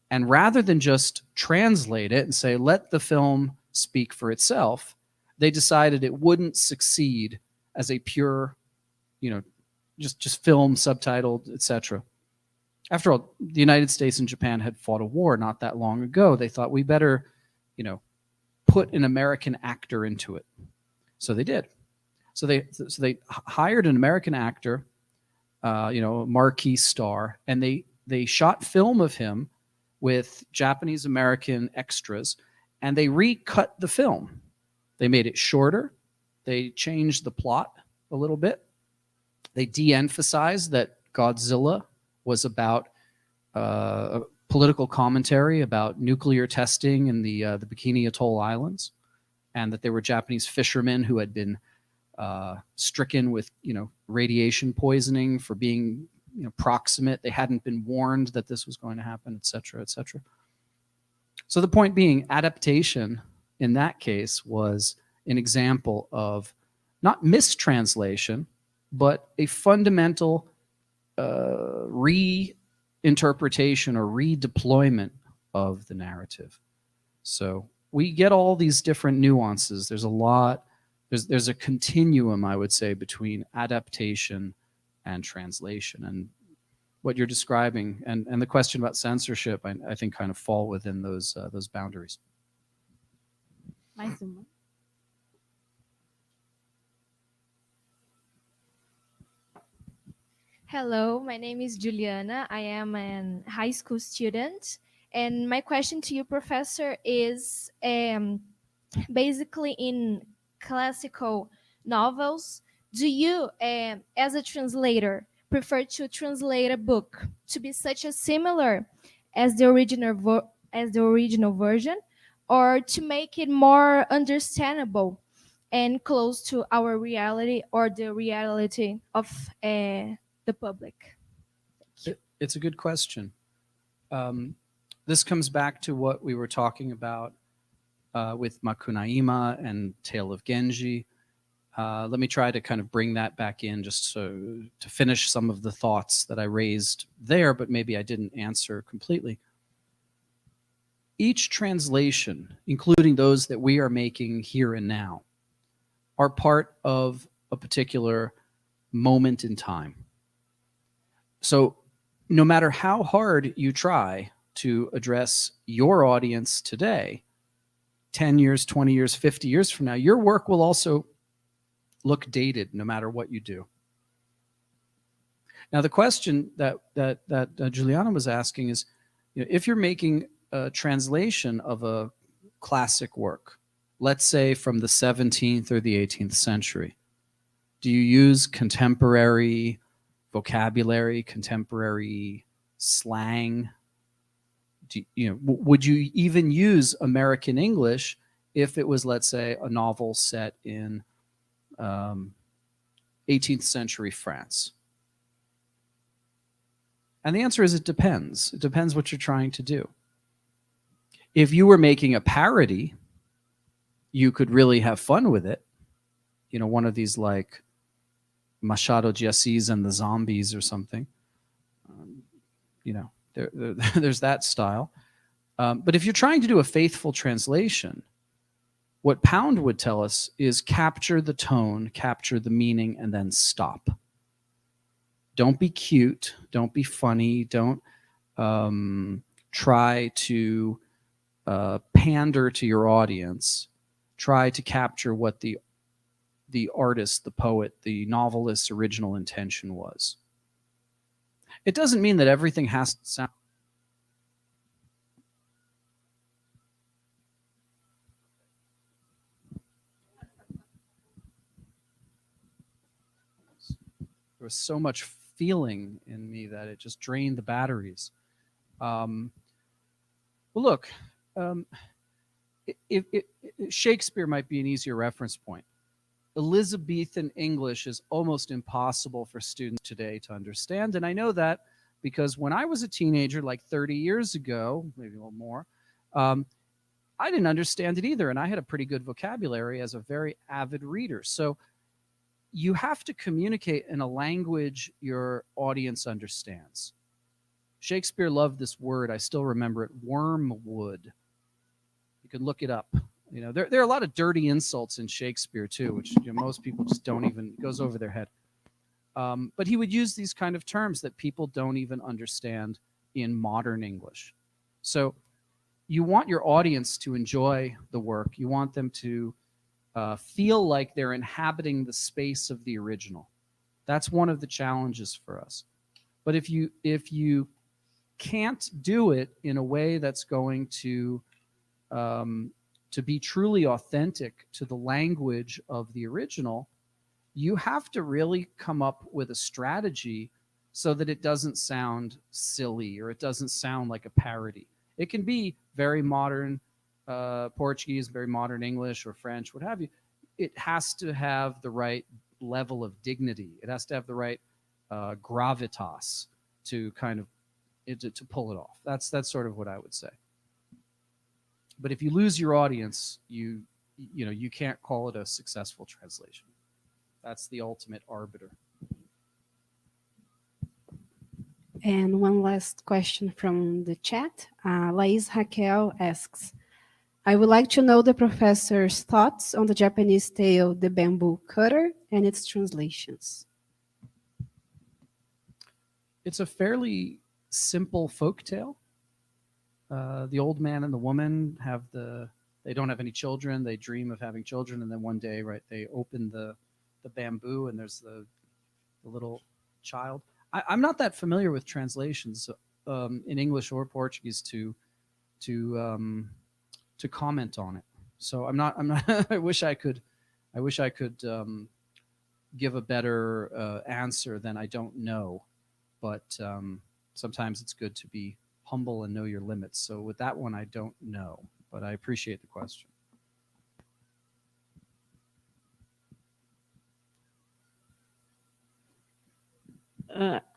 and rather than just translate it and say, let the film speak for itself, they decided it wouldn't succeed as a pure, just film, subtitled, etc. After all, the United States and Japan had fought a war not that long ago. They thought we better, put an American actor into it. So they did. So they hired an American actor, a marquee star, and they shot film of him with Japanese American extras, and they recut the film. They made it shorter. They changed the plot a little bit. They de-emphasized that Godzilla was about a political commentary about nuclear testing in the Bikini Atoll Islands, and that there were Japanese fishermen who had been stricken with radiation poisoning for being proximate. They hadn't been warned that this was going to happen, etc., etc. So the point being, adaptation in that case was an example of not mistranslation, but a fundamental reinterpretation or redeployment of the narrative. So we get all these different nuances. There's a lot, there's a continuum, I would say, between adaptation and translation. And what you're describing and the question about censorship, I think kind of fall within those boundaries. Mais uma. Hello, my name is Juliana. I am a high school student. And my question to you, Professor, is basically in classical novels, do you, as a translator, prefer to translate a book to be such a similar as the original version, or to make it more understandable and close to our reality or the reality of the public? It's a good question. This comes back to what we were talking about with Makunaima and Tale of Genji. Let me try to kind of bring that back in just to finish some of the thoughts that I raised there, but maybe I didn't answer completely. Each translation, including those that we are making here and now, are part of a particular moment in time. So no matter how hard you try to address your audience today, 10 years, 20 years, 50 years from now, your work will also look dated no matter what you do. Now, the question that Juliana was asking is, if you're making a translation of a classic work, let's say from the 17th or the 18th century, do you use contemporary vocabulary, contemporary slang? Would you even use American English if it was, let's say, a novel set in 18th century France? And the answer is it depends. It depends what you're trying to do. If you were making a parody, you could really have fun with it. One of these like Machado de Assis and the Zombies or something. There's that style. But if you're trying to do a faithful translation, what Pound would tell us is capture the tone, capture the meaning, and then stop. Don't be cute. Don't be funny. Don't try to pander to your audience. Try to capture what the artist, the poet, the novelist's original intention was. It doesn't mean that everything has to sound. There was so much feeling in me that it just drained the batteries. Well, look, Shakespeare might be an easier reference point. Elizabethan English is almost impossible for students today to understand. And I know that because when I was a teenager, like 30 years ago, maybe a little more, I didn't understand it either. And I had a pretty good vocabulary as a very avid reader. So you have to communicate in a language your audience understands. Shakespeare loved this word. I still remember it, wormwood. You can look it up. There are a lot of dirty insults in Shakespeare too, which most people just don't even, goes over their head. But he would use these kind of terms that people don't even understand in modern English. So you want your audience to enjoy the work. You want them to feel like they're inhabiting the space of the original. That's one of the challenges for us. But if you can't do it in a way that's going to be truly authentic to the language of the original, you have to really come up with a strategy so that it doesn't sound silly or it doesn't sound like a parody. It can be very modern Portuguese, very modern English or French, what have you. It has to have the right level of dignity. It has to have the right gravitas to kind of to pull it off. That's sort of what I would say. But if you lose your audience, you can't call it a successful translation. That's the ultimate arbiter. And one last question from the chat. Laís Raquel asks, I would like to know the professor's thoughts on the Japanese tale, The Bamboo Cutter, and its translations. It's a fairly simple folk tale. The old man and the woman they don't have any children. They dream of having children, and then one day, right, they open the bamboo, and there's the little child. I'm not that familiar with translations in English or Portuguese to comment on it. So I'm not. I wish I could give a better answer than I don't know. But sometimes it's good to be humble and know your limits. So with that one, I don't know, but I appreciate the question.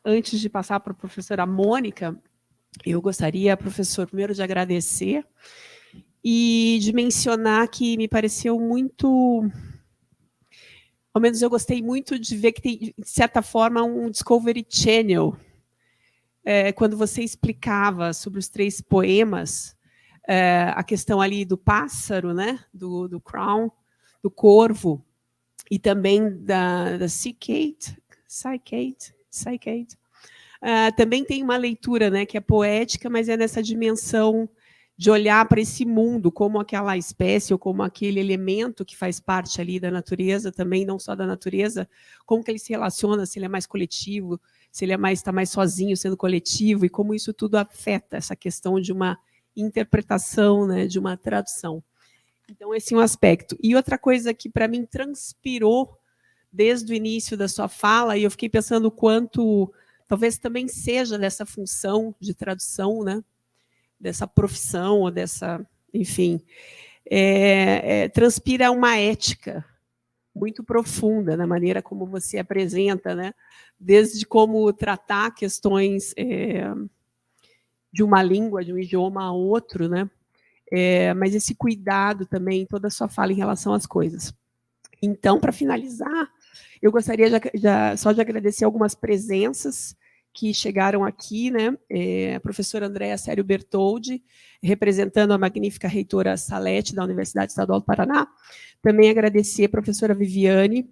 Antes de passar para a professora Mônica, eu gostaria, professor, primeiro de agradecer e de mencionar que me pareceu muito... Ao menos eu gostei muito de ver que tem, de certa forma, um Discovery Channel. Quando você explicava sobre os 3 poemas, a questão ali do pássaro, né? do crown, do corvo, e também da cicade. Também tem uma leitura, né, que é poética, mas é nessa dimensão de olhar para esse mundo como aquela espécie ou como aquele elemento que faz parte ali da natureza, também não só da natureza, como que ele se relaciona, se ele é mais coletivo, se ele está mais sozinho sendo coletivo, e como isso tudo afeta essa questão de uma interpretação, né, de uma tradução. Então, esse é um aspecto. E outra coisa que, para mim, transpirou desde o início da sua fala, e eu fiquei pensando o quanto talvez também seja dessa função de tradução, né, dessa profissão, ou dessa, enfim, transpira uma ética muito profunda na maneira como você apresenta, né, desde como tratar questões de uma língua, de um idioma a outro, né, mas esse cuidado também, toda a sua fala em relação às coisas. Então, para finalizar, eu gostaria só de agradecer algumas presenças que chegaram aqui, né? A professora Andréa Sério Bertoldi, representando a magnífica reitora Salete, da Universidade Estadual do Paraná. Também agradecer a professora Viviane,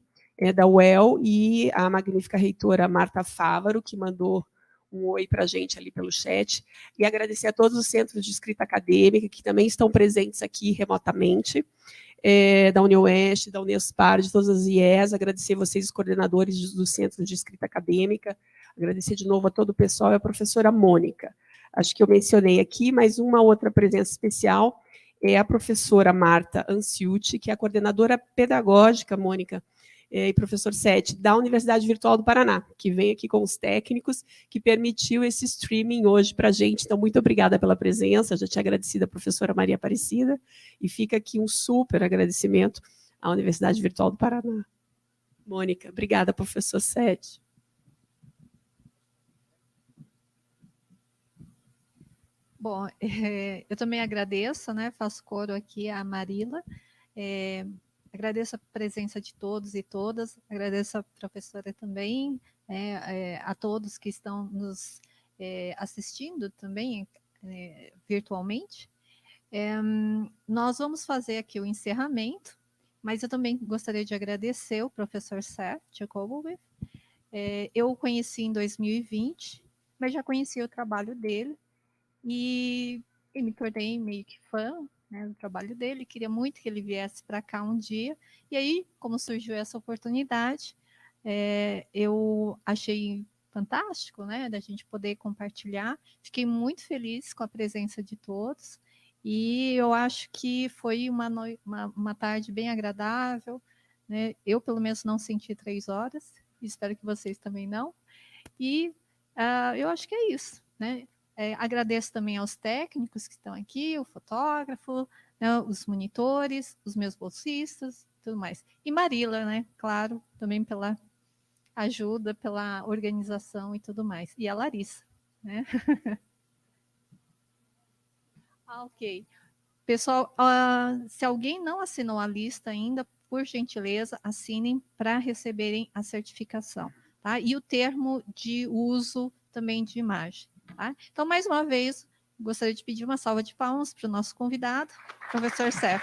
da UEL, e a magnífica reitora Marta Fávaro, que mandou um oi para a gente ali pelo chat. E agradecer a todos os centros de escrita acadêmica, que também estão presentes aqui remotamente, da UniOeste, da Unespar, de todas as IES, agradecer vocês, os coordenadores do Centro de Escrita Acadêmica, agradecer de novo a todo o pessoal e a professora Mônica. Acho que eu mencionei aqui, mas uma outra presença especial é a professora Marta Anciuti, que é a coordenadora pedagógica, Mônica, e professor Seth, da Universidade Virtual do Paraná, que vem aqui com os técnicos, que permitiu esse streaming hoje para a gente. Então, muito obrigada pela presença, já tinha agradecido a professora Maria Aparecida, e fica aqui um super agradecimento à Universidade Virtual do Paraná. Mônica, obrigada, professor Seth. Bom, eu também agradeço, né, faço coro aqui à Marila, agradeço a presença de todos e todas, agradeço a professora também, a todos que estão nos assistindo também virtualmente. Nós vamos fazer aqui o encerramento, mas eu também gostaria de agradecer o professor Seth Jacobowitz. Eu o conheci em 2020, mas já conhecia o trabalho dele e me tornei meio que fã, né, do trabalho dele, queria muito que ele viesse para cá um dia, e aí, como surgiu essa oportunidade, eu achei fantástico, né, da gente poder compartilhar, fiquei muito feliz com a presença de todos, e eu acho que foi uma tarde bem agradável, né, eu pelo menos não senti 3 horas, espero que vocês também não, e eu acho que é isso, né. Agradeço também aos técnicos que estão aqui, o fotógrafo, né, os monitores, os meus bolsistas, tudo mais. E Marila, né, claro, também pela ajuda, pela organização e tudo mais. E a Larissa, né? Ok. Pessoal, se alguém não assinou a lista ainda, por gentileza, assinem para receberem a certificação, tá? E o termo de uso também de imagem. Tá? Então, mais uma vez, gostaria de pedir uma salva de palmas para o nosso convidado, professor Seth.